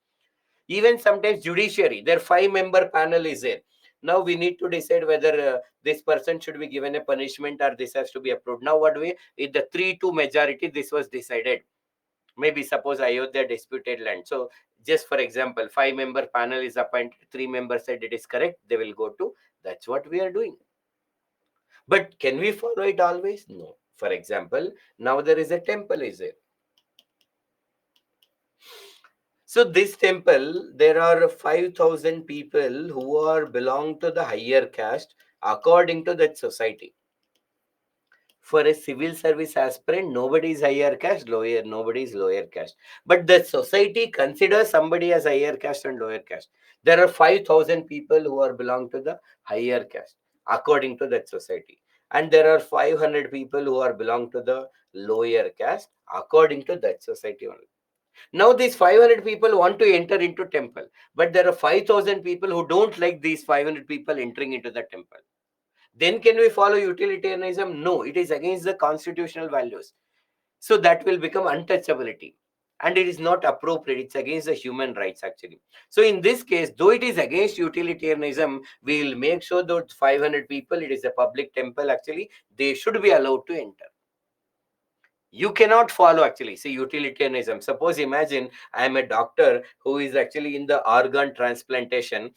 Even sometimes judiciary, their 5 member panel is there. Now we need to decide whether this person should be given a punishment or this has to be approved. Now what we, with the 3-2 majority, this was decided. Maybe suppose Ayodhya disputed land. So just for example, 5 member panel is appointed, 3 members said it is correct, they will go to. That's what we are doing. But can we follow it always? No. For example, now there is a temple is there. So this temple, there are 5,000 people who are belong to the higher caste according to that society. For a civil service aspirant, nobody is higher caste, lower, nobody is lower caste. But the society considers somebody as higher caste and lower caste. There are 5,000 people who are belong to the higher caste, according to that society. And there are 500 people who are belong to the lower caste, according to that society only. Now these 500 people want to enter into temple, but there are 5,000 people who don't like these 500 people entering into the temple. Then can we follow utilitarianism? No, it is against the constitutional values. So that will become untouchability. And it is not appropriate. It's against the human rights, actually. So in this case, though it is against utilitarianism, we will make sure that 500 people, it is a public temple, actually, they should be allowed to enter. You cannot follow, actually, see, utilitarianism. Suppose, imagine I am a doctor who is actually in the organ transplantation.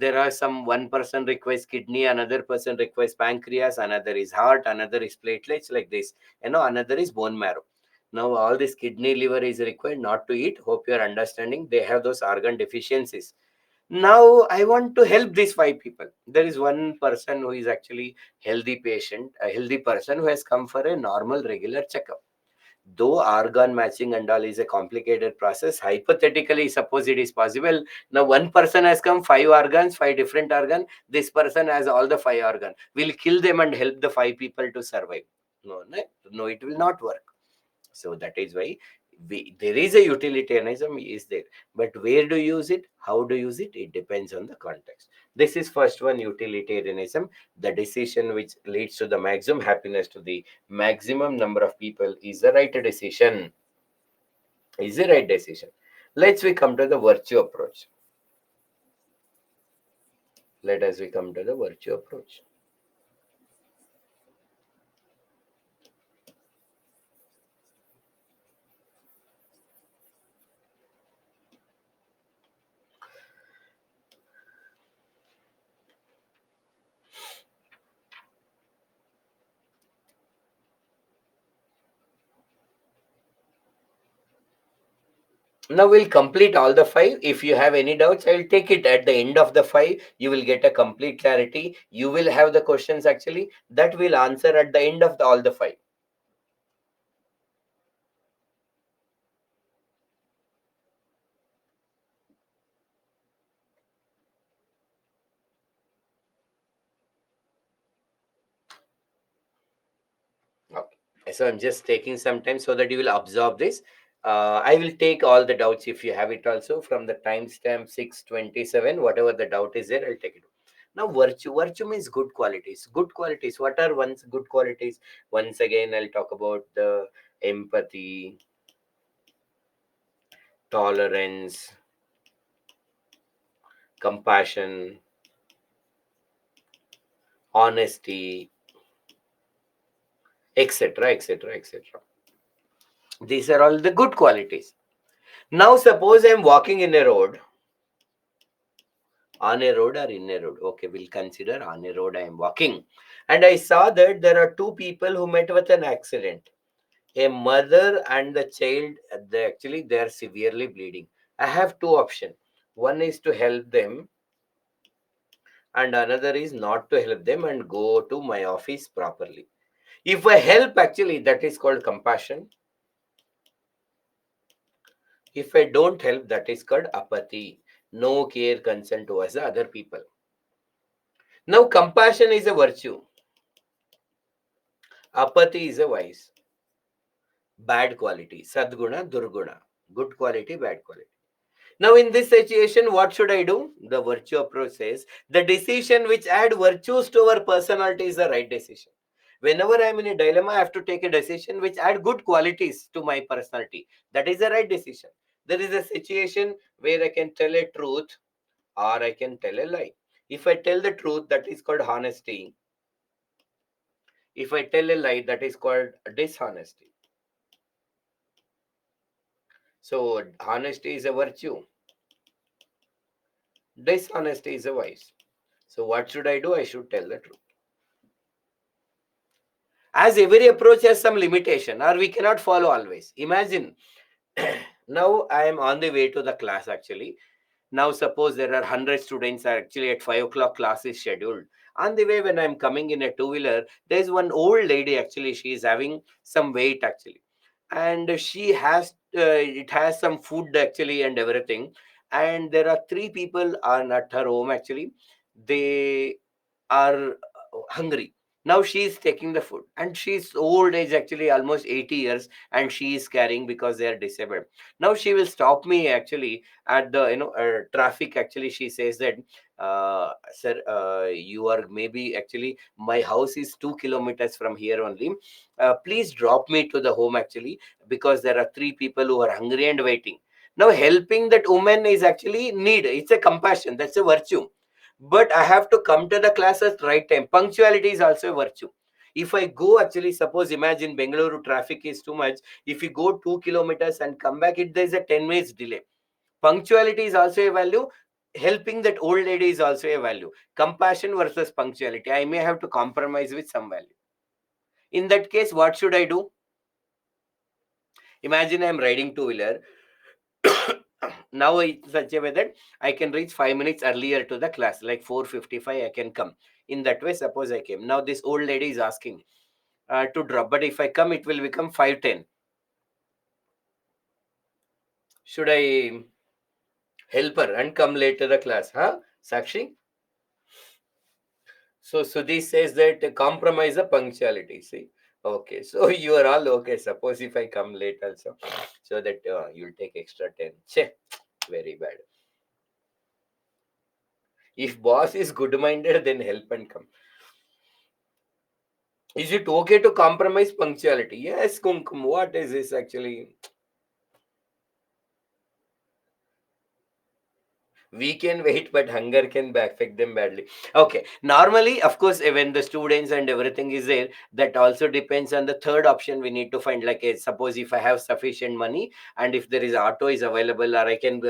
There are some, one person requires kidney, another person requires pancreas, another is heart, another is platelets, like this, another is bone marrow. Now all this kidney, liver is required, not to eat. Hope you are understanding. They have those organ deficiencies. Now I want to help these five people. There is one person who is actually healthy patient, a healthy person who has come for a normal regular checkup. Though organ matching and all is a complicated process, hypothetically, suppose it is possible. Now one person has come, five organs, five different organs. This person has all the five organs. We'll kill them and help the five people to survive. No, no, no, it will not work. So that is why there is a utilitarianism is there, but where do you use it, how do you use it, it depends on the context. This is first one, utilitarianism. The decision which leads to the maximum happiness to the maximum number of people is the right decision. Is the right decision. Let's we come to the virtue approach. Let us we come to the virtue approach. Now we'll complete all the five. If you have any doubts, I'll take it at the end of the five. You will get a complete clarity. You will have the questions, actually, that will answer at the end of all the five. Okay. So I'm just taking some time so that you will absorb this. I will take all the doubts if you have it also from the timestamp 6:27. Whatever the doubt is there, I'll take it. Now, virtue. Virtue means good qualities. Good qualities. What are one's good qualities? Once again, I'll talk about the empathy, tolerance, compassion, honesty, etc., etc., etc. These are all the good qualities. Now, suppose I'm walking in a road, on a road or in a road. Okay, we'll consider on a road I am walking. And I saw that there are two people who met with an accident. A mother and the child, they are severely bleeding. I have two options. One is to help them, and another is not to help them and go to my office properly. If I help, actually, that is called compassion. If I don't help, that is called apathy. No care, concern towards the other people. Now, compassion is a virtue. Apathy is a vice. Bad quality. Sadguna, Durguna. Good quality, bad quality. Now, in this situation, what should I do? The virtue approach says the decision which add virtues to our personality is the right decision. Whenever I am in a dilemma, I have to take a decision which add good qualities to my personality. That is the right decision. There is a situation where I can tell a truth or I can tell a lie. If I tell the truth, that is called honesty. If I tell a lie, that is called dishonesty. So, honesty is a virtue. Dishonesty is a vice. So, what should I do? I should tell the truth. As every approach has some limitation, or we cannot follow always. Imagine, now I am on the way to the class, actually. Now, suppose there are 100 students, actually at 5 o'clock class is scheduled. On the way, when I'm coming in a two-wheeler, there's one old lady actually. She is having some weight actually, and she has it has some food actually and everything. And there are three people are at her home actually. They are hungry. Now she is taking the food, and she's old age actually, almost 80 years, and she is carrying because they are disabled. Now she will stop me actually at the traffic actually. She says that, sir, you are maybe actually, my house is 2 kilometers from here only. Please drop me to the home actually, because there are three people who are hungry and waiting. Now helping that woman is actually need. It's a compassion. That's a virtue. But I have to come to the class at right time. Punctuality is also a virtue. If I go actually, suppose imagine Bengaluru traffic is too much. If you go 2 kilometers and come back, there's a 10 minutes delay. Punctuality is also a value. Helping that old lady is also a value. Compassion versus punctuality. I may have to compromise with some value. In that case, what should I do? Imagine I'm riding two wheeler. Now it's such a way that I can reach 5 minutes earlier to the class, like 4:55. I can come. In that way, suppose I came. Now this old lady is asking to drop, but if I come, it will become 5:10. Should I help her and come late to the class? Huh, Sakshi? So Sudhi says that compromise the punctuality. See, okay, so you are all okay. Suppose if I come late also, so that you'll take extra 10. Che, very bad. If boss is good minded, then help and come. Is it okay to compromise punctuality? Yes, Kumkum. What is this actually? We can wait, but hunger can affect them badly. Okay, normally, of course, when the students and everything is there, that also depends on the third option we need to find. Like, suppose if I have sufficient money, and if there is auto is available, or I can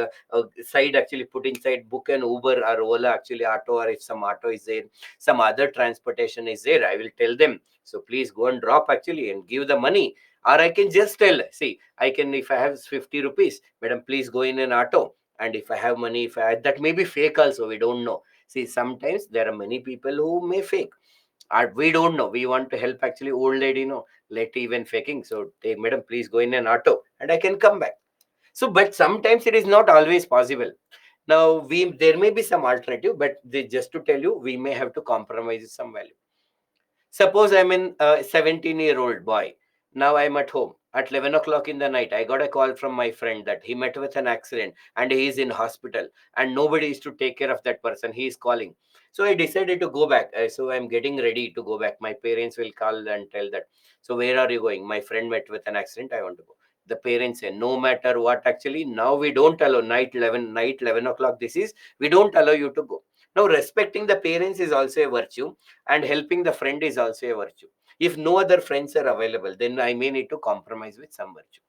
side actually put inside, book an Uber or Ola actually auto, or if some auto is there, some other transportation is there, I will tell them, so please go and drop actually and give the money. Or I can just tell, see, I can, if I have 50 rupees, madam, please go in an auto. And if I have money, if I, that may be fake also, we don't know. See, sometimes there are many people who may fake, or we don't know. We want to help actually old lady, no, let even faking. So take, madam, please go in an auto and I can come back. So but sometimes it is not always possible. Now we, there may be some alternative, but they, just to tell you, we may have to compromise some value. Suppose I'm in a 17-year-old boy. Now I'm at home. At 11 o'clock in the night, I got a call from my friend that he met with an accident and he is in hospital, and nobody is to take care of that person. He is calling. So I decided to go back. So I'm getting ready to go back. My parents will call and tell that. So where are you going? My friend met with an accident. I want to go. The parents say, no matter what, actually, now we don't allow night 11 o'clock. This is, we don't allow you to go. Now, respecting the parents is also a virtue, and helping the friend is also a virtue. If no other friends are available, then I may need to compromise with some virtue.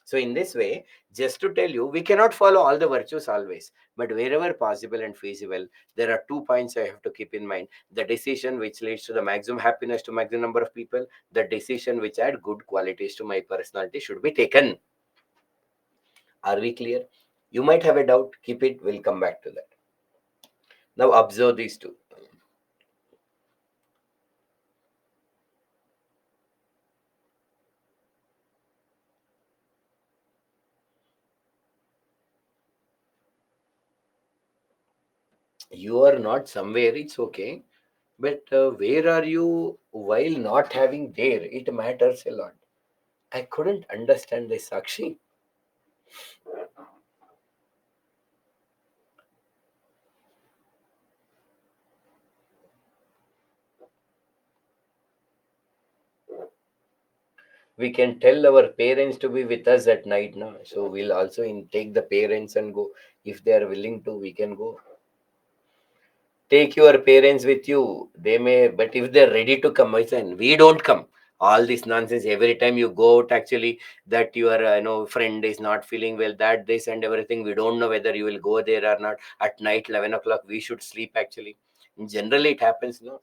So in this way, just to tell you, we cannot follow all the virtues always, but wherever possible and feasible, there are 2 points I have to keep in mind. The decision which leads to the maximum happiness to maximum number of people, the decision which add good qualities to my personality should be taken. Are we clear? You might have a doubt, keep it, we'll come back to that. Now observe these two. You are not somewhere, it's okay. But where are you while not having there? It matters a lot. I couldn't understand this, Sakshi. We can tell our parents to be with us at night now. So we'll also take the parents and go. If they are willing to, we can go. Take your parents with you. They may, but if they're ready to come, then we don't come. All this nonsense every time you go out, actually, that your friend is not feeling well, that this and everything. We don't know whether you will go there or not. At night, 11 o'clock, we should sleep. Actually, generally it happens. No,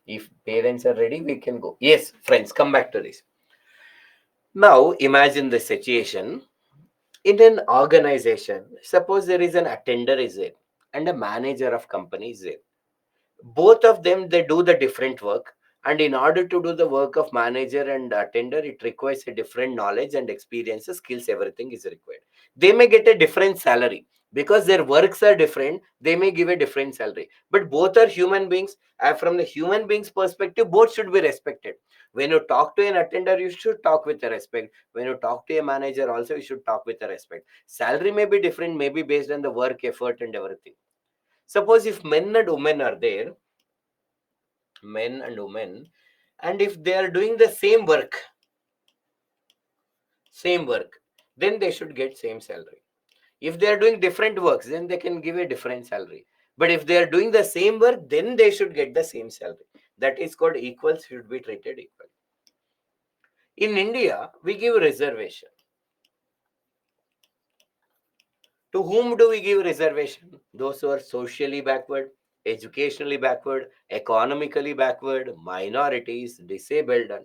if parents are ready, we can go. Yes, friends, come back to this. Now imagine the situation in an organization. Suppose there is an attender is there, and a manager of company is there. Both of them, they do the different work, and in order to do the work of manager and attender, it requires a different knowledge and experiences, skills, everything is required. They may get a different salary because their works are different. They may give a different salary, but both are human beings. From the human beings perspective, both should be respected. When you talk to an attender, you should talk with a respect. When you talk to a manager also, you should talk with a respect. Salary may be different, maybe based on the work effort and everything. Suppose if men and women are there, men and women, and if they are doing the same work, then they should get same salary. If they are doing different works, then they can give a different salary. But if they are doing the same work, then they should get the same salary. That is called equals should be treated equal. In India, we give reservation. To whom do we give reservation? Those who are socially backward, educationally backward, economically backward, minorities, disabled, and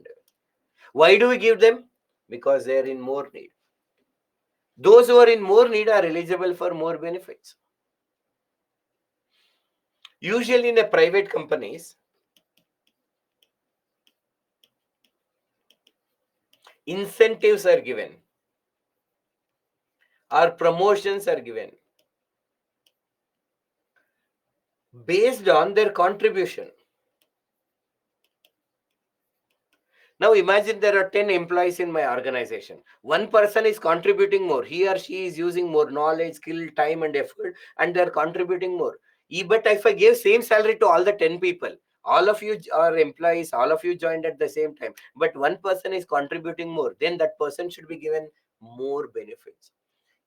why do we give them? Because they are in more need. Those who are in more need are eligible for more benefits. Usually in the private companies, incentives are given or promotions are given based on their contribution. Now imagine there are 10 employees in my organization. One person is contributing more. He or she is using more knowledge, skill, time, and effort, and they're contributing more. But if I give same salary to all the 10 people, all of you are employees, all of you joined at the same time, but one person is contributing more, then that person should be given more benefits.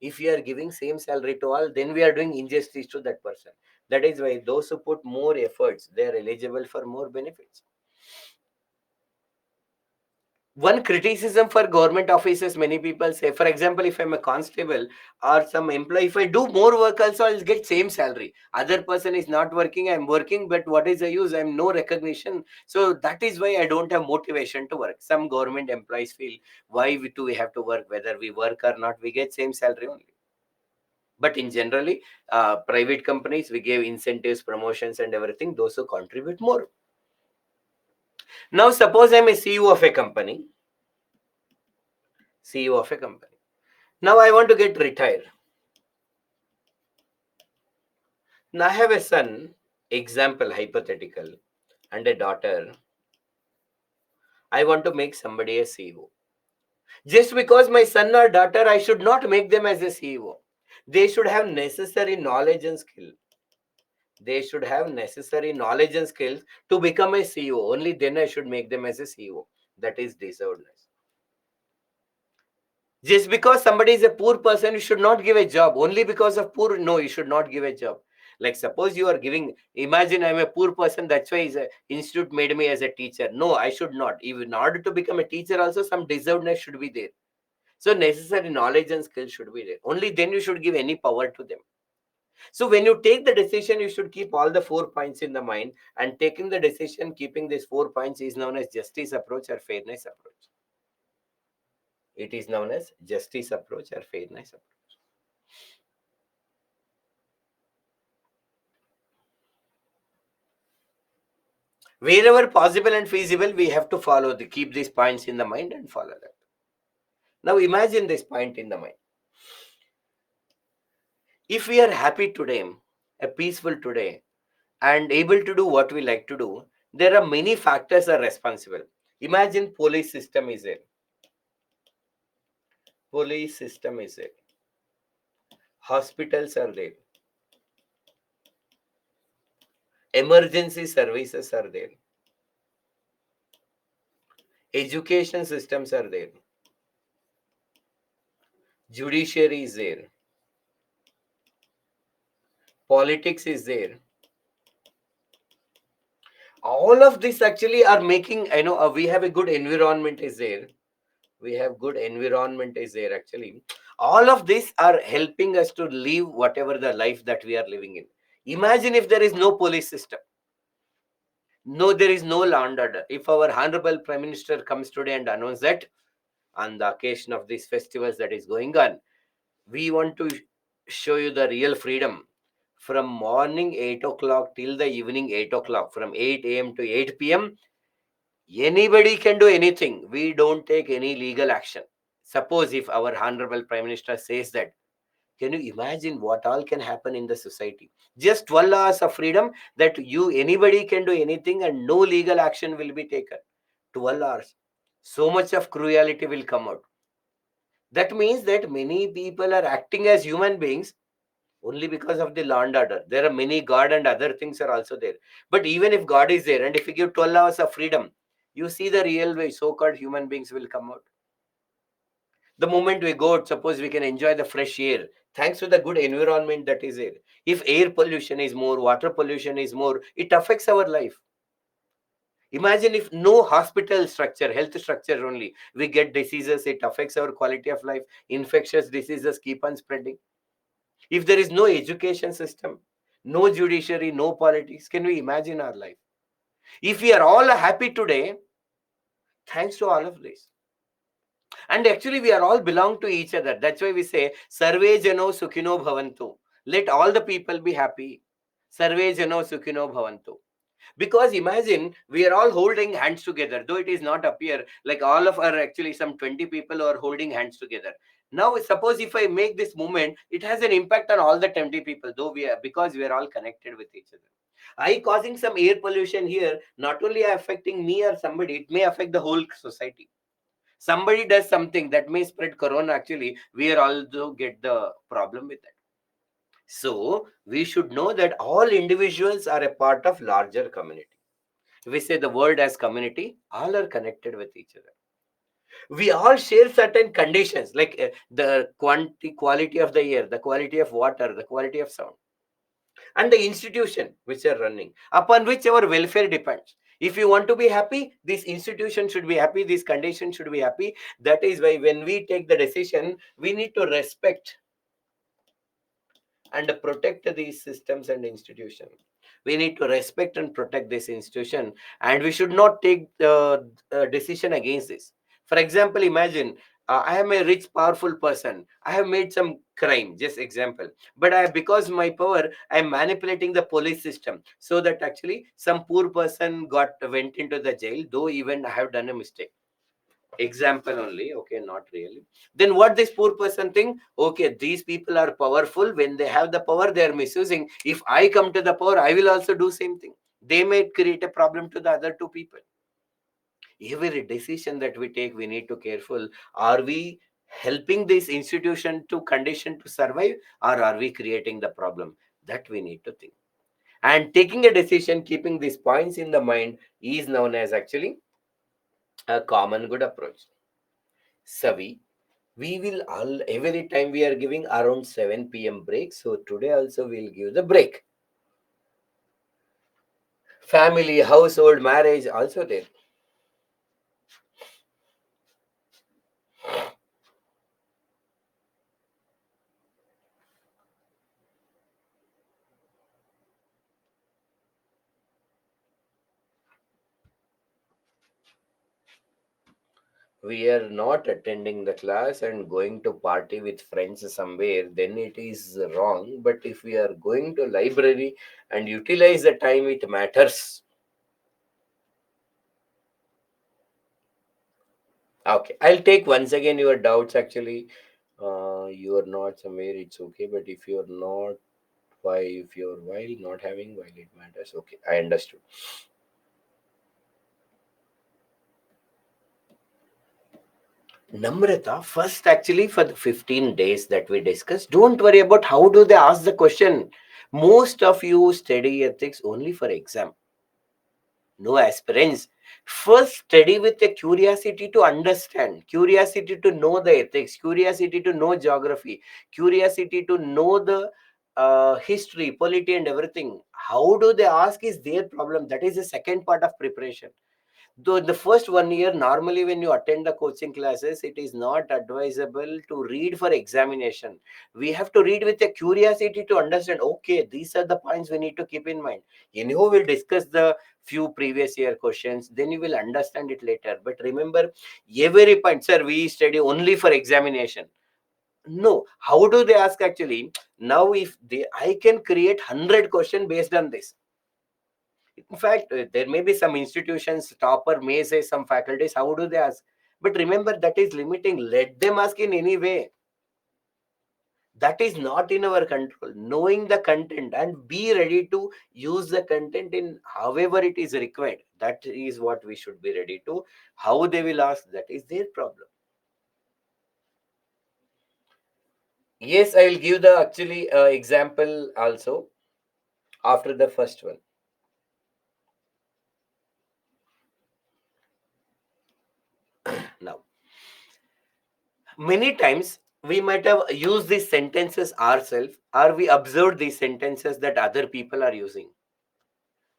If we are giving same salary to all, then we are doing injustice to that person. That is why those who put more efforts, they are eligible for more benefits. One criticism for government offices, many people say, for example, if I'm a constable or some employee, if I do more work also, I'll get same salary. Other person is not working, I'm working, but what is the use? I'm no recognition. So that is why I don't have motivation to work. Some government employees feel, why do we have to work? Whether we work or not, we get same salary only. But in generally, private companies, we give incentives, promotions, and everything. Those who contribute more. Now, suppose I'm a CEO of a company. CEO of a company. Now I want to get retired. Now I have a son, example, hypothetical, and a daughter. I want to make somebody a CEO. Just because my son or daughter, I should not make them as a CEO. They should have necessary knowledge and skill. They should have necessary knowledge and skills to become a CEO. Only then I should make them as a CEO. That is deservedness. Just because somebody is a poor person, you should not give a job. Only because of poor, no, you should not give a job. Like suppose you are giving, imagine I'm a poor person, that's why the institute made me as a teacher. No, I should not. Even in order to become a teacher also, some deservedness should be there. So necessary knowledge and skill should be there. Only then you should give any power to them. So when you take the decision, you should keep all the 4 points in the mind, and taking the decision, keeping these 4 points is known as justice approach or fairness approach. It is known as justice approach or fairness approach. Wherever possible and feasible, we have to keep these points in the mind and follow that. Now imagine this point in the mind. If we are happy today, a peaceful today, and able to do what we like to do, there are many factors are responsible. Imagine police system is there. Police system is there. Hospitals are there. Emergency services are there. Education systems are there. Judiciary is there. Politics is there. All of this actually are making, we have a good environment is there. We have good environment is there actually. All of these are helping us to live whatever the life that we are living in. Imagine if there is no police system. No, there is no law and order. If our honorable prime minister comes today and announce that on the occasion of these festivals that is going on, we want to show you the real freedom. from morning 8 o'clock till the evening 8 o'clock, from 8 a.m. to 8 p.m. Anybody can do anything. We don't take any legal action. Suppose if our Honorable Prime Minister says that, can you imagine what all can happen in the society? Just 12 hours of freedom that you anybody can do anything and no legal action will be taken. 12 hours. So much of cruelty will come out. That means that many people are acting as human beings only because of the law and order. There are many God and other things are also there. But even if God is there and if you give 12 hours of freedom, you see the real way so-called human beings will come out. The moment we go out, suppose we can enjoy the fresh air thanks to the good environment that is there. If air pollution is more, water pollution is more, it affects our life. Imagine if no hospital structure, health structure only, we get diseases, it affects our quality of life. Infectious diseases keep on spreading. If there is no education system, no judiciary, no politics, can we imagine our life? If we are all happy today, thanks to all of this. And actually, we are all belong to each other. That's why we say, Sarve Jano Sukhino Bhavantu. Let all the people be happy. Sarve Jano Sukhino Bhavantu. Because imagine we are all holding hands together, though it is not appear like all of our actually some 20 people are holding hands together. Now, suppose if I make this movement, it has an impact on all the 20 people, though we are because we are all connected with each other. I causing some air pollution here, not only affecting me or somebody, it may affect the whole society. Somebody does something that may spread corona, actually, we are also get the problem with that. So we should know that all individuals are a part of larger community. We say the world as community, all are connected with each other. We all share certain conditions like the quality of the air, the quality of water, the quality of sound, and the institution which are running, upon which our welfare depends. If you want to be happy, this institution should be happy, this condition should be happy. That is why when we take the decision, we need to respect and protect these systems and institutions. We need to respect and protect this institution, and we should not take the decision against this. For example, imagine I am a rich, powerful person. I have made some crime, just example. But because my power, I am manipulating the police system so that actually some poor person got went into the jail, though even I have done a mistake. Example only, okay, not really. Then what this poor person think, okay, these people are powerful, when they have the power they are misusing. If I come to the power, I will also do same thing. They may create a problem to the other two people. Every decision that we take, we need to careful. Are we helping this institution to condition to survive, or are we creating the problem? That we need to think. And taking a decision keeping these points in the mind is known as actually a common good approach. Savi, we will all every time we are giving around 7 p.m. break. So today also we'll give the break. Family, household, marriage also there. We are not attending the class and going to party with friends somewhere, then it is wrong. But if we are going to library and utilize the time, it matters. Okay, I'll take once again your doubts actually. You are not somewhere, it's okay. But if you're not, why? If you're while not having, while it matters. Okay, I understood. Namrata, first actually for the 15 days that we discussed, don't worry about how do they ask the question. Most of you study ethics only for exam. No aspirants. First study with a curiosity to understand, curiosity to know the ethics, curiosity to know geography, curiosity to know the history, polity and everything. How do they ask is their problem. That is the second part of preparation. Though in the first 1 year, normally when you attend the coaching classes, it is not advisable to read for examination. We have to read with a curiosity to understand, okay, these are the points we need to keep in mind. Anyhow, we'll discuss the few previous year questions, then you will understand it later. But remember, every point, sir, we study only for examination. No. How do they ask actually? Now, if they, I can create 100 question based on this. In fact, there may be some institutions, topper may say some faculties, how do they ask? But remember, that is limiting. Let them ask in any way. That is not in our control. Knowing the content and be ready to use the content in however it is required. That is what we should be ready to. How they will ask, that is their problem. Yes, I will give the actually example also after the first one. Now, many times we might have used these sentences ourselves, or we observed these sentences that other people are using.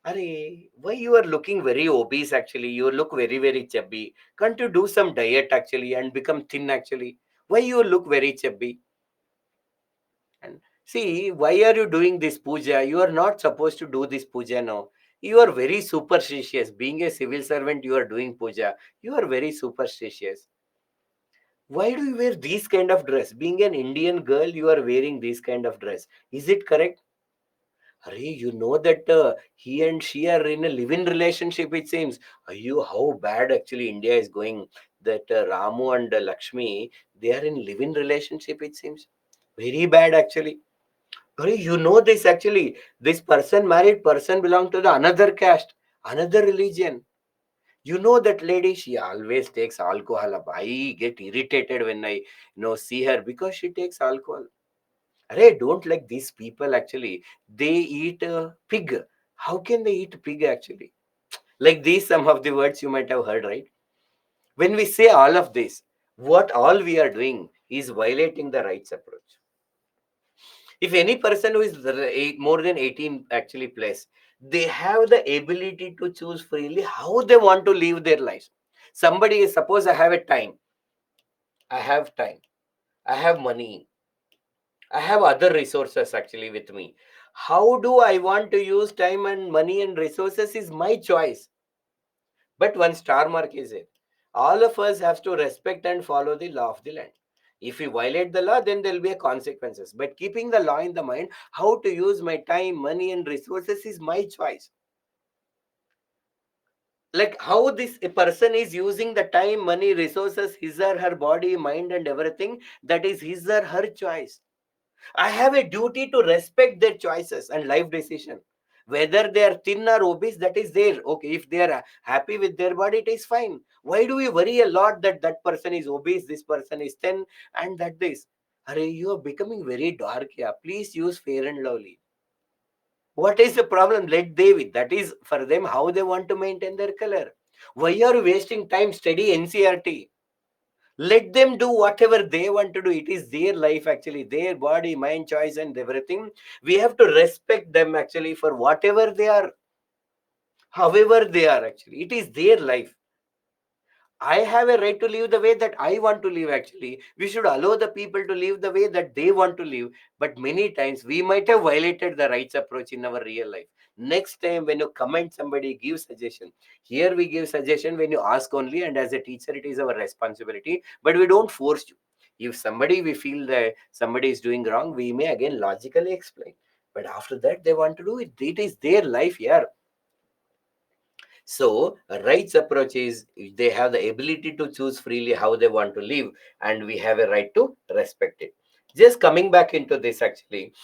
Arey, why you are looking very obese actually? You look very, very chubby. Can't you do some diet actually and become thin actually? Why you look very chubby? And see, why are you doing this puja? You are not supposed to do this puja now. You are very superstitious. Being a civil servant, you are doing puja. You are very superstitious. Why do you wear this kind of dress? Being an Indian girl, you are wearing this kind of dress. Is it correct? Hurry, you know that he and she are in a live-in relationship, it seems. You, how bad actually India is going. That Ramu and Lakshmi, they are in live-in relationship, it seems. Very bad actually. Hurry, you know this actually. This person, married person, belong to the another caste, another religion. You know that lady, she always takes alcohol up. I get irritated when I see her because she takes alcohol. Arey, don't like these people actually. They eat pig. How can they eat pig actually? Like these, some of the words you might have heard, right? When we say all of this, what all we are doing is violating the rights approach. If any person who is more than 18 actually plus, they have the ability to choose freely how they want to live their lives. Somebody is, suppose I have time, I have money, I have other resources actually with me. How do I want to use time and money and resources is my choice. But one star mark is it. All of us have to respect and follow the law of the land. If we violate the law, then there will be a consequences. But keeping the law in the mind, how to use my time, money, and resources is my choice. Like how this a person is using the time, money, resources, his or her body, mind, and everything, that is his or her choice. I have a duty to respect their choices and life decision. Whether they are thin or obese, that is there. Okay, if they are happy with their body, it is fine. Why do we worry a lot that that person is obese, this person is thin, and that this? Arey, you are becoming very dark here. Please use fair and lovely. What is the problem? Let they with that is for them how they want to maintain their color. Why are you wasting time study NCRT? Let them do whatever they want to do. It is their life actually, their body, mind, choice, and everything. We have to respect them actually for whatever they are, however they are actually. It is their life. I have a right to live the way that I want to live actually. We should allow the people to live the way that they want to live. But many times we might have violated the rights approach in our real life. Next time when you comment somebody, give suggestion. Here we give suggestion when you ask only, and as a teacher, it is our responsibility. But we don't force you. If somebody we feel that somebody is doing wrong, we may again logically explain. But after that, they want to do it. It is their life here. So, a rights approach is they have the ability to choose freely how they want to live, and we have a right to respect it. Just coming back into this, actually.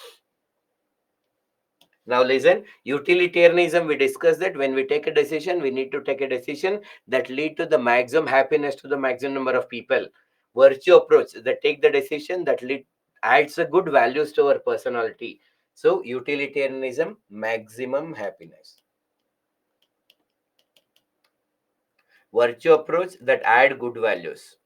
Now, listen, utilitarianism, we discussed that when we take a decision, we need to take a decision that lead to the maximum happiness to the maximum number of people. Virtue approach, that take the decision that lead adds a good values to our personality. So, utilitarianism, maximum happiness. Virtue approach that add good values.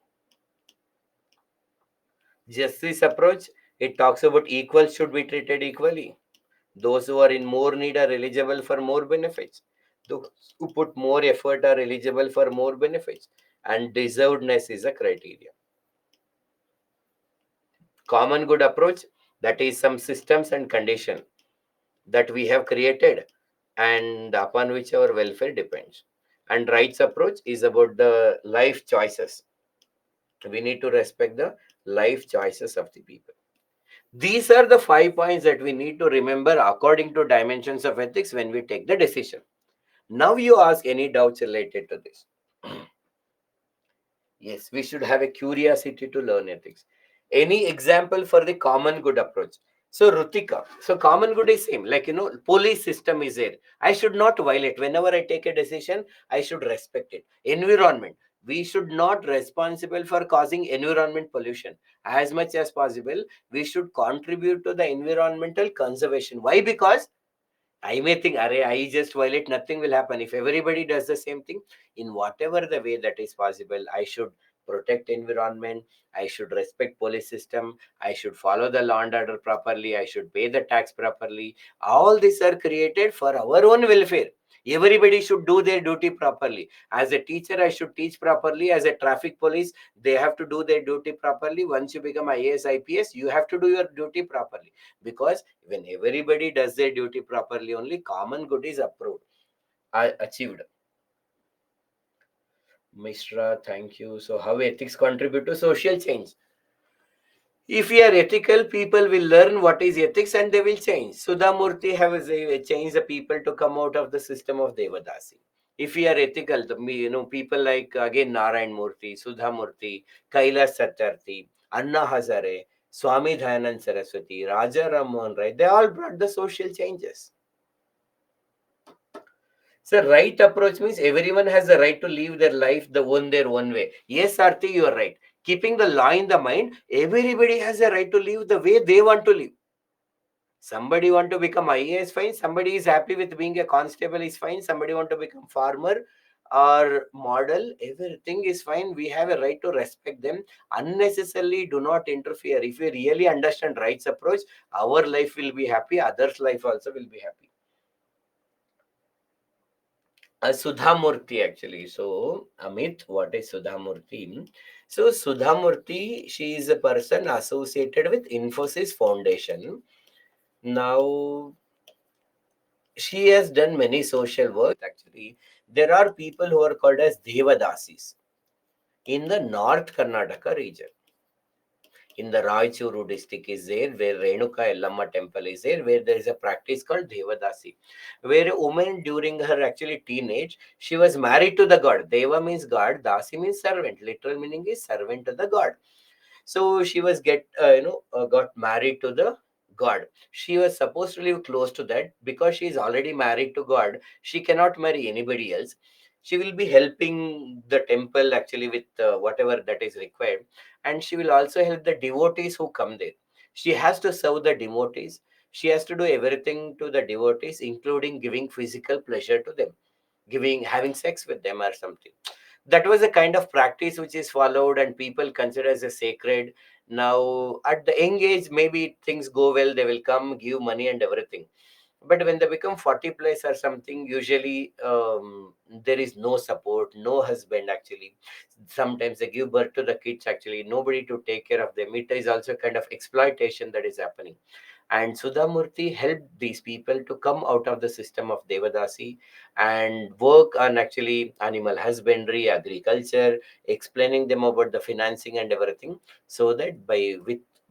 Justice approach, it talks about equals should be treated equally. Those who are in more need are eligible for more benefits. Those who put more effort are eligible for more benefits. And deservedness is a criteria. Common good approach, that is some systems and condition that we have created and upon which our welfare depends. And rights approach is about the life choices. We need to respect the life choices of the people. These are the 5 points that we need to remember according to dimensions of ethics when we take the decision. Now you ask any doubts related to this. Yes, we should have a curiosity to learn ethics. Any example for the common good approach? So Rutika, so common good is same. Like police system is there. I should not violate. Whenever I take a decision, I should respect it. Environment. We should not responsible for causing environment pollution. As much as possible, we should contribute to the environmental conservation. Why? Because I may think, Array, I just violate, nothing will happen. If everybody does the same thing, in whatever the way that is possible, I should protect environment, I should respect police system, I should follow the law and order properly, I should pay the tax properly. All these are created for our own welfare. Everybody should do their duty properly. As a teacher, I should teach properly. As a traffic police, they have to do their duty properly. Once you become IAS, IPS, you have to do your duty properly, because when everybody does their duty properly, only common good is approved, achieved. Mishra, thank you. So how ethics contribute to social change? If we are ethical, people will learn what is ethics and they will change. Sudha Murthy has changed the people to come out of the system of Devadasi. If we are ethical, people like again Narayan Murthy, Sudha Murthy, Kailash Satyarthi, Anna Hazare, Swami Dayanand Saraswati, Raja Ram Mohan Rai, they all brought the social changes. So right approach means everyone has the right to live their life their own way. Yes, Arti, you are right. Keeping the law in the mind, everybody has a right to live the way they want to live. Somebody want to become IAS, fine. Somebody is happy with being a constable, is fine. Somebody want to become farmer or model, everything is fine. We have a right to respect them. Unnecessarily do not interfere. If we really understand rights approach, our life will be happy, others' life also will be happy. Sudha Murthy actually. So, Amit, what is Sudha Murthy? So, Sudha Murthy, she is a person associated with Infosys Foundation. Now, she has done many social work. Actually, there are people who are called as Devadasis in the North Karnataka region. In the Raichuru district is there, where Renuka Ellamma temple is there, where there is a practice called Devadasi, where a woman during her actually teenage, she was married to the god. Deva means god, Dasi means servant. Literal meaning is servant to the god. So she was got married to the god. She was supposed to live close to that, because she is already married to god. She cannot marry anybody else. She will be helping the temple actually with whatever that is required, and she will also help the devotees who come there. She has to serve the devotees. She has to do everything to the devotees, including giving physical pleasure to them, having sex with them or something. That was a kind of practice which is followed and people consider as a sacred. Now at the young age, maybe things go well, they will come give money and everything, but when they become 40 plus or something, usually there is no support, no husband actually. Sometimes they give birth to the kids, actually nobody to take care of them. It is also kind of exploitation that is happening. And Sudhamurti helped these people to come out of the system of Devadasi and work on actually animal husbandry, agriculture, explaining them about the financing and everything, so that by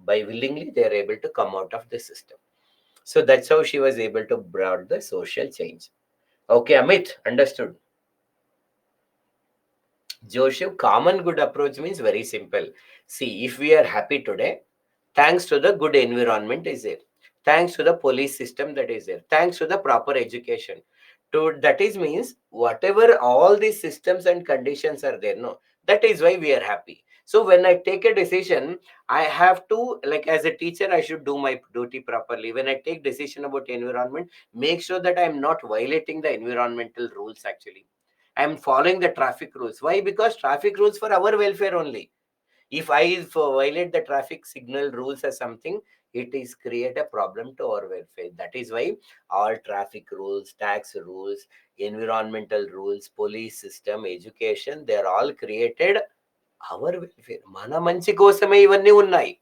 willingly they are able to come out of the system. So that's how she was able to brought the social change. Okay, Amit, understood. Joseph, common good approach means very simple. See, if we are happy today, thanks to the good environment is there, thanks to the police system that is there, thanks to the proper education. To that is means whatever all these systems and conditions are there, no, that is why we are happy. So when I take a decision, I have to, like as a teacher, I should do my duty properly. When I take decision about environment, make sure that I am not violating the environmental rules actually. I am following the traffic rules. Why? Because traffic rules for our welfare only. If I violate the traffic signal rules or something, it is create a problem to our welfare. That is why all traffic rules, tax rules, environmental rules, police system, education, they are all created our welfare. Mana manchi kosame ivanni unnai.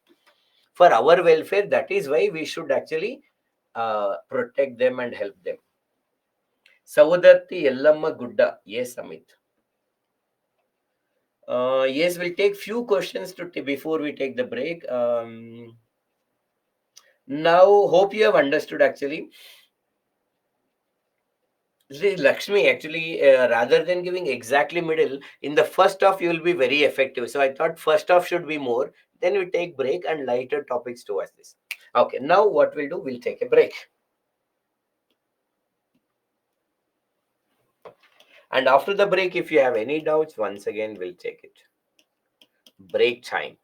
For our welfare, that is why we should actually protect them and help them. Savudatti Yellamma Gudda. Yes, Amit. Yes, we'll take few questions before we take the break. Now, hope you have understood actually. See, Lakshmi, actually, rather than giving exactly middle, in the first half you will be very effective. So I thought first half should be more. Then we take break and lighter topics towards this. Okay, now what we'll do, we'll take a break. And after the break, if you have any doubts, once again, we'll take it. Break time.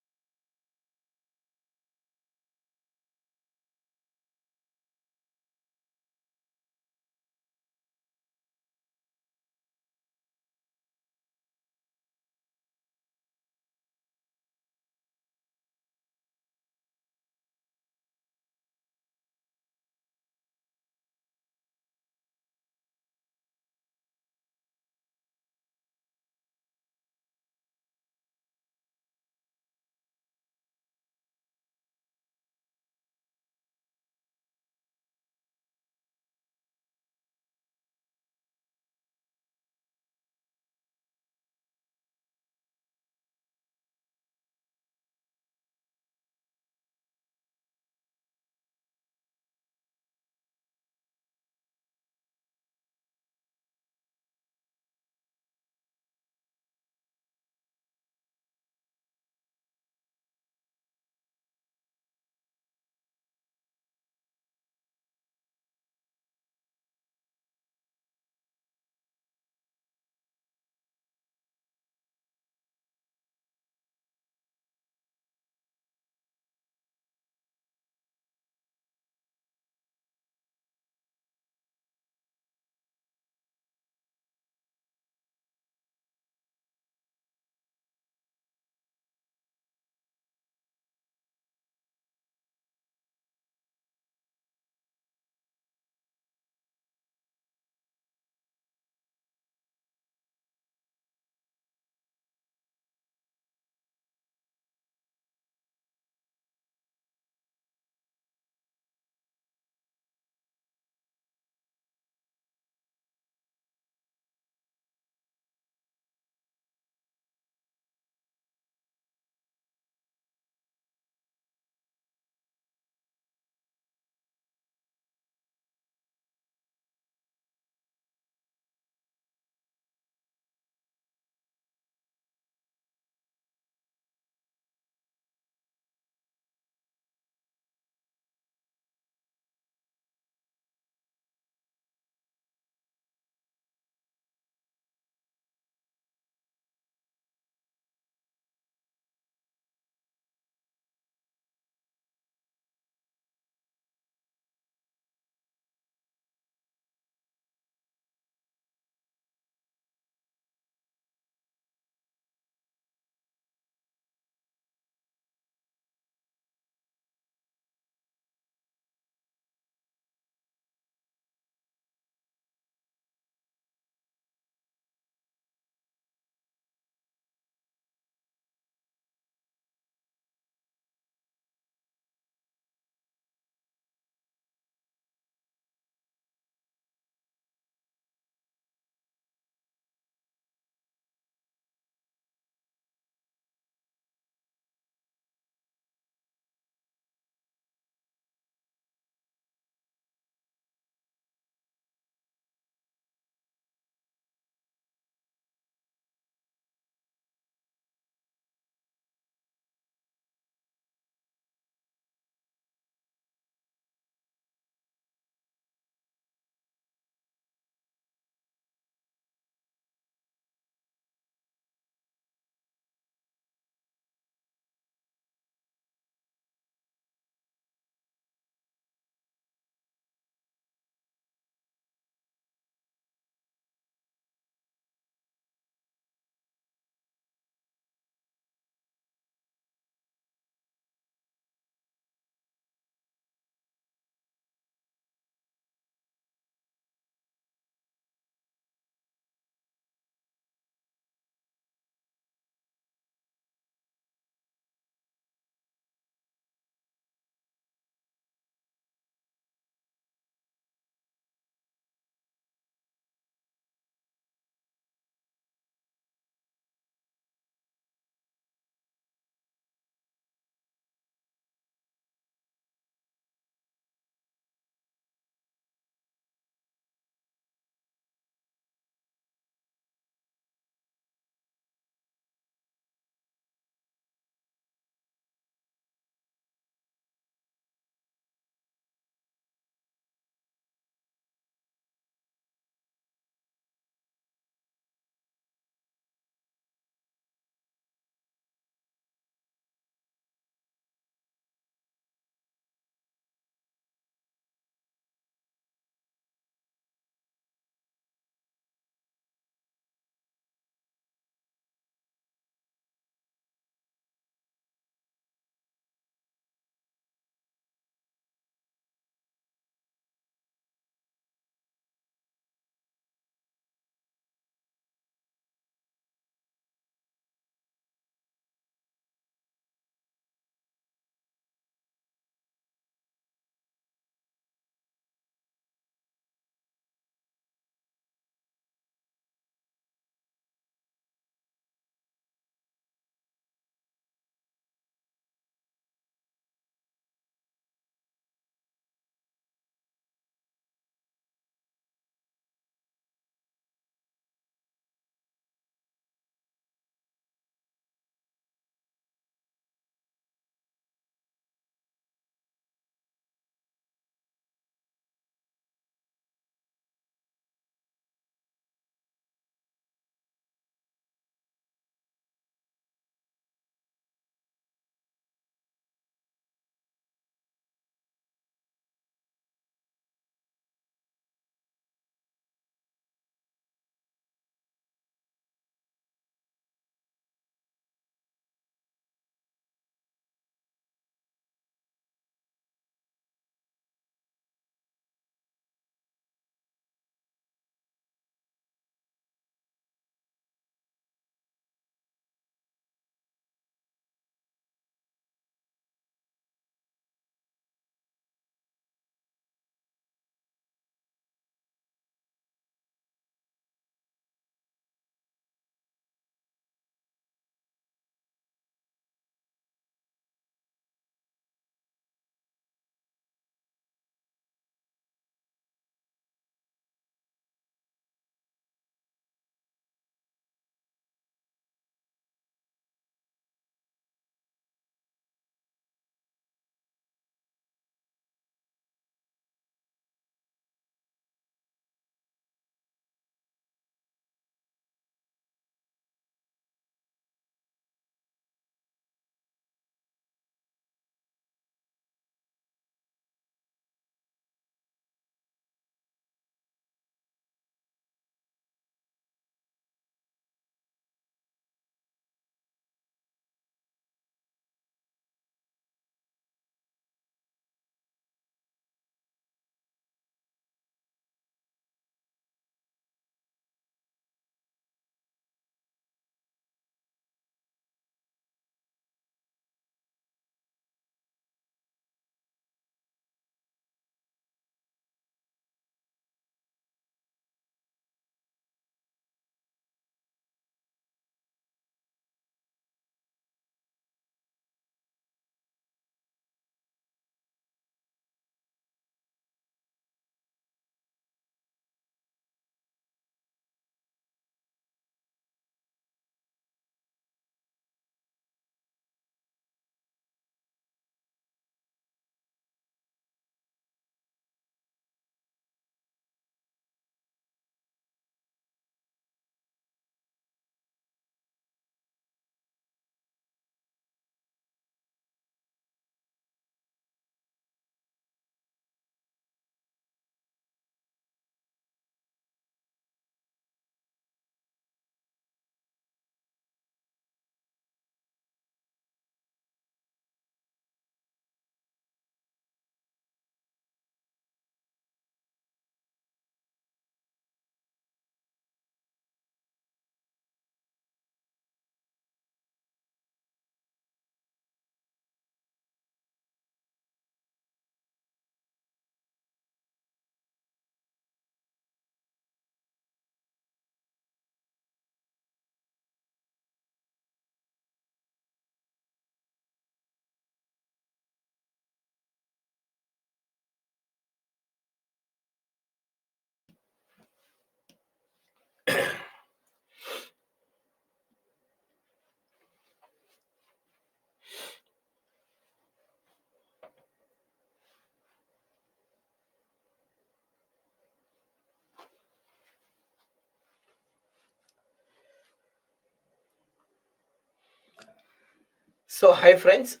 So, hi friends,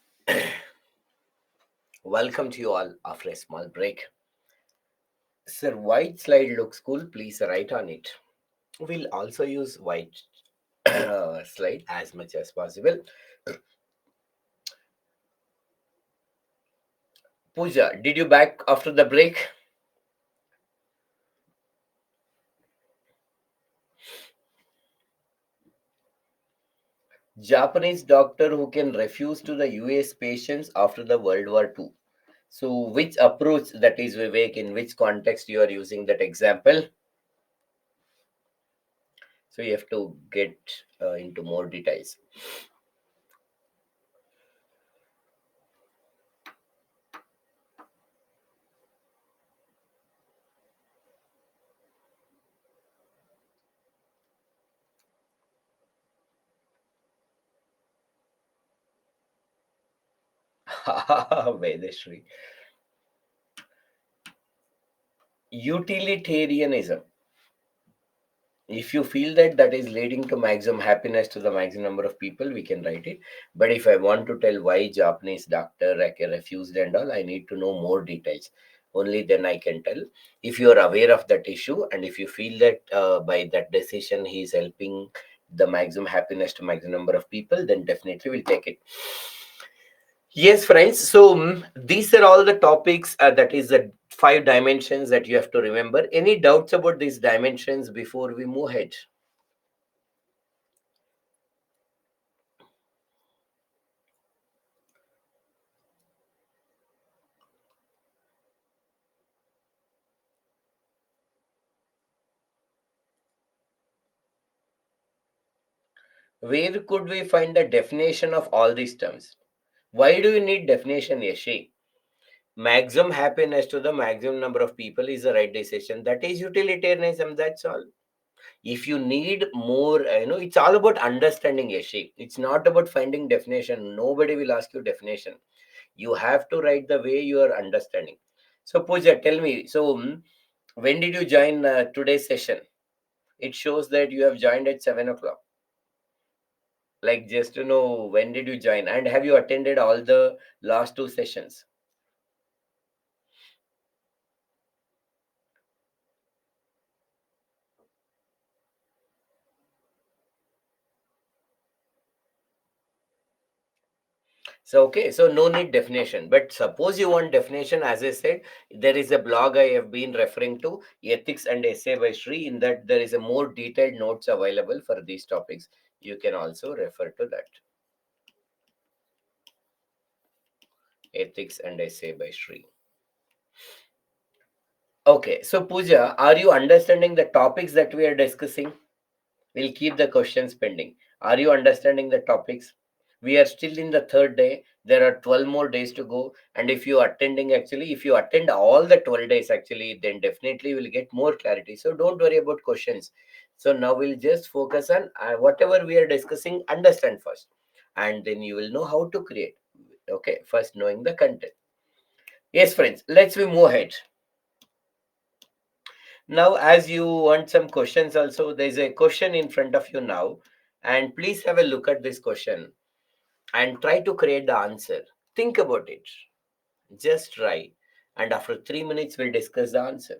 welcome to you all after a small break. Sir, white slide looks cool. Please write on it. We'll also use white slide as much as possible. Pooja, did you back after the break? Japanese doctor who can refuse to the US patients after the World War II. So, which approach that is Vivek? In which context you are using that example? So you have to get into more details. Vedashri. Utilitarianism. If you feel that that is leading to maximum happiness to the maximum number of people, we can write it. But if I want to tell why Japanese doctor refused and all, I need to know more details. Only then I can tell. If you are aware of that issue and if you feel that by that decision he is helping the maximum happiness to maximum number of people, then definitely we'll take it. Yes, friends. So these are all the topics that is the five dimensions that you have to remember. Any doubts about these dimensions before we move ahead? Where could we find the definition of all these terms? Why do you need definition, Yashi? Maximum happiness to the maximum number of people is the right decision. That is utilitarianism. That's all. If you need more, it's all about understanding, Yashi. It's not about finding definition. Nobody will ask you definition. You have to write the way you are understanding. So, Pooja, tell me. So, when did you join today's session? It shows that you have joined at 7 o'clock. Like, just to know when did you join and have you attended all the last two sessions? So, okay, so no need definition. But suppose you want definition, as I said, there is a blog I have been referring to, Ethics and Essay by Sri. In that, there is a more detailed notes available for these topics. You can also refer to that. Ethics and Essay by Sri. Okay, so Pooja, are you understanding the topics that we are discussing? We'll keep the questions pending. Are you understanding the topics? We are still in the third day. There are 12 more days to go. And if you are attending, actually, if you attend all the 12 days, actually, then definitely will get more clarity. So don't worry about questions. So now we'll just focus on whatever we are discussing, understand first. And then you will know how to create. Okay, first knowing the content. Yes, friends, let's we move ahead. Now, as you want some questions also, there's a question in front of you now. And please have a look at this question and try to create the answer. Think about it. Just try. And after 3 minutes, we'll discuss the answer.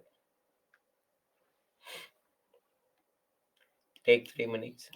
Take 3 minutes.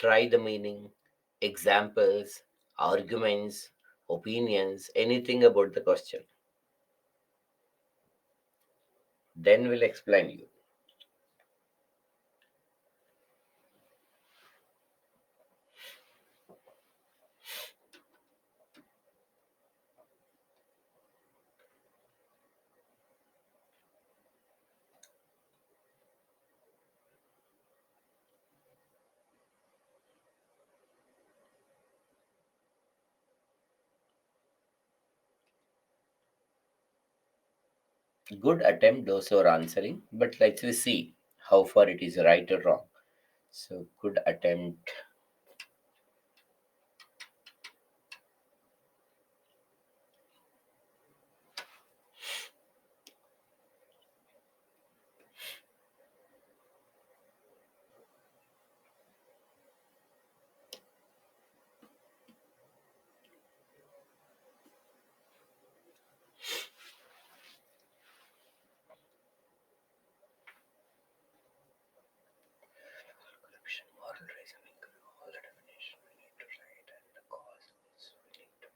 Try the meaning, examples, arguments, opinions, anything about the question. Then we'll explain you. Good attempt, those who are answering, but let's we see how far it is right or wrong. So, good attempt. Moral reasoning, all the definition we need to write and the cause we need to.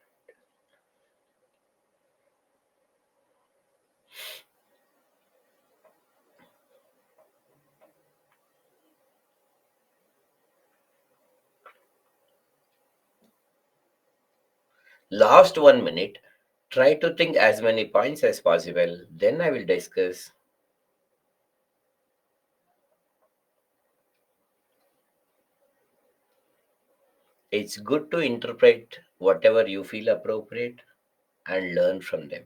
Last 1 minute, try to think as many points as possible. Then I will discuss. It's good to interpret whatever you feel appropriate and learn from them.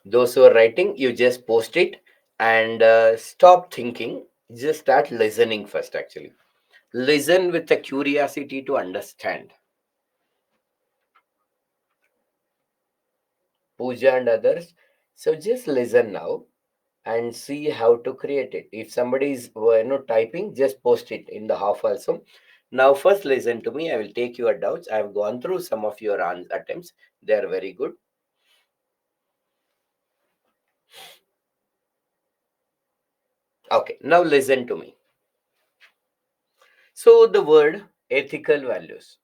Those who are writing, you just post it and stop thinking. Just start listening first, actually. Listen with a curiosity to understand. Pooja and others. So just listen now and see how to create it. If somebody is typing, just post it in the half also. Now first listen to me. I will take your doubts. I have gone through some of your attempts. They are very good. Okay, now listen to me. So the word ethical values.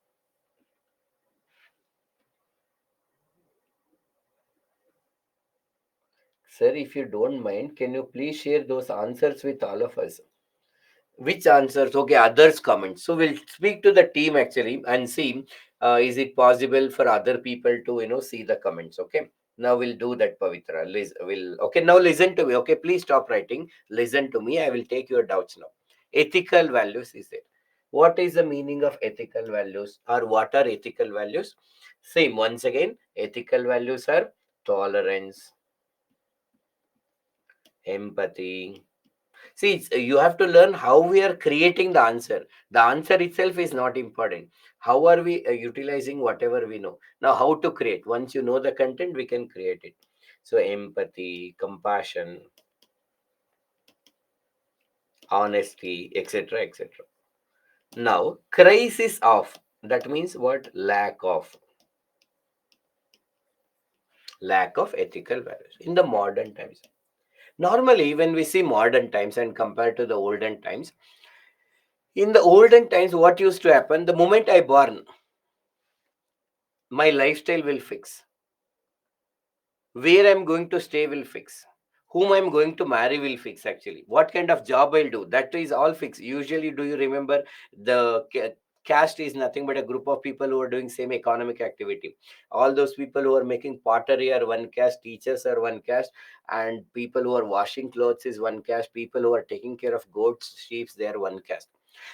Sir, if you don't mind, can you please share those answers with all of us? Which answers? Okay, others comment. So we'll speak to the team actually and see is it possible for other people to see the comments. Okay. Now we'll do that, Pavitra. Will okay. Now listen to me. Okay, please stop writing. Listen to me. I will take your doubts now. Ethical values is it? What is the meaning of ethical values, or what are ethical values? Same once again. Ethical values are tolerance, empathy. See, you have to learn how we are creating the answer. The answer itself is not important. How are we utilizing whatever we know? Now, how to create? Once you know the content, we can create it. So, empathy, compassion, honesty, etc., etc. Now, crisis of, that means what? Lack of ethical values in the modern times. Normally, when we see modern times and compare to the olden times, in the olden times, what used to happen? The moment I born, my lifestyle will fix. Where I'm going to stay will fix. Whom I'm going to marry will fix, actually. What kind of job I'll do, that is all fixed. Usually, do you remember the caste is nothing but a group of people who are doing same economic activity. All those people who are making pottery are one caste, teachers are one caste, and people who are washing clothes is one caste, people who are taking care of goats, sheep, they are one caste.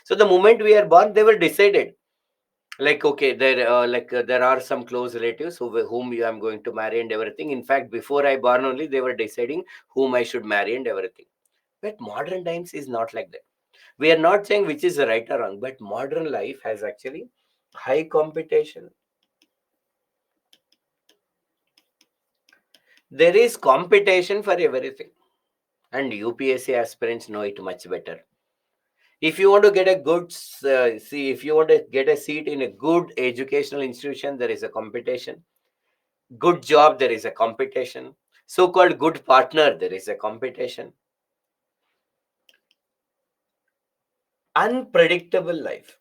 So the moment we are born, they were decided. Like, okay, there are some close relatives whom you am going to marry and everything. In fact, before I born only, they were deciding whom I should marry and everything. But modern times is not like that. We are not saying which is right or wrong, but modern life has actually high competition. There is competition for everything, and UPSC aspirants know it much better. If you want to get a good see, if you want to get a seat in a good educational institution, there is a competition. Good job, there is a competition. So-called good partner, there is a competition. Unpredictable life.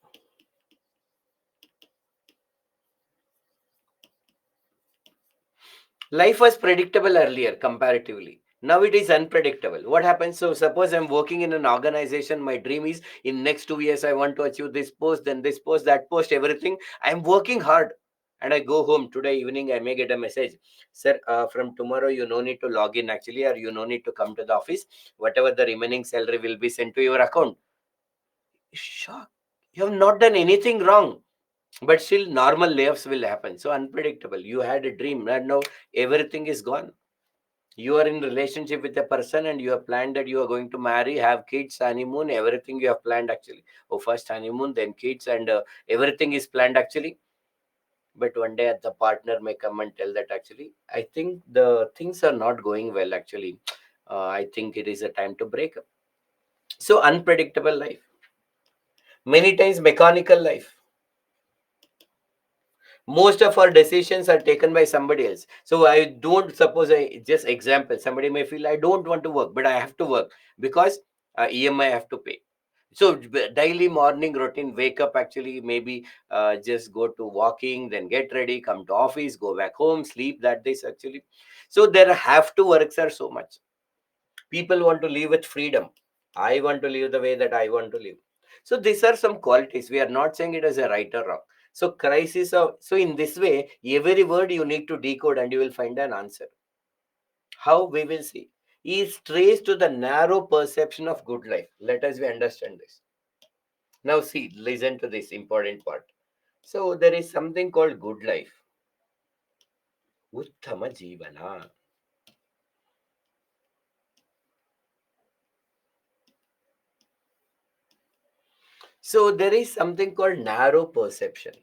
Life was predictable earlier comparatively. Now it is unpredictable. What happens? So suppose I'm working in an organization. My dream is in next 2 years I want to achieve this post, then this post, that post, everything. I'm working hard, and I go home today evening. I may get a message, sir. From tomorrow you no need to log in actually, or you no need to come to the office. Whatever the remaining salary will be sent to your account. Shock. You have not done anything wrong, but still normal layoffs will happen. So unpredictable. You had a dream, and now everything is gone. You are in relationship with a person, and you have planned that you are going to marry, have kids, honeymoon, everything you have planned actually. Oh, first honeymoon, then kids, and everything is planned actually. But one day the partner may come and tell that actually, I think the things are not going well actually. I think it is a time to break up. So unpredictable life. Many times mechanical life. Most of our decisions are taken by somebody else. So I don't, suppose I just example, somebody may feel I don't want to work, but I have to work because EMI have to pay. So daily morning routine, wake up actually, maybe just go to walking, then get ready, come to office, go back home, sleep, that this actually. So there have to works are so much. People want to live with freedom. I want to live the way that I want to live. So these are some qualities. We are not saying it as a right or wrong. So crisis of, so in this way, every word you need to decode and you will find an answer. How? We will see. Is traced to the narrow perception of good life. Let us we understand this. Now see, listen to this important part. So there is something called good life. Uttama Jivana. So there is something called narrow perception.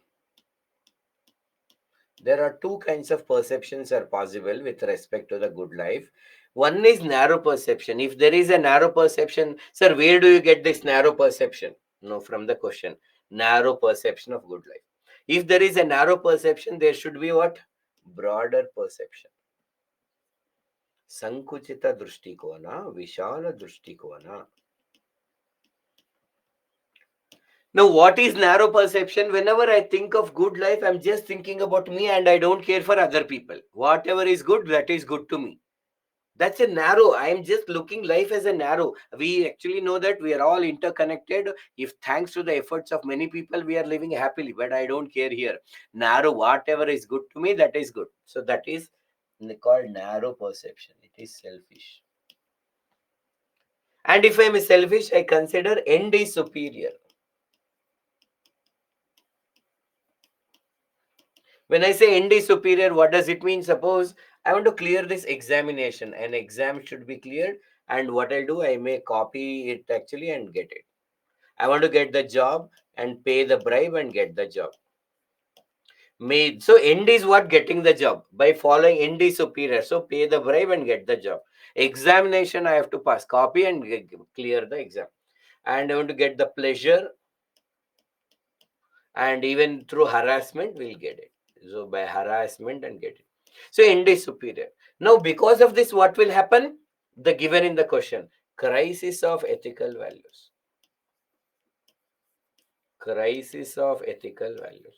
There are two kinds of perceptions are possible with respect to the good life. One is narrow perception. If there is a narrow perception, sir, where do you get this narrow perception? No, from the question. Narrow perception of good life. If there is a narrow perception, there should be what? Broader perception. Sankuchita drishtikona, Vishala drishtikona. Now, what is narrow perception? Whenever I think of good life, I'm just thinking about me and I don't care for other people. Whatever is good, that is good to me. That's a narrow. I am just looking life as a narrow. We actually know that we are all interconnected. If thanks to the efforts of many people, we are living happily, but I don't care here. Narrow, whatever is good to me, that is good. So that is called narrow perception. It is selfish. And if I am selfish, I consider end is superior. When I say end is superior, what does it mean? Suppose I want to clear this examination. An exam should be cleared. And what I'll do, I may copy it actually and get it. I want to get the job and pay the bribe and get the job. Made. So end is what? Getting the job. By following end is superior. So pay the bribe and get the job. Examination I have to pass. Copy and clear the exam. And I want to get the pleasure, and even through harassment we'll get it. So by harassment and get it. So end is superior. Now because of this, what will happen? The given in the question. Crisis of ethical values. Crisis of ethical values.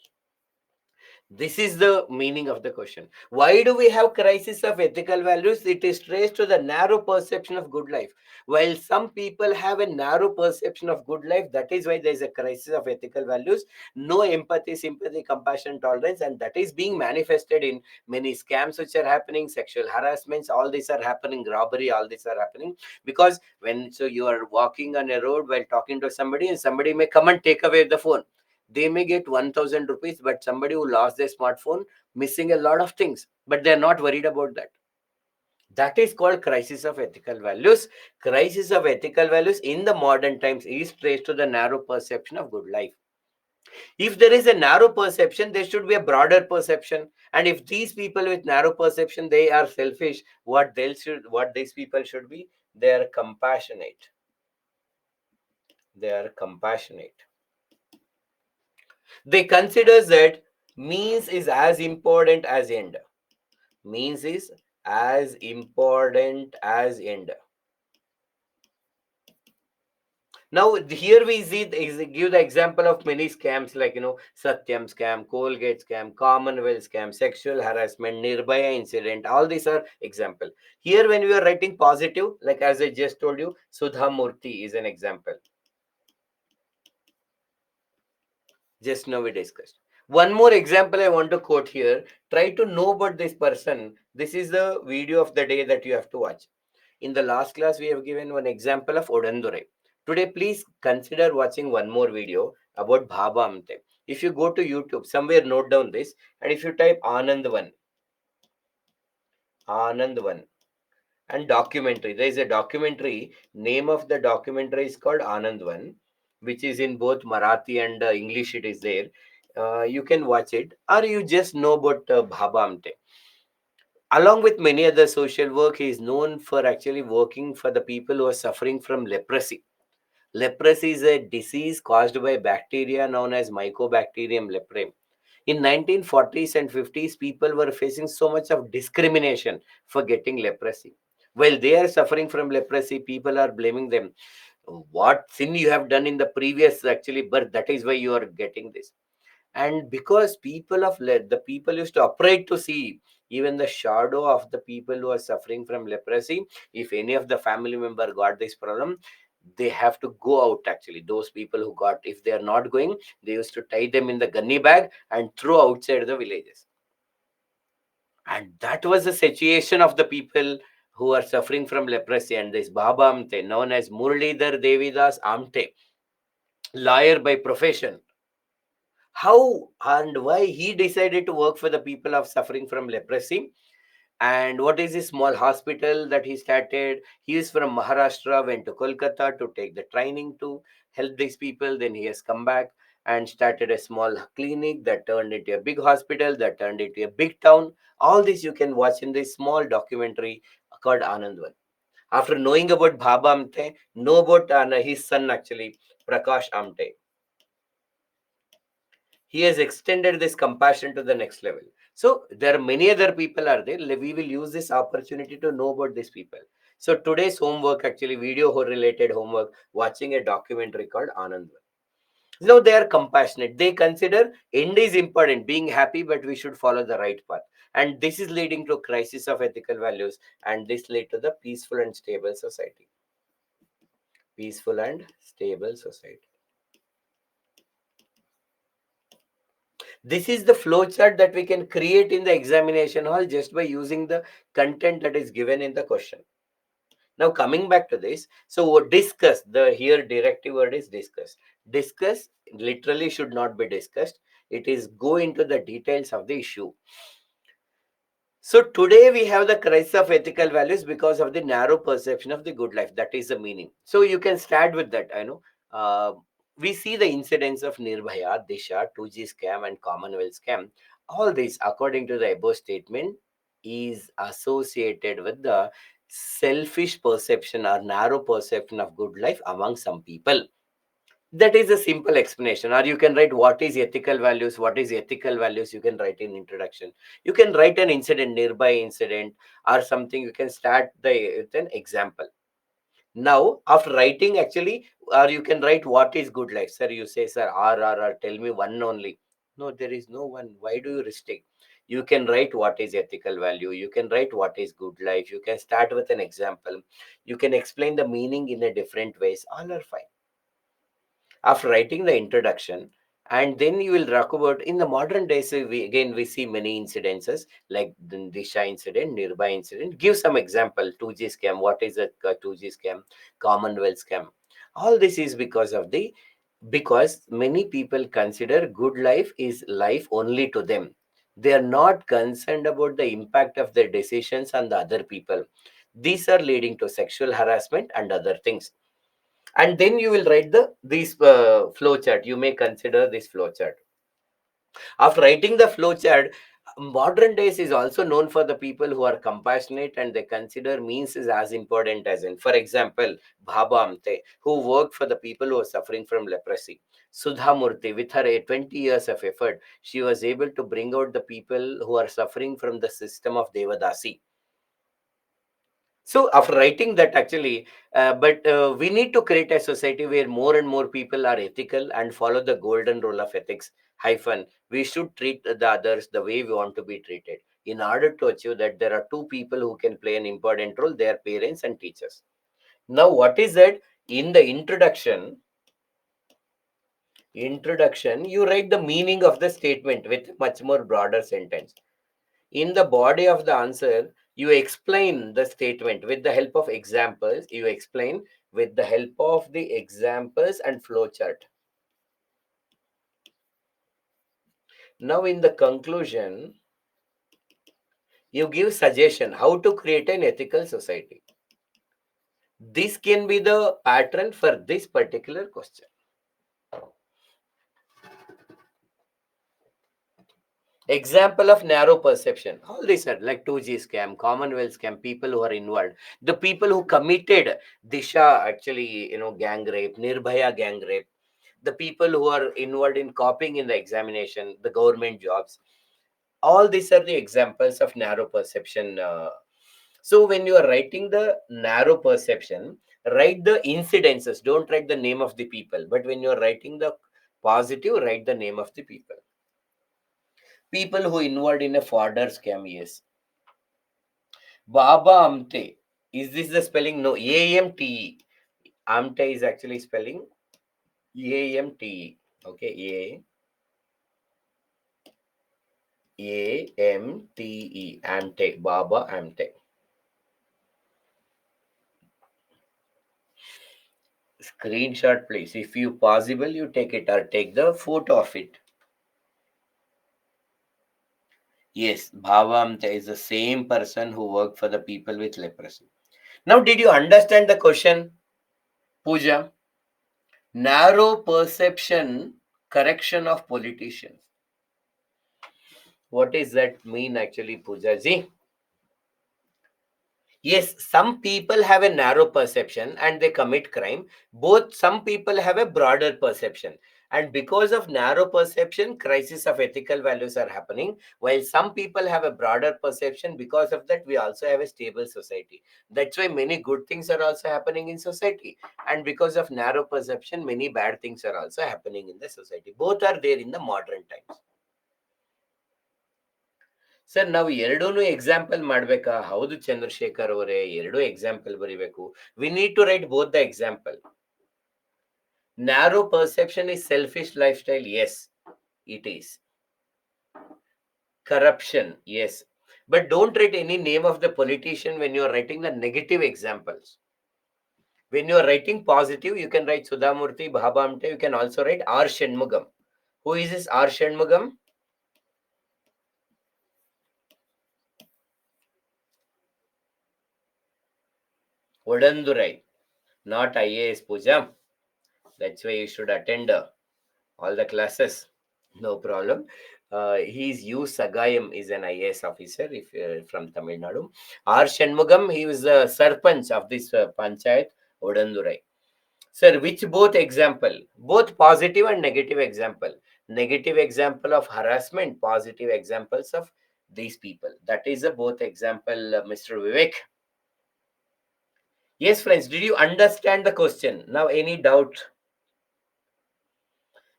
This is the meaning of the question. Why do we have crisis of ethical values? It is traced to the narrow perception of good life. While some people have a narrow perception of good life, that is why there is a crisis of ethical values. No empathy, sympathy, compassion, tolerance, and that is being manifested in many scams which are happening, sexual harassments, all these are happening, robbery, all these are happening. Because when so you are walking on a road while talking to somebody, and somebody may come and take away the phone. They may get 1000 rupees, but somebody who lost their smartphone missing a lot of things, but they're not worried about that. That is called crisis of ethical values. Crisis of ethical values in the modern times is traced to the narrow perception of good life. If there is a narrow perception, there should be a broader perception. And if these people with narrow perception, they are selfish, what these people should be? They are compassionate. They are compassionate. They consider that means is as important as end. Means is as important as end. Now here we see give the example of many scams like Satyam scam, Colgate scam, Commonwealth scam, sexual harassment, Nirbhaya incident. All these are example. Here when we are writing positive, like as I just told you, Sudha Murthy is an example. Just now we discussed. One more example I want to quote here. Try to know about this person. This is the video of the day that you have to watch. In the last class, we have given one example of Odandurai. Today, please consider watching one more video about Bhaba Amte. If you go to YouTube, somewhere note down this, and if you type Anandvan, Anandvan, and documentary, there is a documentary. Name of the documentary is called Anandvan, which is in both Marathi and English. It is there. You can watch it, or you just know about Bhaba Amte. Along with many other social work, he is known for actually working for the people who are suffering from leprosy. Leprosy is a disease caused by bacteria known as Mycobacterium leprae. In 1940s and 50s, people were facing so much of discrimination for getting leprosy. While they are suffering from leprosy, people are blaming them. What sin you have done in the previous actually birth, that is why you are getting this. And because the people used to operate to see even the shadow of the people who are suffering from leprosy. If any of the family member got this problem, they have to go out. Actually, those people who got, if they are not going, they used to tie them in the gunny bag and throw outside the villages. And that was the situation of the people who are suffering from leprosy. And this Baba Amte, known as Murlidhar Devidas Amte, lawyer by profession, how and why he decided to work for the people of suffering from leprosy, and what is this small hospital that he started. He is from Maharashtra, went to Kolkata to take the training to help these people. Then he has come back and started a small clinic that turned into a big hospital, that turned into a big town. All this you can watch in this small documentary called Anandvan. After knowing about Bhaba Amte, know about his son actually, Prakash Amte. He has extended this compassion to the next level. So there are many other people are there. We will use this opportunity to know about these people. So today's homework, actually video related homework, watching a documentary called Anand. Now they are compassionate. They consider end is important, being happy, but we should follow the right path. And this is leading to crisis of ethical values, and this lead to the peaceful and stable society. Peaceful and stable society. This is the flowchart that we can create in the examination hall just by using the content that is given in the question. Now coming back to this, so discuss, the here directive word is discuss. Discuss literally should not be discussed. It is go into the details of the issue. So today we have the crisis of ethical values because of the narrow perception of the good life. That is the meaning. So you can start with that. I know. We see the incidents of Nirbhaya, Disha, 2G scam, and Commonwealth scam. All this, according to the above statement, is associated with the selfish perception or narrow perception of good life among some people. That is a simple explanation. Or you can write what is ethical values. What is ethical values? You can write in introduction. You can write an incident, nearby incident, or something. You can start with an example. Now, after writing, actually, or you can write what is good life. Sir, you say, sir, R, tell me one only. No, there is no one. Why do you restrict? You can write what is ethical value. You can write what is good life. You can start with an example. You can explain the meaning in a different ways. All are fine. After writing the introduction, and then you will talk about in the modern days, we see many incidences like the Disha incident, nearby incident. Give some example. 2G scam, what is a 2G scam? Commonwealth scam. All this is because of the because many people consider good life is life only to them. They are not concerned about the impact of their decisions on the other people. These are leading to sexual harassment and other things. And then you will write this flow chart. You may consider this flow chart. After writing the flowchart, modern days is also known for the people who are compassionate and they consider means is as important as in. For example, Bhaba Amte, who worked for the people who are suffering from leprosy. Sudha Murthy, with her 20 years of effort, she was able to bring out the people who are suffering from the system of Devadasi. So after writing that actually, but we need to create a society where more and more people are ethical and follow the golden rule of ethics. Hyphen, we should treat the others the way we want to be treated. In order to achieve that, there are two people who can play an important role. They are parents and teachers. Now, what is that? In the introduction, you write the meaning of the statement with much more broader sentence. In the body of the answer, you explain the statement with the help of examples. You explain with the help of the examples and flowchart. Now, in the conclusion, you give suggestion how to create an ethical society. This can be the pattern for this particular question. Example of narrow perception. All these are like 2G scam, Commonwealth scam, people who are involved. The people who committed Disha, actually, gang rape, Nirbhaya gang rape, the people who are involved in copying in the examination, the government jobs. All these are the examples of narrow perception. So when you are writing the narrow perception, write the incidences. Don't write the name of the people. But when you are writing the positive, write the name of the people. People who involved in a fodder scam, yes. Baba Amte. Is this the spelling? No. AMTE. Amte is actually spelling AMTE. Okay. AMTE. Amte. Baba Amte. Screenshot, please. If you possible, you take it or take the photo of it. Yes, Bhava Amte is the same person who worked for the people with leprosy. Now, did you understand the question, Pooja? Narrow perception correction of politicians. What does that mean actually, Pooja ji? Yes, some people have a narrow perception and they commit crime. Both some people have a broader perception. And because of narrow perception, crisis of ethical values are happening. While some people have a broader perception, because of that, we also have a stable society. That's why many good things are also happening in society. And because of narrow perception, many bad things are also happening in the society. Both are there in the modern times. Sir ನಾವು ಎರಡೂ example ಮಾಡ್ಬೇಕಾ? ಹೌದು ಚಂದ್ರಶೇಖರ್ ಅವರೇ, ಎರಡೂ example ಬರಿಬೇಕು. We need to write both the example. Narrow perception is selfish life style. Yes, it is. Corruption, yes. But don't write any name of the politician when you are writing the negative examples. When you are writing positive, you can write Sudhamurthy, Bhabamte. You can also write R. Shanmugam. Who is this R. Shanmugam? Odandurai, not IAS, Pooja. That's why you should attend all the classes. No problem. He's U. Sagayam is an IAS officer if from Tamil Nadu. R. Shanmugam, he was the Sarpanch of this Panchayat, Odandurai. Sir, which both example? Both positive and negative example. Negative example of harassment, positive examples of these people. That is a both example, Mr. Vivek. Yes, friends, did you understand the question? Now, any doubt?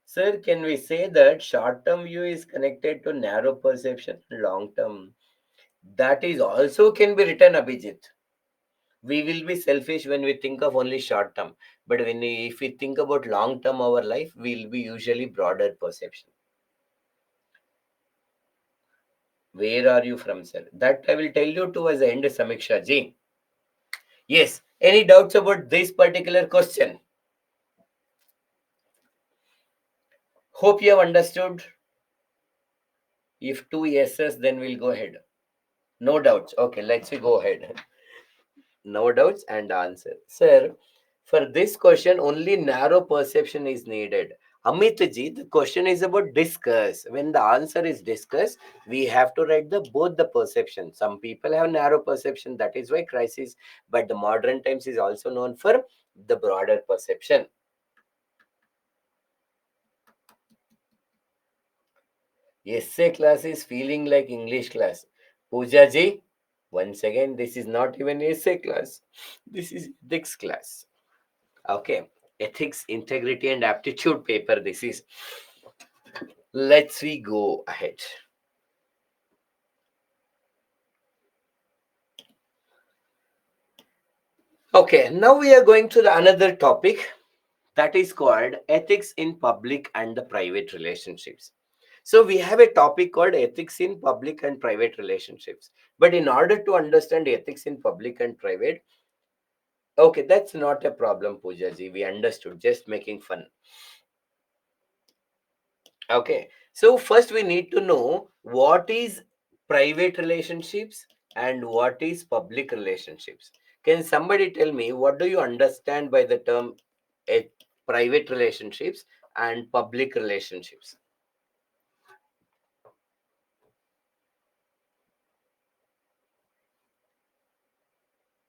Sir, can we say that short-term view is connected to narrow perception, long-term? That is also can be written, Abhijit. We will be selfish when we think of only short-term. But if we think about long-term our life, we will be usually broader perception. Where are you from, sir? That I will tell you towards the end, Samiksha ji. Yes. Any doubts about this particular question? Hope you have understood. If two yeses, then we'll go ahead. No doubts. Okay, let's go ahead. No doubts and answer. Sir, for this question, only narrow perception is needed. Amit ji, the question is about discuss. When the answer is discuss, we have to write the both the perception. Some people have narrow perception, that is why crisis. But the modern times is also known for the broader perception. Essay class is feeling like English class. Pooja ji, once again, this is not even essay class. This is ethics class. Okay, ethics, integrity, and aptitude paper. This is. Let's we go ahead. Okay, now we are going to the another topic that is called ethics in public and the private relationships. So we have a topic called ethics in public and private relationships. But in order to understand ethics in public and private, okay, that's not a problem, Pooja ji. We understood. Just making fun. Okay. So first we need to know what is private relationships and what is public relationships. Can somebody tell me what do you understand by the term private relationships and public relationships?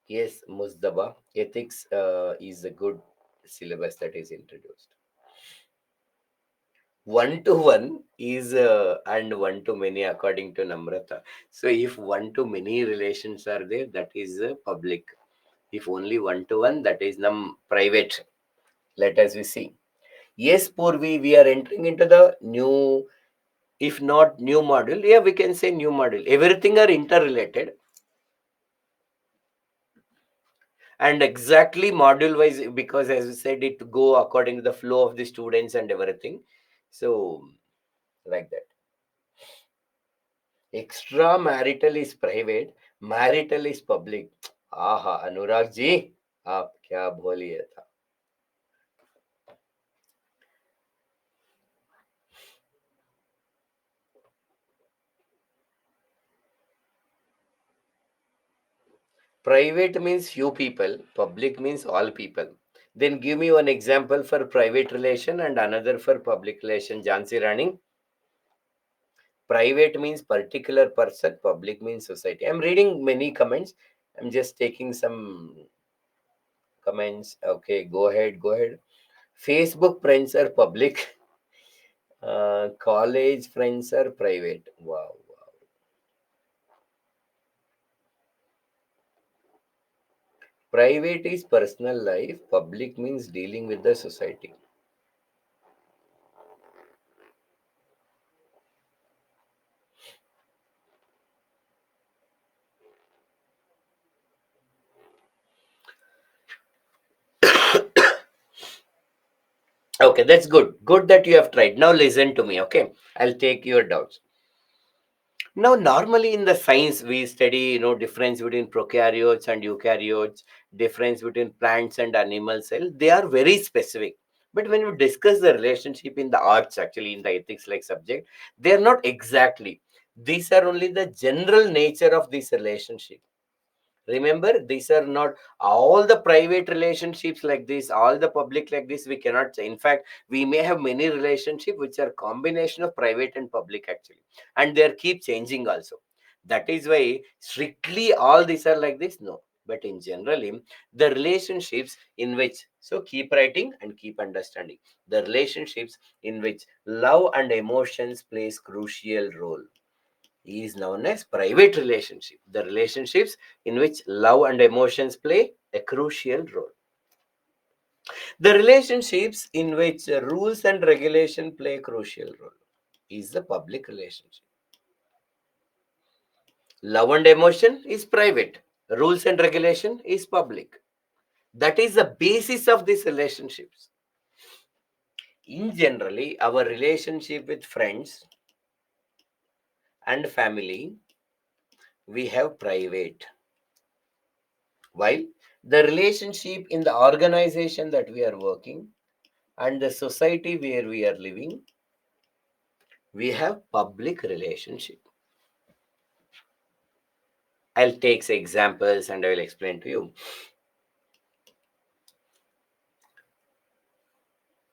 Yes, Muzdaba. Ethics is a good syllabus that is introduced. One to one is and one to many according to Namrata. So if one to many relations are there, that is public. If only one to one, that is private. Let us we see. Yes, Purvi, we are entering into the new, if not new module, yeah, we can say new module. Everything are interrelated and exactly module wise because as we said, it go according to the flow of the students and everything. So like that. Extramarital is private, marital is public. आहा अनुराग जी आप क्या बोलिए था. Private means few people, public means all people. Then give me one example for private relation and another for public relation. Jansi Rani. Private means particular person, public means society. I'm reading many comments. I'm just taking some comments. Okay, go ahead, go ahead. Facebook friends are public. College friends are private. Wow, wow. Private is personal life. Public means dealing with the society. Okay, that's good. Good that you have tried. Now listen to me. Okay, I'll take your doubts. Now, normally in the science, we study, difference between prokaryotes and eukaryotes, difference between plants and animal cell. They are very specific. But when we discuss the relationship in the arts, actually in the ethics like subject, they are not exactly. These are only the general nature of this relationship. Remember, these are not all the private relationships like this, all the public like this. We cannot say. In fact, we may have many relationships which are combination of private and public actually, and they are keep changing also. That is why strictly all these are like this. No, but in generally, the relationships in which keep writing and keep understanding the relationships in which love and emotions plays crucial role is known as private relationship. The relationships in which love and emotions play a crucial role. The relationships in which rules and regulation play a crucial role is the public relationship. Love and emotion is private. Rules and regulation is public. That is the basis of these relationships. In generally, our relationship with friends and family, we have private. While the relationship in the organization that we are working and the society where we are living, we have public relationship. I'll take some examples and I will explain to you.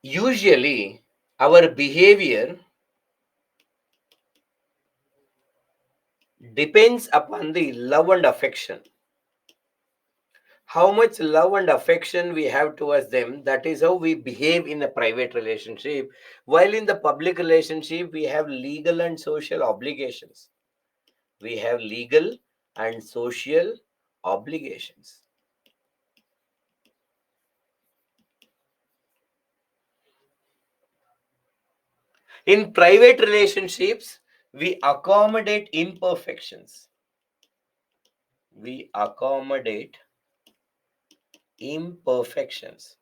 Usually, our behavior depends upon the love and affection. How much love and affection we have towards them, that is how we behave in a private relationship. While in the public relationship, we have legal and social obligations. We have legal and social obligations. In private relationships, we accommodate imperfections. We accommodate imperfections.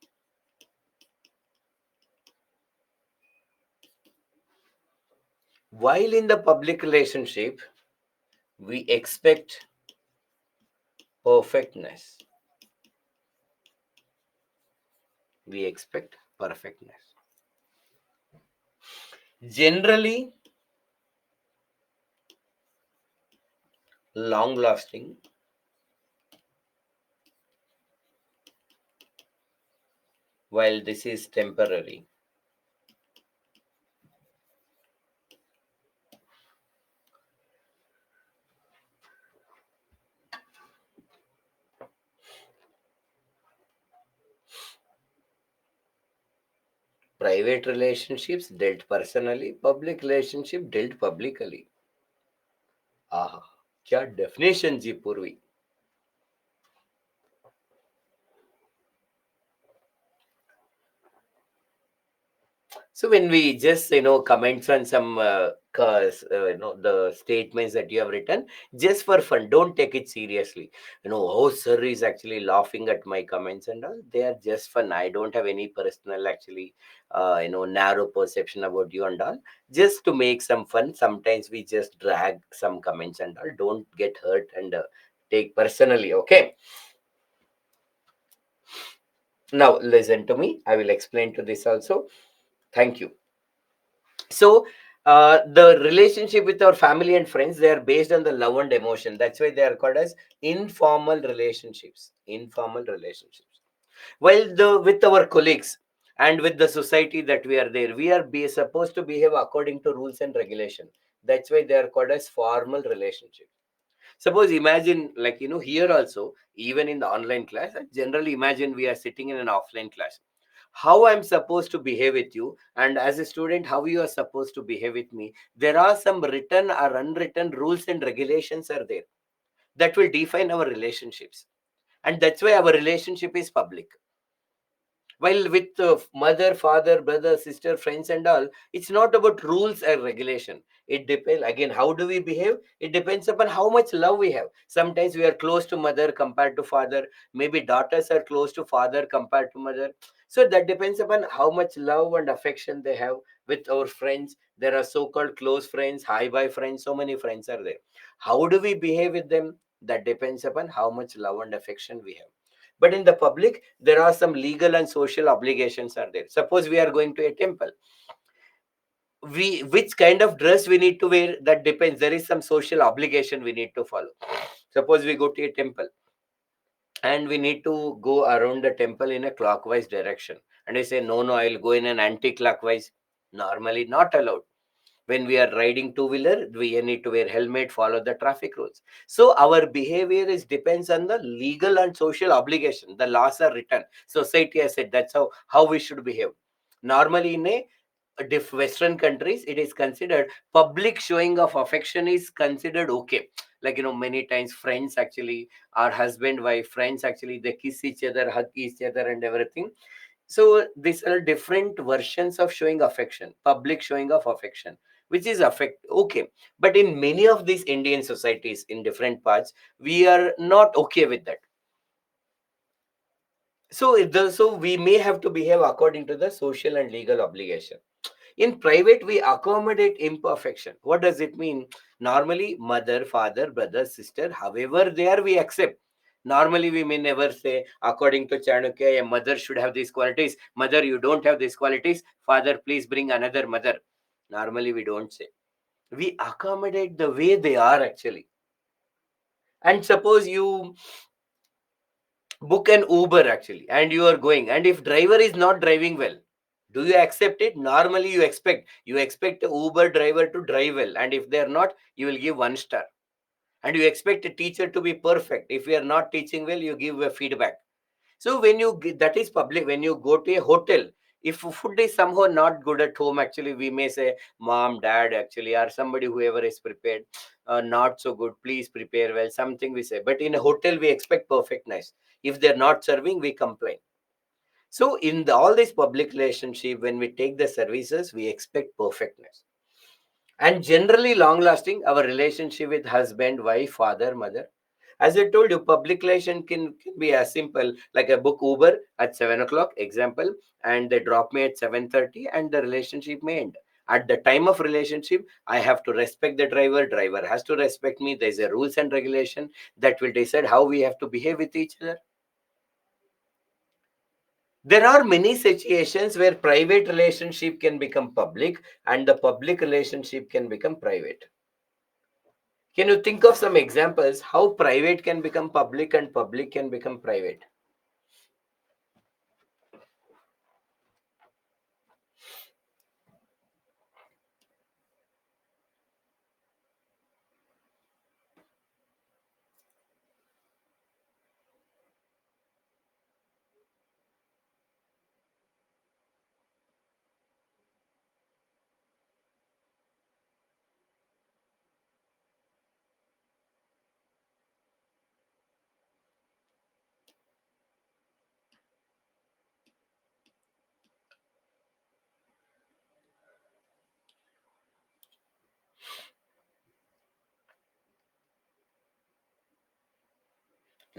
While in the public relationship, we expect perfectness. We expect perfectness. Generally, long lasting, while this is temporary. Private relationships dealt personally, public relationship dealt publicly. आहा, क्या definition जी पूर्वी. So when we just comments on some the statements that you have written just for fun, don't take it seriously. Oh, sir is actually laughing at my comments and all. They are just fun. I don't have any personal actually narrow perception about you and all. Just to make some fun. Sometimes we just drag some comments and all. Don't get hurt and take personally. Okay. Now listen to me. I will explain to this also. Thank you. So the relationship with our family and friends, they are based on the love and emotion. That's why they are called as informal relationships. Informal relationships. While the with our colleagues and with the society that we are there, we are supposed to behave according to rules and regulation. That's why they are called as formal relationships. Suppose imagine, like, here also, even in the online class, I generally imagine we are sitting in an offline class. How I'm supposed to behave with you, and as a student, how you are supposed to behave with me. There are some written or unwritten rules and regulations are there that will define our relationships. And that's why our relationship is public. While with mother, father, brother, sister, friends, and all, it's not about rules and regulation. It depends again. How do we behave? It depends upon how much love we have. Sometimes we are close to mother compared to father. Maybe daughters are close to father compared to mother. So that depends upon how much love and affection they have with our friends. There are so-called close friends, hi-bye friends. So many friends are there. How do we behave with them? That depends upon how much love and affection we have. But in the public, there are some legal and social obligations are there. Suppose we are going to a temple, we which kind of dress we need to wear, that depends. There is some social obligation we need to follow. Suppose we go to a temple and we need to go around the temple in a clockwise direction, and I say no, I'll go in an anti-clockwise. Normally not allowed. When we are riding two-wheeler, we need to wear helmet, follow the traffic rules. So our behavior is depends on the legal and social obligation. The laws are written, society has said that's how we should behave. Normally in a western countries, it is considered public showing of affection is considered okay. Like, many times friends actually, our husband wife friends actually, they kiss each other, hug each other and everything. So these are different versions of showing affection, public showing of affection, which is affect okay. But in many of these Indian societies in different parts, we are not okay with that. So so we may have to behave according to the social and legal obligation. In private, we accommodate imperfection. What does it mean? Normally, mother, father, brother, sister, however they are, we accept. Normally, we may never say, according to Chanukya, a mother should have these qualities. Mother, you don't have these qualities. Father, please bring another mother. Normally we don't say. We accommodate the way they are actually. And suppose you book an Uber actually, and you are going, and if driver is not driving well, do you accept it? Normally you expect a Uber driver to drive well, and if they are not, you will give 1 star. And you expect a teacher to be perfect. If we are not teaching well, you give a feedback. So when that is public, when you go to a hotel, if food is somehow not good at home, actually we may say mom, dad, actually, or somebody whoever is prepared, not so good. Please prepare well. Something we say, but in a hotel we expect perfectness. If they're not serving, we complain. So in all this public relationship, when we take the services, we expect perfectness. And generally long lasting, our relationship with husband, wife, father, mother. As I told you, public relation can be as simple like a book Uber at 7 o'clock, example, and they drop me at 7:30, and the relationship may end. At the time of relationship, I have to respect the driver. Driver has to respect me. There's a rules and regulation that will decide how we have to behave with each other. There are many situations where private relationship can become public and the public relationship can become private. Can you think of some examples how private can become public and public can become private?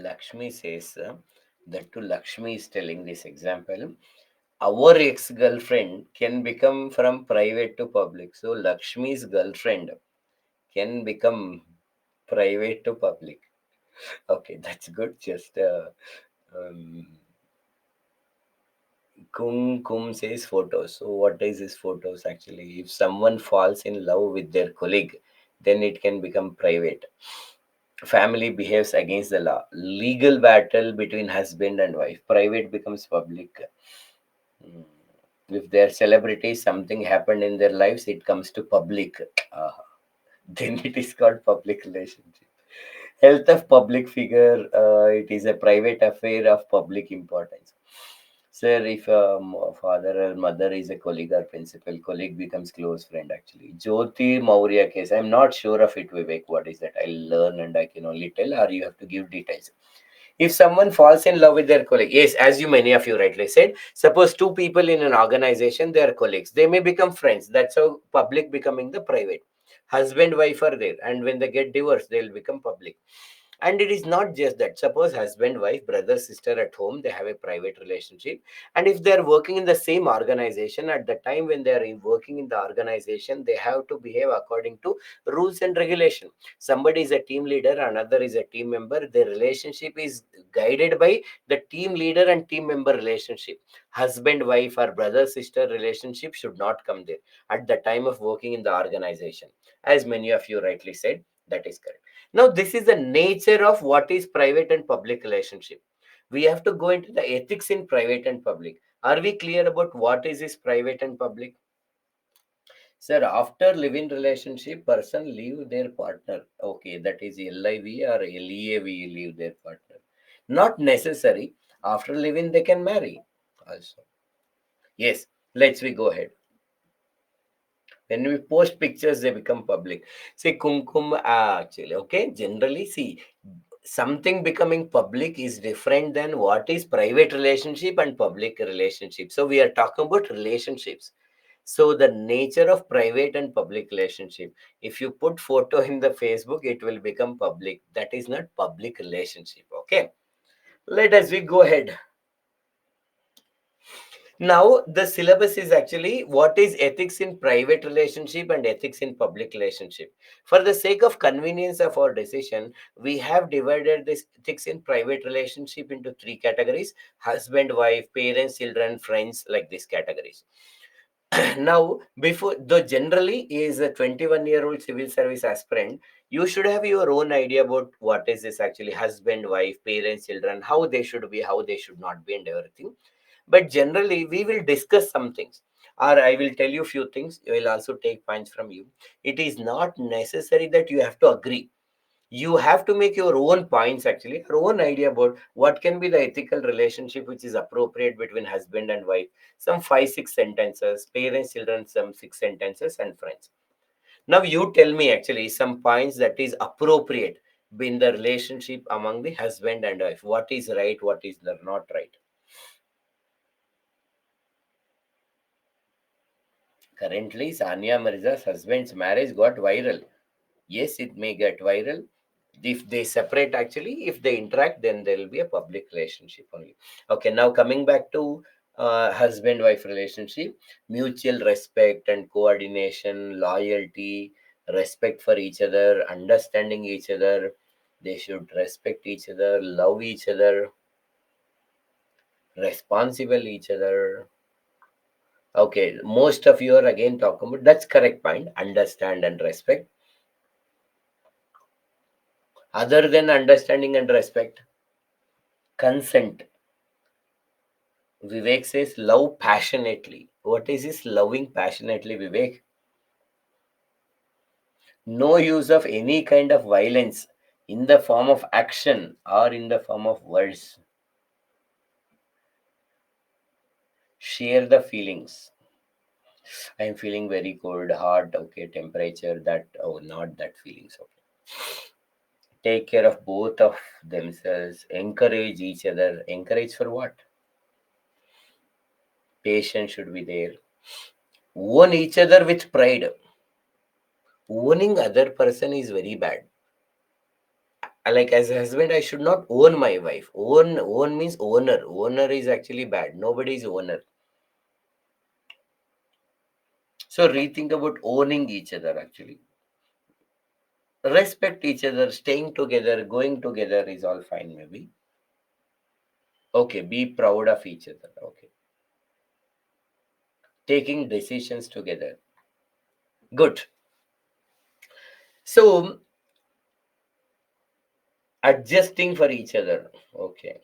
Lakshmi says that to Lakshmi is telling this example. Our ex-girlfriend can become from private to public. So Lakshmi's girlfriend can become private to public. Okay, that's good. Just um, Kum says photos. So what is his photos actually? If someone falls in love with their colleague, then it can become private. Family behaves against the law. Legal battle between husband and wife. Private becomes public. Mm. If they're celebrities, something happened in their lives, it comes to public. Uh, then it is called public relationship. Health of public figure, it is a private affair of public importance. Sir, if father or mother is a colleague or principal, colleague becomes close friend actually. Jyoti Maurya case, I'm not sure of it, Vivek. What is that? I'll learn and I can only tell, or you have to give details. If someone falls in love with their colleague, yes, as you many of you rightly said, suppose two people in an organization, they are colleagues, they may become friends. That's how public becoming the private. Husband, wife are there, and when they get divorced, they'll become public. And it is not just that. Suppose husband, wife, brother, sister at home, they have a private relationship. And if they are working in the same organization, at the time when they are working in the organization, they have to behave according to rules and regulation. Somebody is a team leader, another is a team member. Their relationship is guided by the team leader and team member relationship. Husband, wife, or brother, sister relationship should not come there at the time of working in the organization. As many of you rightly said, that is correct. Now, this is the nature of what is private and public relationship. We have to go into the ethics in private and public. Are we clear about what is this private and public? Sir, after living relationship, person leave their partner. Okay, that is LIV or LEAV leave their partner. Not necessary. After living, they can marry also. Yes, let's we go ahead. When we post pictures, they become public. See, kumkum actually, okay? Generally, see, something becoming public is different than what is private relationship and public relationship. So we are talking about relationships. So the nature of private and public relationship, if you put photo in the Facebook, it will become public. That is not public relationship. Okay. Let us we go ahead. Now, the syllabus is actually what is ethics in private relationship and ethics in public relationship. For the sake of convenience of our decision, we have divided this ethics in private relationship into 3 categories: husband, wife, parents, children, friends, like these categories. Now, before, though generally he is a 21-year-old civil service aspirant, you should have your own idea about what is this actually husband, wife, parents, children, how they should be, how they should not be, and everything. But generally, we will discuss some things, or I will tell you few things. I will also take points from you. It is not necessary that you have to agree. You have to make your own points, actually your own idea about what can be the ethical relationship which is appropriate between husband and wife. Some 5 6 sentences, parents children some 6 sentences, and friends. Now you tell me actually some points that is appropriate in the relationship among the husband and wife. What is right, what is not right? Currently, Sania Mirza's husband's marriage got viral. Yes, it may get viral. If they separate, actually, if they interact, then there will be a public relationship only. Okay, now coming back to husband wife relationship, mutual respect and coordination, loyalty, respect for each other, understanding each other. They should respect each other, love each other, responsible each other. Okay, most of you are again talking about that's correct point. Understand and respect. Other than understanding and respect, consent. Vivek says love passionately. What is this loving passionately, Vivek? No use of any kind of violence in the form of action or in the form of words. Share the feelings. I am feeling very cold, hot, okay, temperature, that, oh, not that feelings, okay. Take care of both of themselves, encourage each other. Encourage for what? Patience should be there. Own each other with pride. Owning other person is very bad. Like as a husband, I should not own my wife. Own means owner. Owner is actually bad. Nobody is owner. So rethink about owning each other actually. Respect each other, staying together, going together is all fine maybe. Okay, be proud of each other. Okay. Taking decisions together. Good. So adjusting for each other. Okay.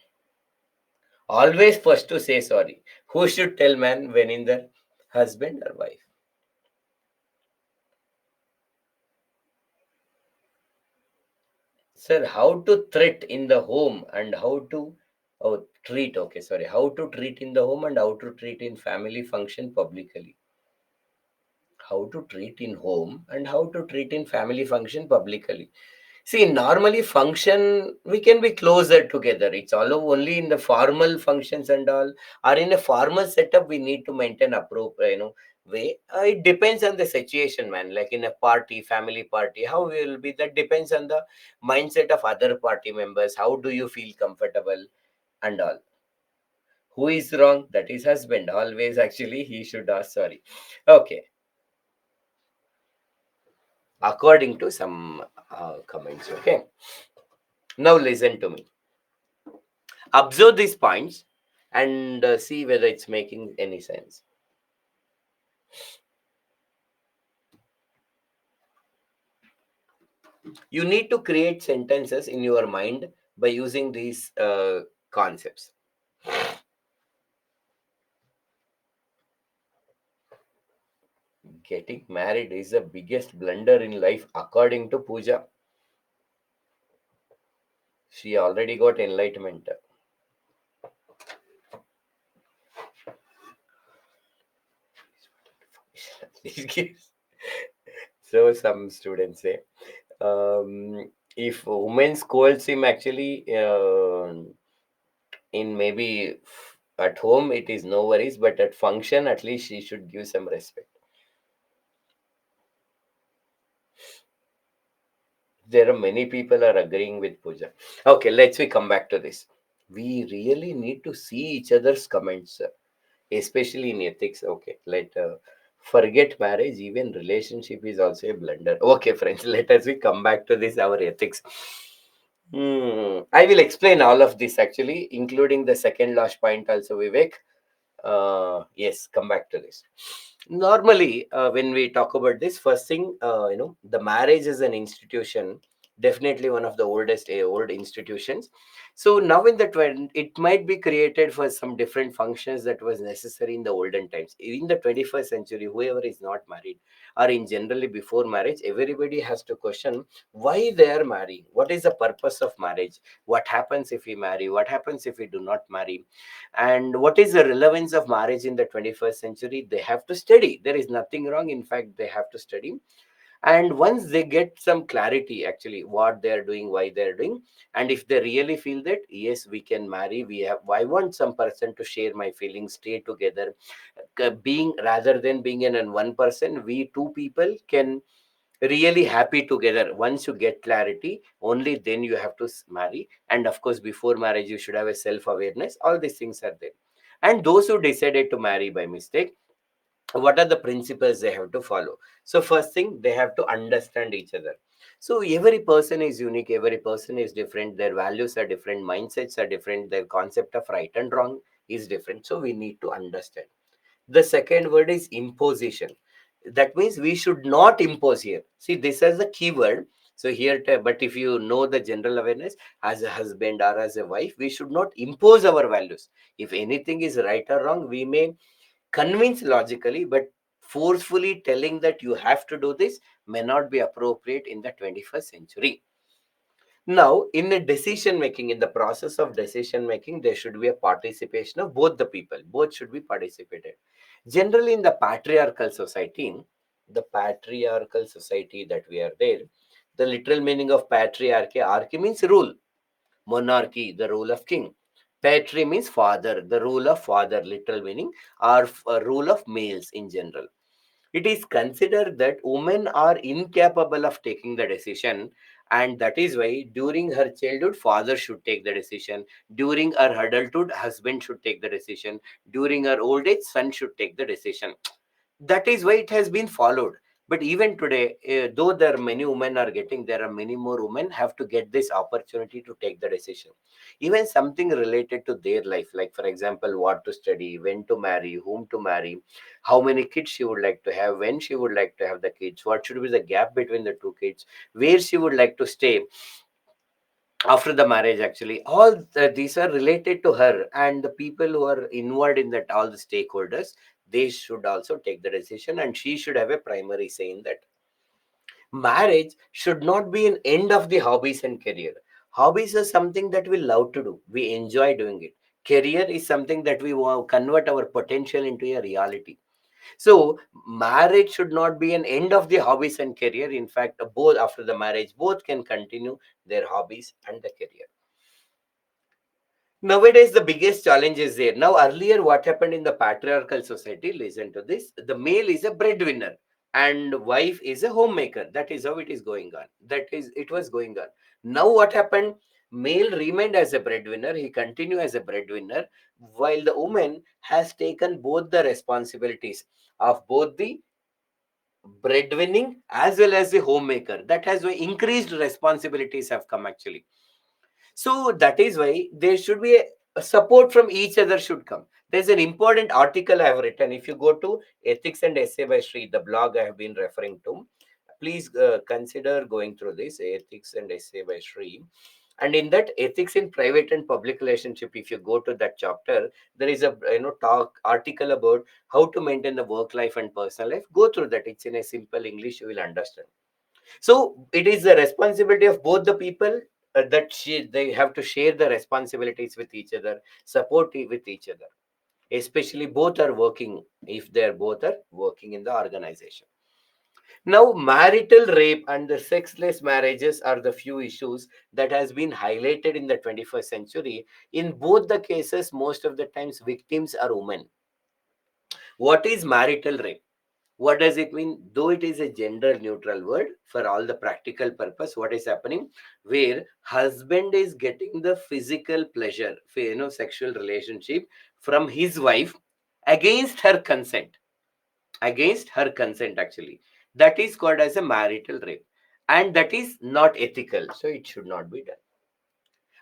Always first to say sorry. Who should tell man when in the husband or wife? Sir, how to treat in the home and how to treat. Okay, sorry. How to treat in the home and how to treat in family function publicly. How to treat in home and how to treat in family function publicly. See, normally function we can be closer together. It's all only in the formal functions and all, or in a formal setup we need to maintain appropriate, way. It depends on the situation, man. Like in a party, family party, how will be that depends on the mindset of other party members. How do you feel comfortable and all? Who is wrong? That is husband. Always, actually, he should ask sorry. Okay, according to some comments. Okay, now listen to me. Observe these points and see whether it's making any sense. You need to create sentences in your mind by using these concepts. Getting married is the biggest blunder in life, according to Pooja. She already got enlightenment. So some students say, if a woman scolds him actually in maybe at home, it is no worries, but at function, at least she should give some respect. There are many people are agreeing with Pooja. Okay, let's we come back to this. We really need to see each other's comments, especially in ethics. Okay, let forget marriage, even relationship is also a blunder. Okay, friends, let us we come back to this our ethics. I will explain all of this actually, including the second last point also, Vivek. Yes, come back to this. Normally, when we talk about this, first thing, the marriage is an institution, definitely one of the oldest old institutions. So now in the it might be created for some different functions that was necessary in the olden times. In the 21st century, whoever is not married, or in generally before marriage, everybody has to question why they are marrying. What is the purpose of marriage? What happens if we marry? What happens if we do not marry? And what is the relevance of marriage in the 21st century? They have to study. There is nothing wrong. In fact, they have to study. And once they get some clarity, actually, what they are doing, why they are doing, and if they really feel that, yes, we can marry, I want some person to share my feelings, stay together, being rather than being in one person, we two people can really happy together. Once you get clarity, only then you have to marry. And of course, before marriage, you should have a self awareness. All these things are there. And those who decided to marry by mistake, what are the principles they have to follow? So first thing, they have to understand each other. So every person is unique, every person is different, their values are different, mindsets are different, their concept of right and wrong is different. So we need to understand. The second word is imposition. That means we should not impose here. See, this is the key word. So here, but if you know the general awareness, as a husband or as a wife, we should not impose our values. If anything is right or wrong, we may convince logically, but forcefully telling that you have to do this may not be appropriate in the 21st century. Now, in the decision making, in the process of decision making, there should be a participation of both the people. Both should be participated. Generally, in the patriarchal society that we are there, the literal meaning of patriarchy, archy means rule, monarchy, the rule of king. Patri means father, the rule of father, literal meaning, or rule of males in general. It is considered that women are incapable of taking the decision, and that is why during her childhood, father should take the decision. During her adulthood, husband should take the decision. During her old age, son should take the decision. That is why it has been followed. But even today, though there are many women are getting, there are many more women have to get this opportunity to take the decision. Even something related to their life, like for example, what to study, when to marry, whom to marry, how many kids she would like to have, when she would like to have the kids, what should be the gap between the two kids, where she would like to stay after the marriage. Actually, all these are related to her, and the people who are involved in that, all the stakeholders, they should also take the decision, and she should have a primary say in that. Marriage should not be an end of the hobbies and career. Hobbies are something that we love to do, we enjoy doing it. Career is something that we want to convert our potential into a reality. So marriage should not be an end of the hobbies and career. In fact, both, after the marriage, both can continue their hobbies and the career. Nowadays, the biggest challenge is there. Now, earlier, what happened in the patriarchal society, listen to this, the male is a breadwinner and wife is a homemaker. That is how it is going on. That is, it was going on. Now, what happened? Male remained as a breadwinner, he continued as a breadwinner, while the woman has taken both the responsibilities of both the breadwinning as well as the homemaker. That has why increased responsibilities have come actually. So that is why there should be a support from each other should come. There's an important article I have written. If you go to Ethics and Essay by Sri, the blog I have been referring to, please consider going through this Ethics and Essay by Sri. And in that ethics in private and public relationship, if you go to that chapter, there is a talk article about how to maintain the work life and personal life. Go through that. It's in a simple English. You will understand. So it is the responsibility of both the people that they have to share the responsibilities with each other, support with each other. Especially both are working, if they are both are working in the organization. Now, marital rape and the sexless marriages are the few issues that has been highlighted in the 21st century. In both the cases, most of the times victims are women. What is marital rape? What does it mean? Though it is a gender neutral word, for all the practical purpose, what is happening? Where husband is getting the physical pleasure, sexual relationship from his wife against her consent. Against her consent, actually. That is called as a marital rape. And that is not ethical. So it should not be done.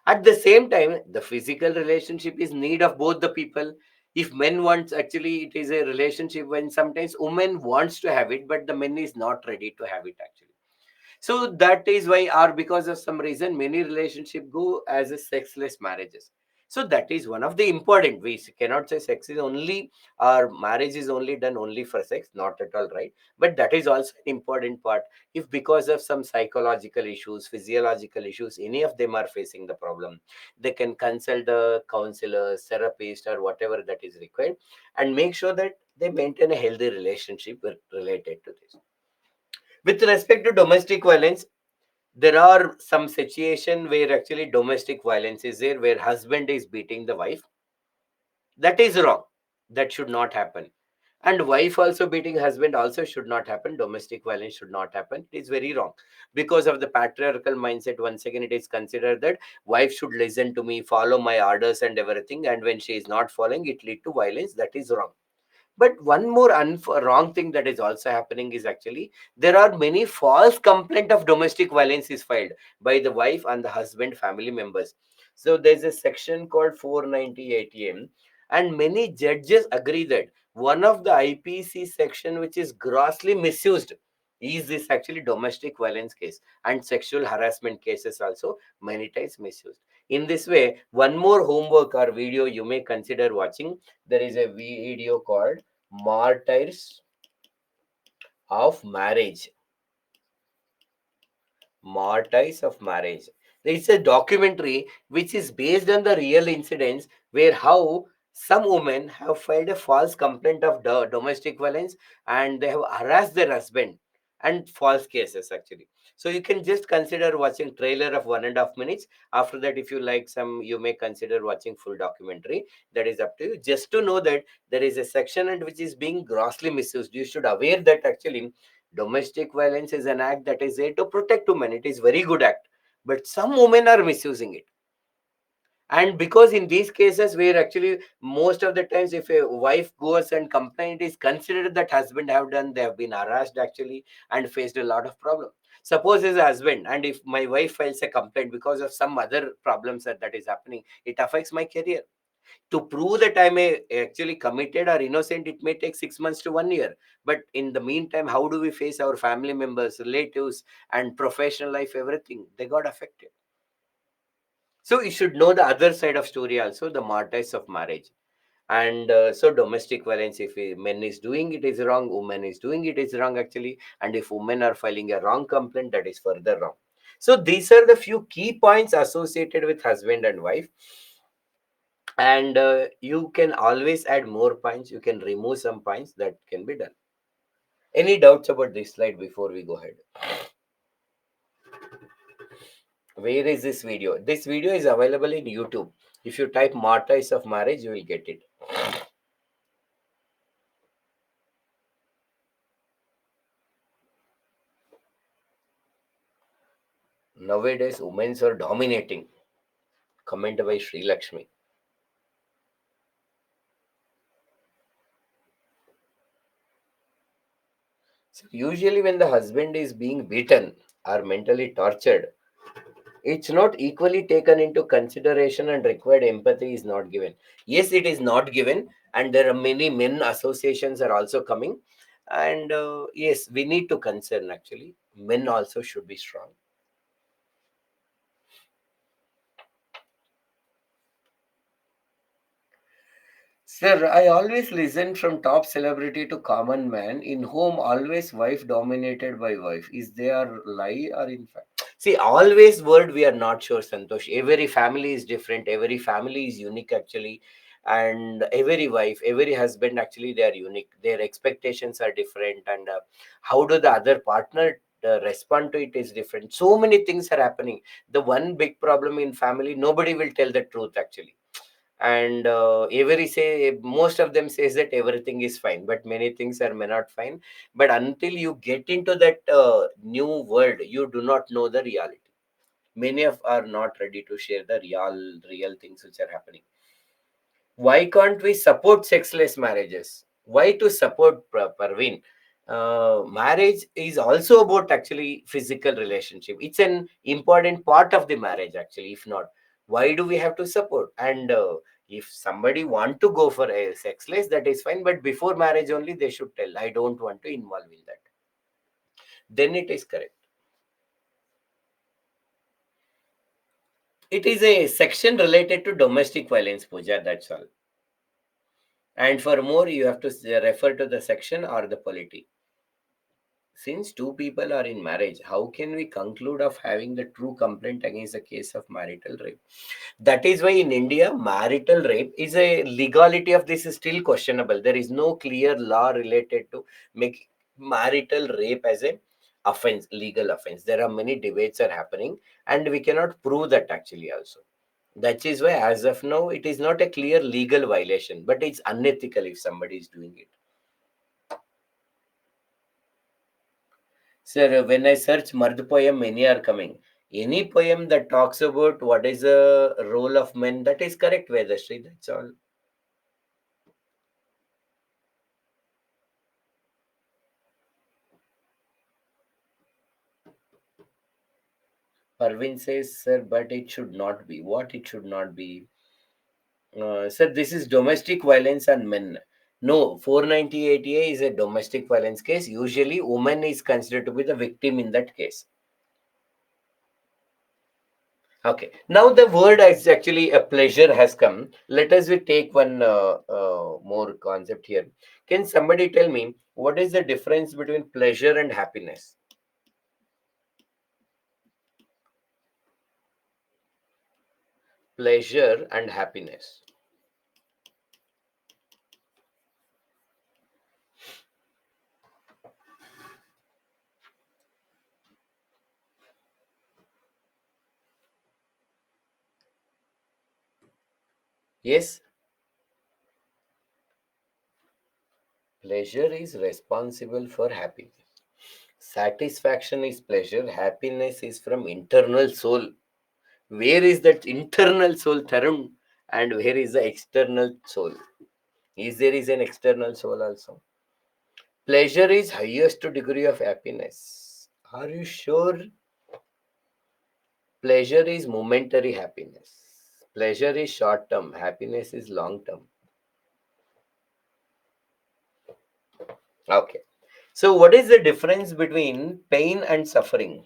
At the same time, the physical relationship is need of both the people. If men wants, actually it is a relationship when sometimes woman wants to have it but the men is not ready to have it actually. So that is why, or because of some reason, many relationship go as a sexless marriages. So that is one of the important. We cannot say sex is only, or marriage is only done only for sex, not at all, right? But that is also an important part. If because of some psychological issues, physiological issues, any of them are facing the problem, they can consult the counselor, therapist, or whatever that is required, and make sure that they maintain a healthy relationship related to this. With respect to domestic violence, there are some situation where actually domestic violence is there, where husband is beating the wife. That is wrong. That should not happen. And wife also beating husband also should not happen. Domestic violence should not happen. It is very wrong. Because of the patriarchal mindset, once again, it is considered that wife should listen to me, follow my orders and everything. And when she is not following, it lead to violence. That is wrong. But one more wrong thing that is also happening is actually there are many false complaint of domestic violence is filed by the wife and the husband family members. So there's a section called 490 ATM, and many judges agree that one of the IPC section which is grossly misused is this actually domestic violence case, and sexual harassment cases also many times misused. In this way, one more homework or video you may consider watching. There is a video called Martyrs of Marriage. Martyrs of Marriage. It's a documentary which is based on the real incidents where how some women have filed a false complaint of domestic violence and they have harassed their husband, and false cases actually. So you can just consider watching trailer of 1.5 minutes. After that, if you like some, you may consider watching full documentary. That is up to you. Just to know that there is a section and which is being grossly misused. You should aware that actually domestic violence is an act that is there to protect women. It is very good act, but some women are misusing it. And because in these cases where actually most of the times if a wife goes and complain, it is considered that husband have done, they have been harassed actually and faced a lot of problem. Suppose as a husband, and if my wife files a complaint because of some other problems that is happening, it affects my career. To prove that I may actually committed or innocent, it may take 6 months to 1 year. But in the meantime, how do we face our family members, relatives, and professional life? Everything they got affected. So you should know the other side of story also, the martyrs of marriage. And so domestic violence, if a man is doing it is wrong, woman is doing it is wrong actually, and if women are filing a wrong complaint, that is further wrong. So these are the few key points associated with husband and wife. And you can always add more points, you can remove some points, that can be done. Any doubts about this slide before we go ahead? Where is this video? This video is available in YouTube. If you type martyrs of marriage, you will get it. Nowadays women are dominating. Comment by Sri Lakshmi. So usually when the husband is being beaten or mentally tortured, it's not equally taken into consideration and required empathy is not given. Yes, it is not given, and there are many men associations are also coming. And yes, we need to concern actually. Men also should be strong. Sir, I always listen from top celebrity to common man in whom always wife dominated by wife. Is there lie or in fact? See, always word we are not sure, Santosh. Every family is different. Every family is unique actually. And every wife, every husband actually they are unique. Their expectations are different. And how do the other partner respond to it is different. So many things are happening. The one big problem in family, nobody will tell the truth actually. And every say most of them says that everything is fine, but many things are may not fine. But until you get into that new world, you do not know the reality. Many of are not ready to share the real things which are happening. Why can't we support sexless marriages? Why to support Parveen? Marriage is also about actually physical relationship. It's an important part of the marriage actually. If not, why do we have to support? And If somebody want to go for a sex life, that is fine, but before marriage only they should tell, I don't want to involve in that. Then it is correct. It is a section related to domestic violence, Pooja, that's all. And for more, you have to refer to the section or the polity. Since two people are in marriage, how can we conclude of having the true complaint against the case of marital rape? That is why in India, marital rape is a legality of this is still questionable. There is no clear law related to make marital rape as a offense, legal offense. There are many debates are happening, and we cannot prove that actually also. That is why, as of now, it is not a clear legal violation, but it's unethical if somebody is doing it. Sir, when I search Mard poem, many are coming. Any poem that talks about what is the role of men, that is correct, Vedashri. That's all. Parvin says, sir, but it should not be. What it should not be? Sir, this is domestic violence on men. No, 498A is a domestic violence case. Usually, woman is considered to be the victim in that case. Okay. Now the word is actually a pleasure has come. Let us we take one more concept here. Can somebody tell me what is the difference between pleasure and happiness? Pleasure and happiness. Yes, pleasure is responsible for happiness. Satisfaction is pleasure. Happiness is from internal soul. Where is that internal soul, Tarun? And where is the external soul? Is there is an external soul also? Pleasure is highest degree of happiness. Are you sure? Pleasure is momentary happiness. Pleasure is short term. Happiness is long term. Okay. So, what is the difference between pain and suffering?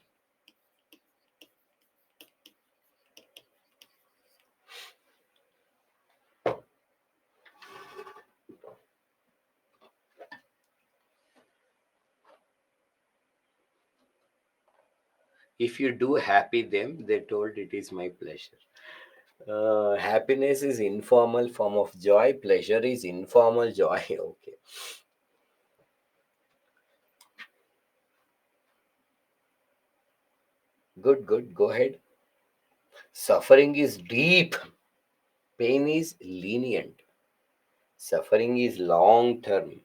If you do happy them, they told it is my pleasure. Happiness is informal form of joy. Pleasure is informal joy. Okay. Good, good. Go ahead. Suffering is deep. Pain is lenient. Suffering is long term.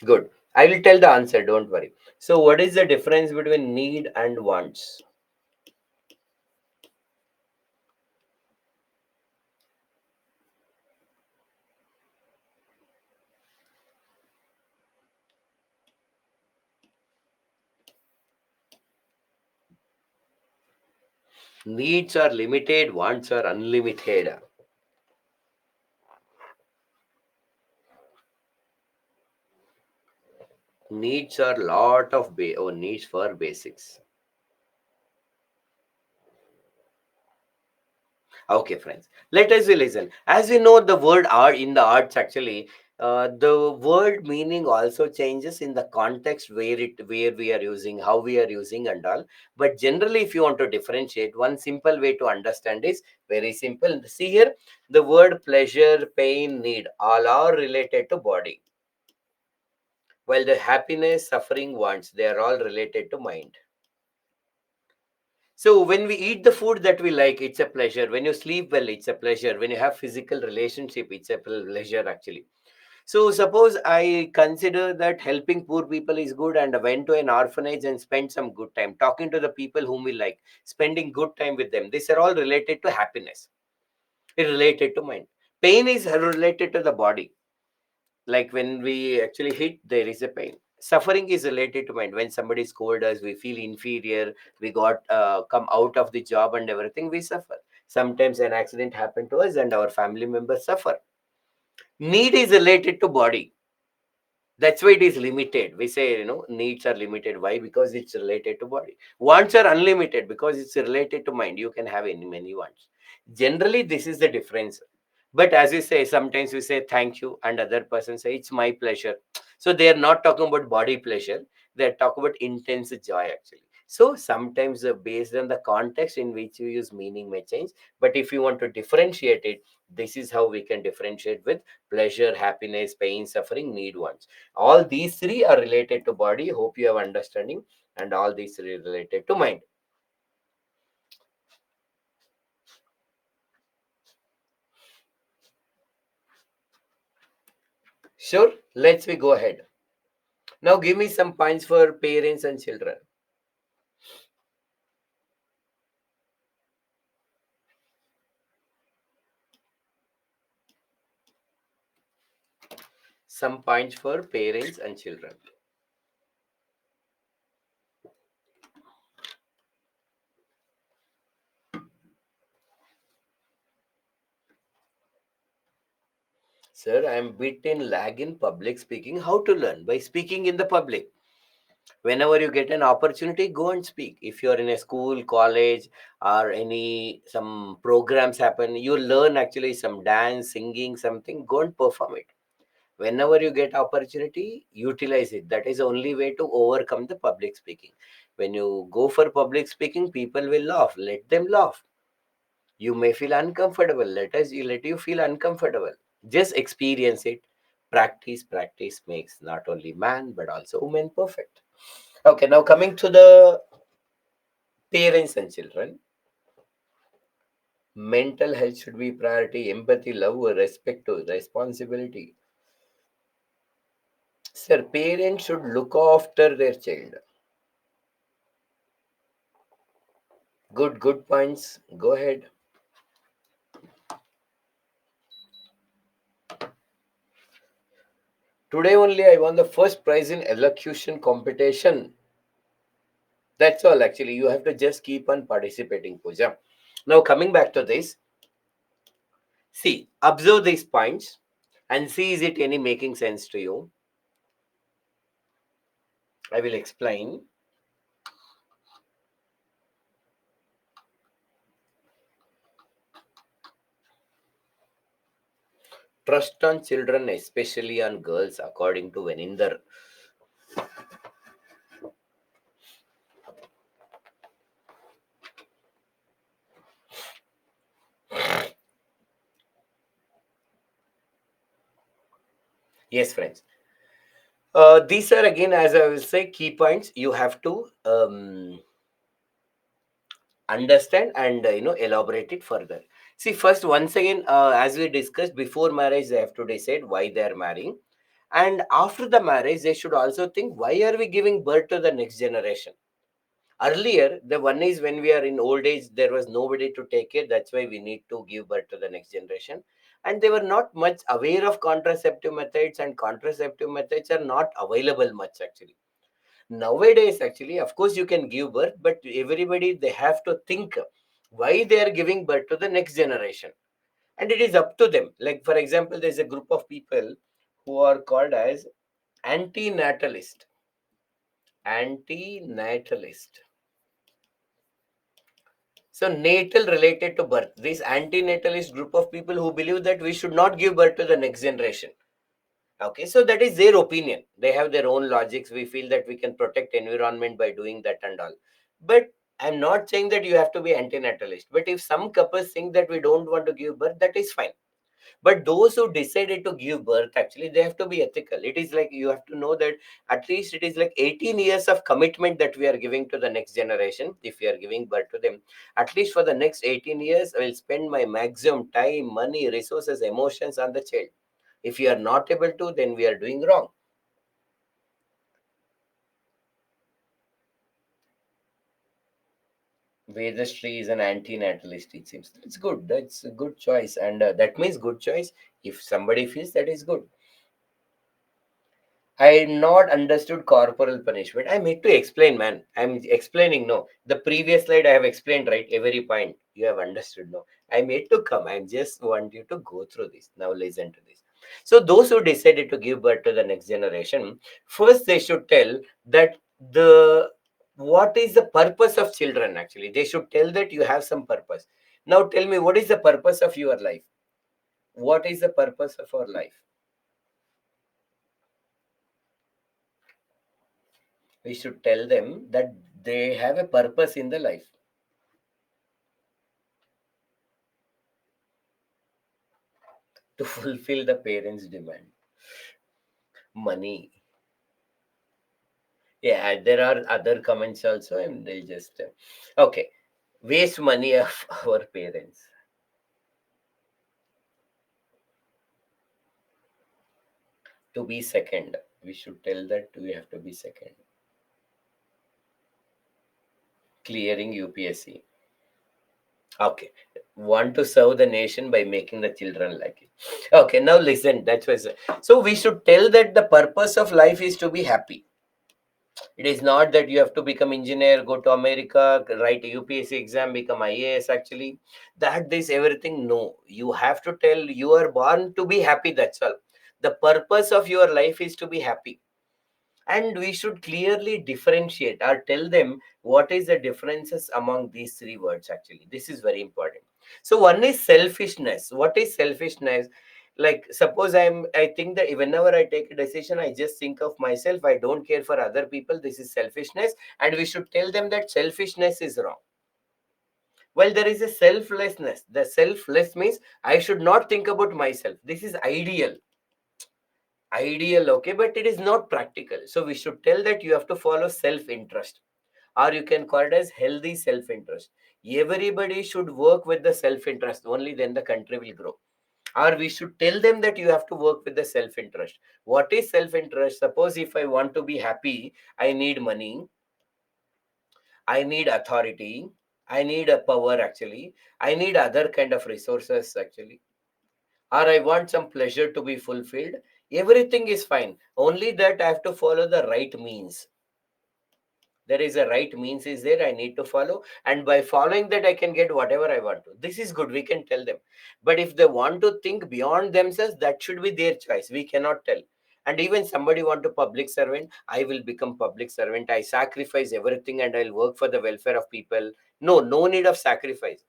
Good. I will tell the answer. Don't worry. So, what is the difference between need and wants? Needs are limited, wants are unlimited. Needs are lot of needs for basics. Okay, friends. Let us we listen. As we know, the word art in the arts actually, the word meaning also changes in the context where we are using, how we are using, and all. But generally, if you want to differentiate, one simple way to understand is very simple. See here, the word pleasure, pain, need, all are related to body. While the happiness, suffering, wants, they are all related to mind. So when we eat the food that we like, it's a pleasure. When you sleep well, it's a pleasure. When you have physical relationship, it's a pleasure actually. So suppose I consider that helping poor people is good and I went to an orphanage and spent some good time talking to the people whom we like, spending good time with them. These are all related to happiness. It's related to mind. Pain is related to the body. Like when we actually hit, there is a pain. Suffering is related to mind. When somebody scold us, we feel inferior. We got come out of the job and everything, we suffer. Sometimes an accident happened to us and our family members suffer. Need is related to body. That's why it is limited. We say, needs are limited. Why? Because it's related to body. Wants are unlimited because it's related to mind. You can have any many wants. Generally, this is the difference. But as we say, sometimes we say thank you, and other person say it's my pleasure. So they are not talking about body pleasure. They are talking about intense joy actually. So sometimes based on the context in which you use, meaning may change. But if you want to differentiate it, this is how we can differentiate with pleasure, happiness, pain, suffering, need, wants. All these three are related to body. Hope you have understanding. And all these three related to mind. Sure, let's we go ahead. Now give me some points for parents and children. Some points for parents and children. Sir, I am bit in lag in public speaking. How to learn? By speaking in the public. Whenever you get an opportunity, go and speak. If you're in a school, college, or any some programs happen, you learn actually some dance, singing, something, go and perform it. Whenever you get opportunity, utilize it. That is the only way to overcome the public speaking. When you go for public speaking, people will laugh. Let them laugh. You may feel uncomfortable. Let you feel uncomfortable. Just experience it. Practice makes not only man but also woman perfect. Okay, now coming to the parents and children. Mental health should be priority. Empathy, love, respect, responsibility. Sir, parents should look after their child. Good points. Go ahead. Today only I won the first prize in elocution competition. That's all actually. You have to just keep on participating, Pooja. Now coming back to this, see, observe these points and see is it any making sense to you. I will explain. Trust on children, especially on girls, according to Veninder. Yes, friends. These are again, as I will say, key points you have to understand and elaborate it further. See, first, once again, as we discussed before marriage, they have to decide why they are marrying, and after the marriage, they should also think why are we giving birth to the next generation. Earlier, the one is when we are in old age, there was nobody to take care. That's why we need to give birth to the next generation. And they were not much aware of contraceptive methods, and contraceptive methods are not available much actually. Nowadays, actually, of course, you can give birth, but everybody they have to think why they are giving birth to the next generation. And it is up to them. Like, for example, there's a group of people who are called as anti-natalist. Anti-natalist. So natal related to birth. This anti-natalist group of people who believe that we should not give birth to the next generation. Okay, so that is their opinion. They have their own logics. We feel that we can protect environment by doing that and all. But I'm not saying that you have to be anti-natalist. But if some couples think that we don't want to give birth, that is fine. But those who decided to give birth, actually, they have to be ethical. It is like you have to know that at least it is like 18 years of commitment that we are giving to the next generation. If we are giving birth to them, at least for the next 18 years, I will spend my maximum time, money, resources, emotions on the child. If you are not able to, then we are doing wrong. Vedastri is an anti-natalist, it seems. It's good. That's a good choice. And that means good choice. If somebody feels that is good. I not understood corporal punishment. I need to explain, man. I'm explaining. No, the previous slide I have explained, right? Every point you have understood. No, I made to come. I just want you to go through this. Now listen to this. So those who decided to give birth to the next generation, first they should tell that the what is the purpose of children. Actually, they should tell that you have some purpose. Now tell me, what is the purpose of your life? What is the purpose of our life? We should tell them that they have a purpose in the life, to fulfill the parents demand. Money. Yeah, there are other comments also, and they just okay, waste money of our parents. To be second, we should tell that we have to be second. Clearing UPSC. Okay, want to serve the nation by making the children like it. Okay, now listen, that's why so we should tell that the purpose of life is to be happy. It is not that you have to become engineer, go to America, write a UPSC exam, become IAS. Actually, that is everything. No, you have to tell you are born to be happy. That's all. The purpose of your life is to be happy, and we should clearly differentiate or tell them what is the differences among these three words. Actually, this is very important. So one is selfishness. What is selfishness? Like suppose I think that whenever I take a decision, I just think of myself, I don't care for other people. This is selfishness, and we should tell them that selfishness is wrong. Well, there is a selflessness. The selfless means I should not think about myself. This is ideal, okay, but it is not practical. So we should tell that you have to follow self interest, or you can call it as healthy self interest. Everybody should work with the self interest, only then the country will grow. Or we should tell them that you have to work with the self interest. What is self interest? Suppose if I want to be happy, I need money, I need authority, I need a power. Actually, I need other kind of resources. Actually, or I want some pleasure to be fulfilled. Everything is fine, only that I have to follow the right means. There is a right means is there, I need to follow, and by following that I can get whatever I want to. This is good, we can tell them. But if they want to think beyond themselves, that should be their choice, we cannot tell. And even somebody want to public servant, I will become public servant, I sacrifice everything and I'll work for the welfare of people. No, no need of sacrifice.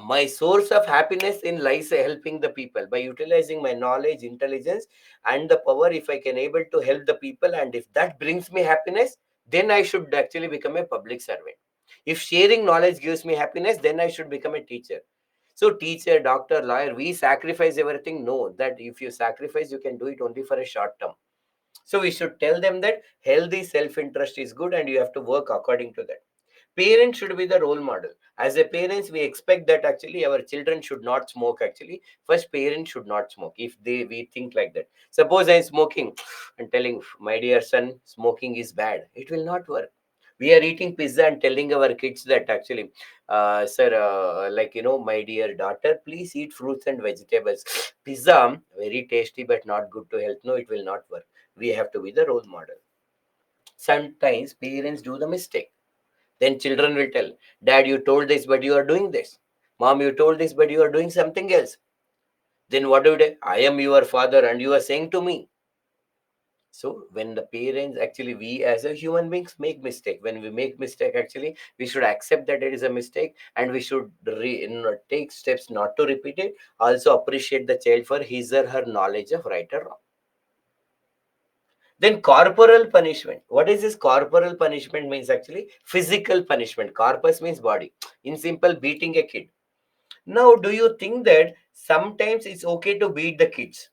My source of happiness in lies helping the people by utilizing my knowledge, intelligence, and the power. If I can able to help the people, and if that brings me happiness, then I should actually become a public servant. If sharing knowledge gives me happiness, then I should become a teacher. So teacher, doctor, lawyer, we sacrifice everything. No, that if you sacrifice, you can do it only for a short term. So we should tell them that healthy self-interest is good and you have to work according to that. Parents should be the role model. As a parents, we expect that actually our children should not smoke. Actually, first parents should not smoke. If they we think like that. Suppose I'm smoking and telling my dear son smoking is bad. It will not work. We are eating pizza and telling our kids that actually, sir, like my dear daughter, please eat fruits and vegetables. Pizza very tasty but not good to health. No, it will not work. We have to be the role model. Sometimes parents do the mistake, then children will tell, Dad, you told this, but you are doing this. Mom, you told this, but you are doing something else. Then what do you do? I am your father and you are saying to me. So when the parents, actually we as a human beings make mistake. When we make mistake, actually we should accept that it is a mistake, and we should take steps not to repeat it. Also appreciate the child for his or her knowledge of right or wrong. Then corporal punishment. What is this corporal punishment? Means actually physical punishment. Corpus means body. In simple, beating a kid. Now, do you think that sometimes it's okay to beat the kids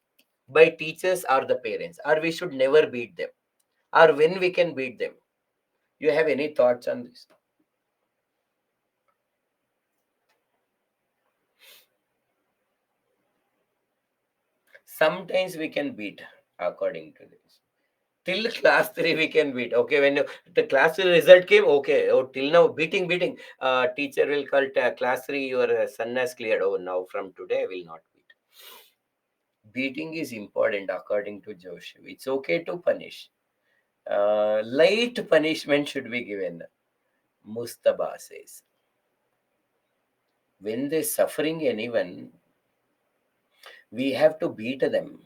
by teachers or the parents, or we should never beat them, or when we can beat them? You have any thoughts on this? Sometimes we can beat according to this. Till class 3 we can beat. Okay, when the class 3 result came, okay, oh, till now beating. Teacher will call class 3, your son has cleared. Oh, now from today I will not beat. beating is important according to Joshi. It's okay to punish. Light punishment should be given. Mustaba says. When they're suffering anyone, we have to beat them.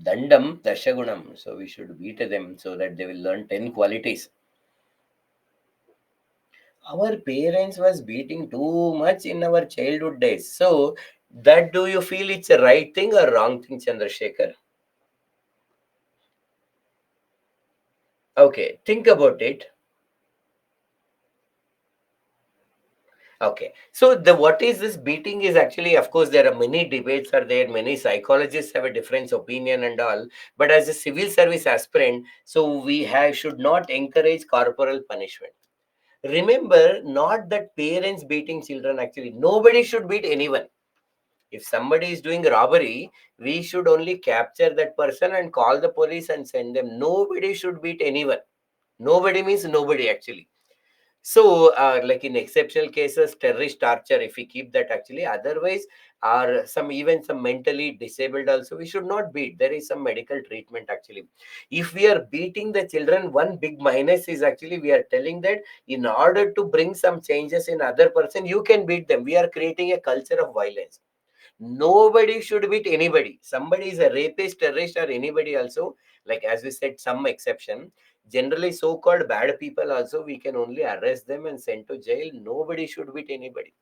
Dandam dashagunam. So we should beat them so that they will learn 10 qualities. Our parents was beating too much in our childhood days. So that, do you feel it's a right thing or wrong thing, Chandrasekhar? Okay, think about it. Okay, so the what is this beating is actually, of course, there are many debates are there, many psychologists have a different opinion and all. But as a civil service aspirant, so we have should not encourage corporal punishment. Remember, not that parents beating children. Actually, nobody should beat anyone. If somebody is doing robbery, we should only capture that person and call the police and send them. Nobody should beat anyone. Nobody means nobody actually. So, like in exceptional cases, terrorist torture, if we keep that actually, otherwise, or some even some mentally disabled also, we should not beat. There is some medical treatment actually. If we are beating the children, one big minus is actually we are telling that in order to bring some changes in other person, you can beat them. We are creating a culture of violence. Nobody should beat anybody. Somebody is a rapist, terrorist, or anybody also. Like as we said, some exception. Generally, so-called bad people also, we can only arrest them and send to jail. Nobody should beat anybody.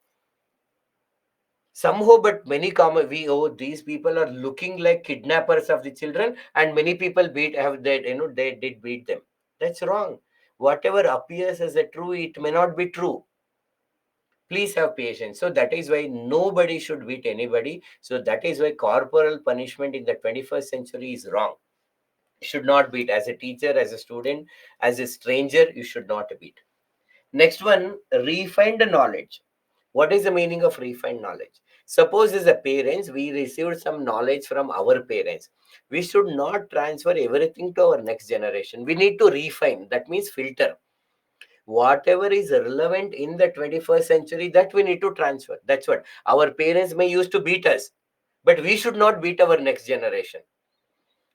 Somehow, but many common we these people are looking like kidnappers of the children, and many people beat have that they did beat them. That's wrong. Whatever appears as a true, it may not be true. Please have patience. So that is why nobody should beat anybody. So that is why corporal punishment in the 21st century is wrong. You should not beat. As a teacher, as a student, as a stranger, you should not beat. Next one, refined knowledge. What is the meaning of refined knowledge? Suppose as a parents, we received some knowledge from our parents. We should not transfer everything to our next generation. We need to refine. That means filter. Whatever is relevant in the 21st century, that we need to transfer. That's what our parents may used to beat us, but we should not beat our next generation.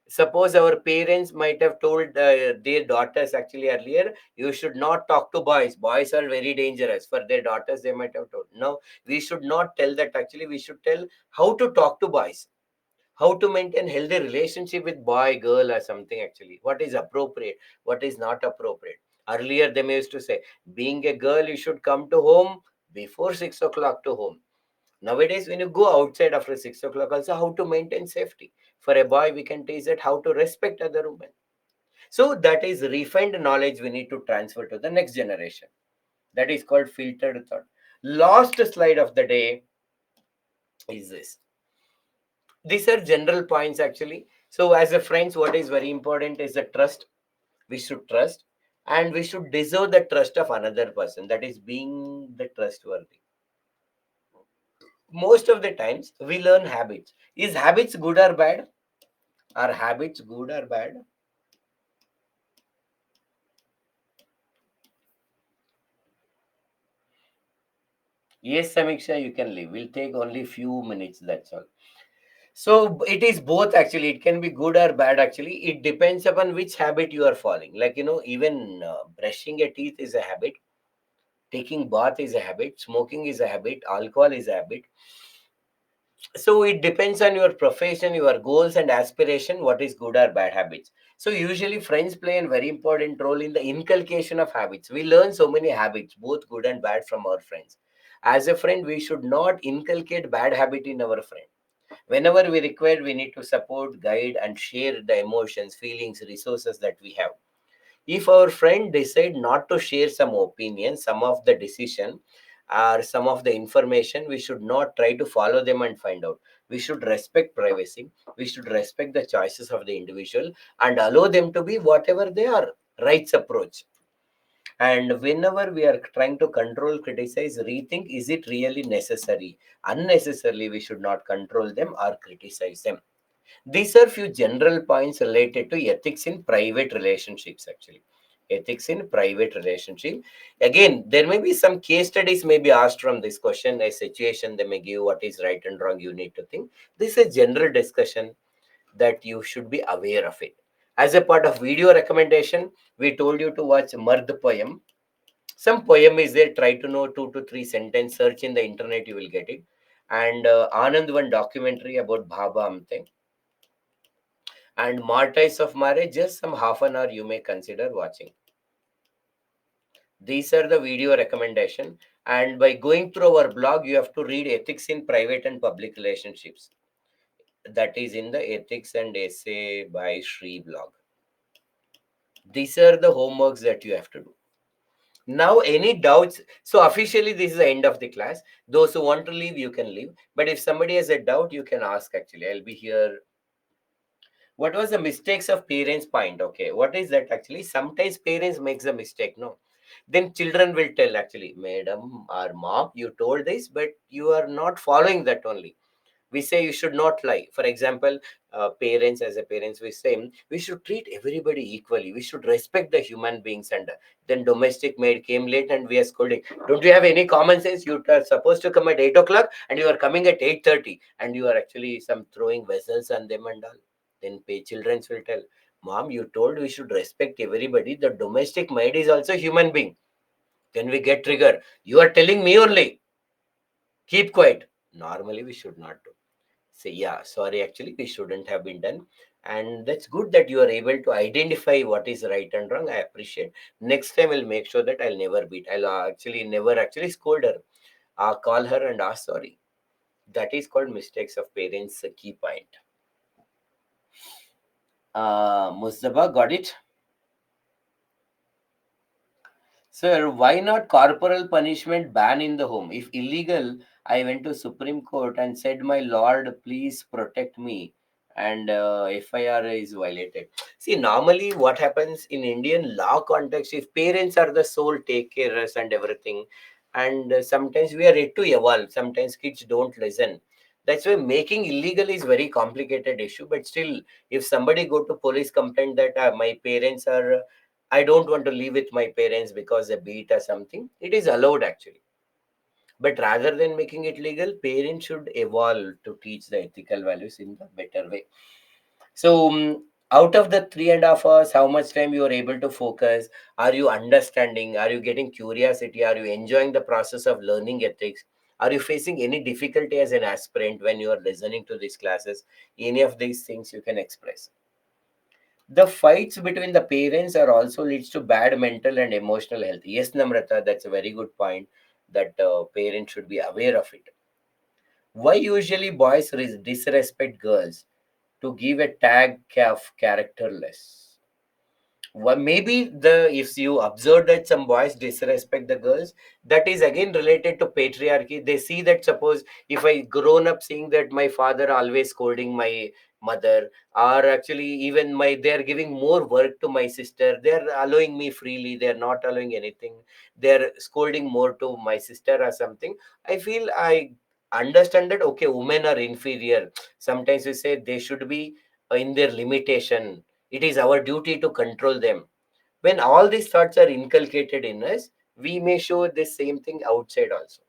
Suppose our parents might have told their daughters actually earlier, you should not talk to boys. Boys are very dangerous. For their daughters, they might have told. No, we should not tell that. Actually, we should tell how to talk to boys, how to maintain healthy relationship with boy, girl, or something actually. What is appropriate, what is not appropriate. Earlier, they used to say, being a girl, you should come to home before 6 o'clock to home. Nowadays, when you go outside after 6 o'clock, also how to maintain safety. For a boy, we can teach that how to respect other women. So that is refined knowledge we need to transfer to the next generation. That is called filtered thought. Last slide of the day is this. These are general points actually. So as a friends, what is very important is the trust. We should trust, and we should deserve the trust of another person. That is being the trustworthy. Most of the times we learn habits. Is habits good or bad? Are habits good or bad? Yes, Samiksha, you can leave. We'll take only few minutes, that's all. So it is both actually. It can be good or bad actually. It depends upon which habit you are following. Like, even brushing your teeth is a habit, taking bath is a habit, smoking is a habit, alcohol is a habit. So it depends on your profession, your goals and aspiration, what is good or bad habits. So usually friends play a very important role in the inculcation of habits. We learn so many habits, both good and bad, from our friends. As a friend, we should not inculcate bad habit in our friend. Whenever we require, we need to support, guide, and share the emotions, feelings, resources that we have. If our friend decide not to share some opinion, some of the decision, or some of the information, we should not try to follow them and find out. We should respect privacy. We should respect the choices of the individual and allow them to be whatever they are. Rights approach. And whenever we are trying to control, criticize, rethink, is it really necessary? Unnecessarily, we should not control them or criticize them. These are few general points related to ethics in private relationships actually. Ethics in private relationship. Again, there may be some case studies may be asked from this question, a situation they may give what is right and wrong, you need to think. This is a general discussion that you should be aware of it. As a part of video recommendation, we told you to watch Mard poem. Some poem is there, try to know 2 to 3 sentence, search in the internet, you will get it. And Anand one documentary about Baba Amte. And Martyrs of Marriage, just some half an hour you may consider watching. These are the video recommendation. And by going through our blog, you have to read Ethics in Private and Public Relationships. That is in the Ethics and Essay by Sri blog. These are the homeworks that you have to do. Now, any doubts? So officially, this is the end of the class. Those who want to leave, you can leave. But if somebody has a doubt, you can ask. Actually, I'll be here. What was the mistakes of parents point? Okay, what is that actually? Sometimes parents makes a mistake. No, then children will tell actually, madam or mom, you told this, but you are not following that only. We say you should not lie. For example, parents, as a parents, we say we should treat everybody equally, we should respect the human beings. And then domestic maid came late and we are scolding, don't you have any common sense? You are supposed to come at 8 o'clock and you are coming at 8:30, and you are actually some throwing vessels on them and all. Then children will tell, mom, you told we should respect everybody, the domestic maid is also human being. Then we get triggered, you are telling me only, keep quiet. Normally we should not do. Say, yeah, sorry, actually we shouldn't have been done. And that's good that you are able to identify what is right and wrong. I appreciate. Next time I'll make sure that I'll never beat, I'll actually never actually scold her. I'll call her and ask sorry. That is called mistakes of parents, a key point. Mustafa, got it? Sir, why not corporal punishment ban in the home? If illegal, I went to Supreme Court and said, "My lord, please protect me," and FIR is violated. See, normally what happens in Indian law context, if parents are the sole take carers and everything, and sometimes we are yet to evolve. Sometimes kids don't listen. That's why making illegal is very complicated issue. But still, if somebody go to police complaint that my parents are, I don't want to live with my parents because they beat or something, it is allowed actually. But rather than making it legal, parents should evolve to teach the ethical values in the better way. So, out of the 3.5 hours, how much time you are able to focus? Are you understanding? Are you getting curiosity? Are you enjoying the process of learning ethics? Are you facing any difficulty as an aspirant when you are listening to these classes? Any of these things you can express. The fights between the parents are also leads to bad mental and emotional health. Yes, Namrata, that's a very good point that parents should be aware of it. Why usually boys disrespect girls? To give a tag of characterless. Well, maybe the if you observe that some boys disrespect the girls, that is again related to patriarchy. They see that, suppose if I grown up seeing that my father always scolding my mother, or actually even my they're giving more work to my sister, they're allowing me freely, they're not allowing anything, they're scolding more to my sister or something. I feel I understand that okay, women are inferior. Sometimes we say they should be in their limitation, it is our duty to control them. When all these thoughts are inculcated in us, we may show the same thing outside also.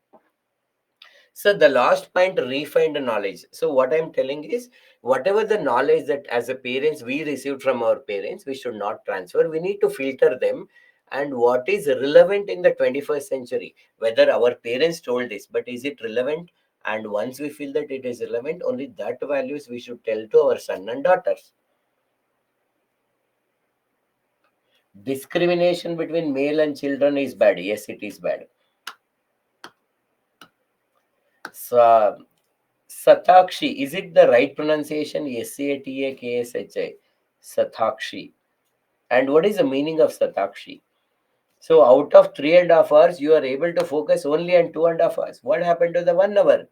So the last point, refine the knowledge. So what I'm telling is, whatever the knowledge that as a parents we received from our parents, we should not transfer. We need to filter them. And what is relevant in the 21st century, whether our parents told this, but is it relevant? And once we feel that it is relevant, only that values we should tell to our son and daughters. Discrimination between male and children is bad. Yes, it is bad. So, Satakshi, is it the right pronunciation? Satakshi. Satakshi. And what is the meaning of Satakshi? So, out of 3.5 hours, you are able to focus only on 2.5 hours. What happened to the 1 hour?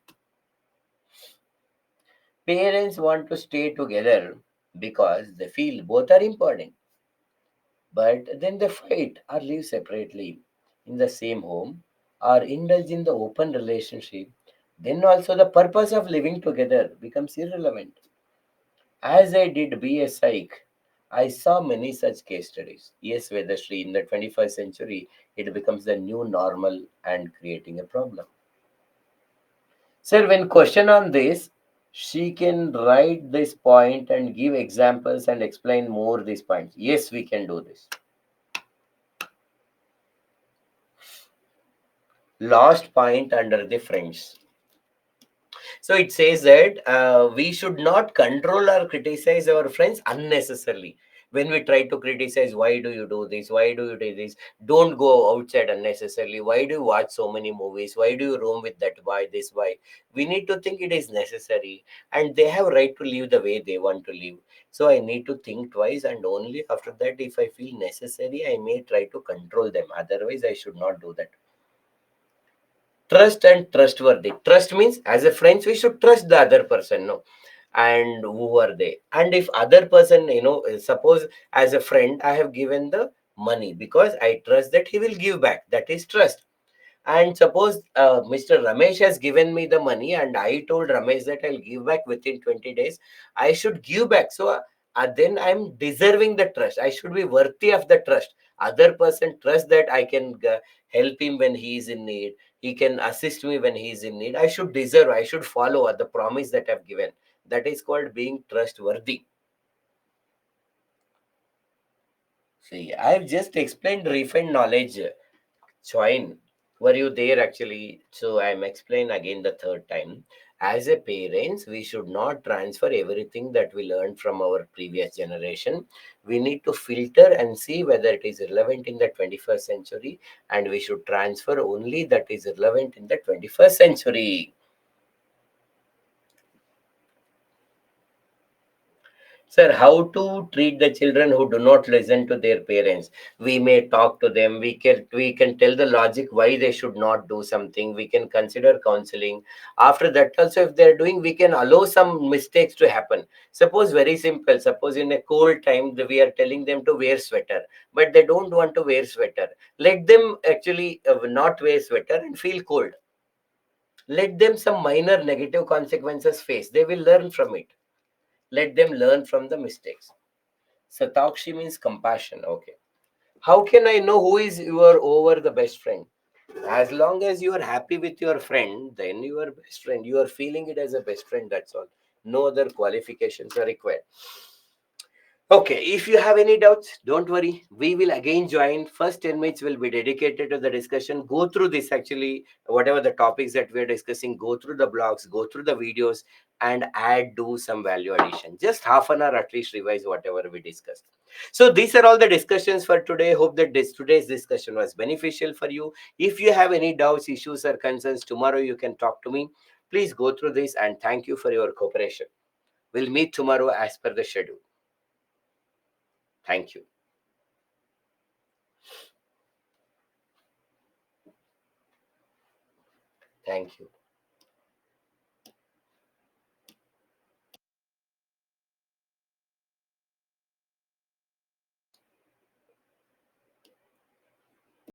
Parents want to stay together because they feel both are important. But then they fight or live separately in the same home or indulge in the open relationship. Then also the purpose of living together becomes irrelevant. As I did be a psych, I saw many such case studies. Yes, Vedashri, in the 21st century, it becomes the new normal and creating a problem. Sir, when question on this, she can write this point and give examples and explain more these points. Yes, we can do this. Last point under the friends. So it says that we should not control or criticize our friends unnecessarily. When we try to criticize, why do you do this? Why do you do this? Don't go outside unnecessarily. Why do you watch so many movies? Why do you roam with that boy, this boy? We need to think it is necessary, and they have right to live the way they want to live. So I need to think twice, and only after that, if I feel necessary, I may try to control them. Otherwise, I should not do that. Trust and trustworthy. Trust means as a friends we should trust the other person, no? And who are they? And if other person, suppose as a friend I have given the money because I trust that he will give back, that is trust. And suppose Mr. Ramesh has given me the money and I told Ramesh that I'll give back within 20 days, I should give back. So then I'm deserving the trust. I should be worthy of the trust. Other person trust that I can help him when he is in need. He can assist me when he is in need. I should deserve, I should follow the promise that I've given. That is called being trustworthy. See, I've just explained refined knowledge. Join. Were you there actually? So I'm explaining again the third time. As a parents, we should not transfer everything that we learned from our previous generation. We need to filter and see whether it is relevant in the 21st century, and we should transfer only that is relevant in the 21st century. Sir, how to treat the children who do not listen to their parents? We may talk to them. We can tell the logic why they should not do something. We can consider counseling. After that, also, if they are doing, we can allow some mistakes to happen. Suppose very simple. Suppose in a cold time we are telling them to wear sweater, but they don't want to wear sweater. Let them actually not wear sweater and feel cold. Let them some minor negative consequences face. They will learn from it. Let them learn from the mistakes. Satakshi means compassion. Okay. How can I know who is your over the best friend? As long as you are happy with your friend, then you are best friend. You are feeling it as a best friend. That's all. No other qualifications are required. Okay, if you have any doubts, don't worry. We will again join. First 10 minutes will be dedicated to the discussion. Go through this actually, whatever the topics that we're discussing, go through the blogs, go through the videos, and do some value addition. Just half an hour at least revise whatever we discussed. So these are all the discussions for today. Hope that today's discussion was beneficial for you. If you have any doubts, issues, or concerns, tomorrow you can talk to me. Please go through this and thank you for your cooperation. We'll meet tomorrow as per the schedule. Thank you. Thank you.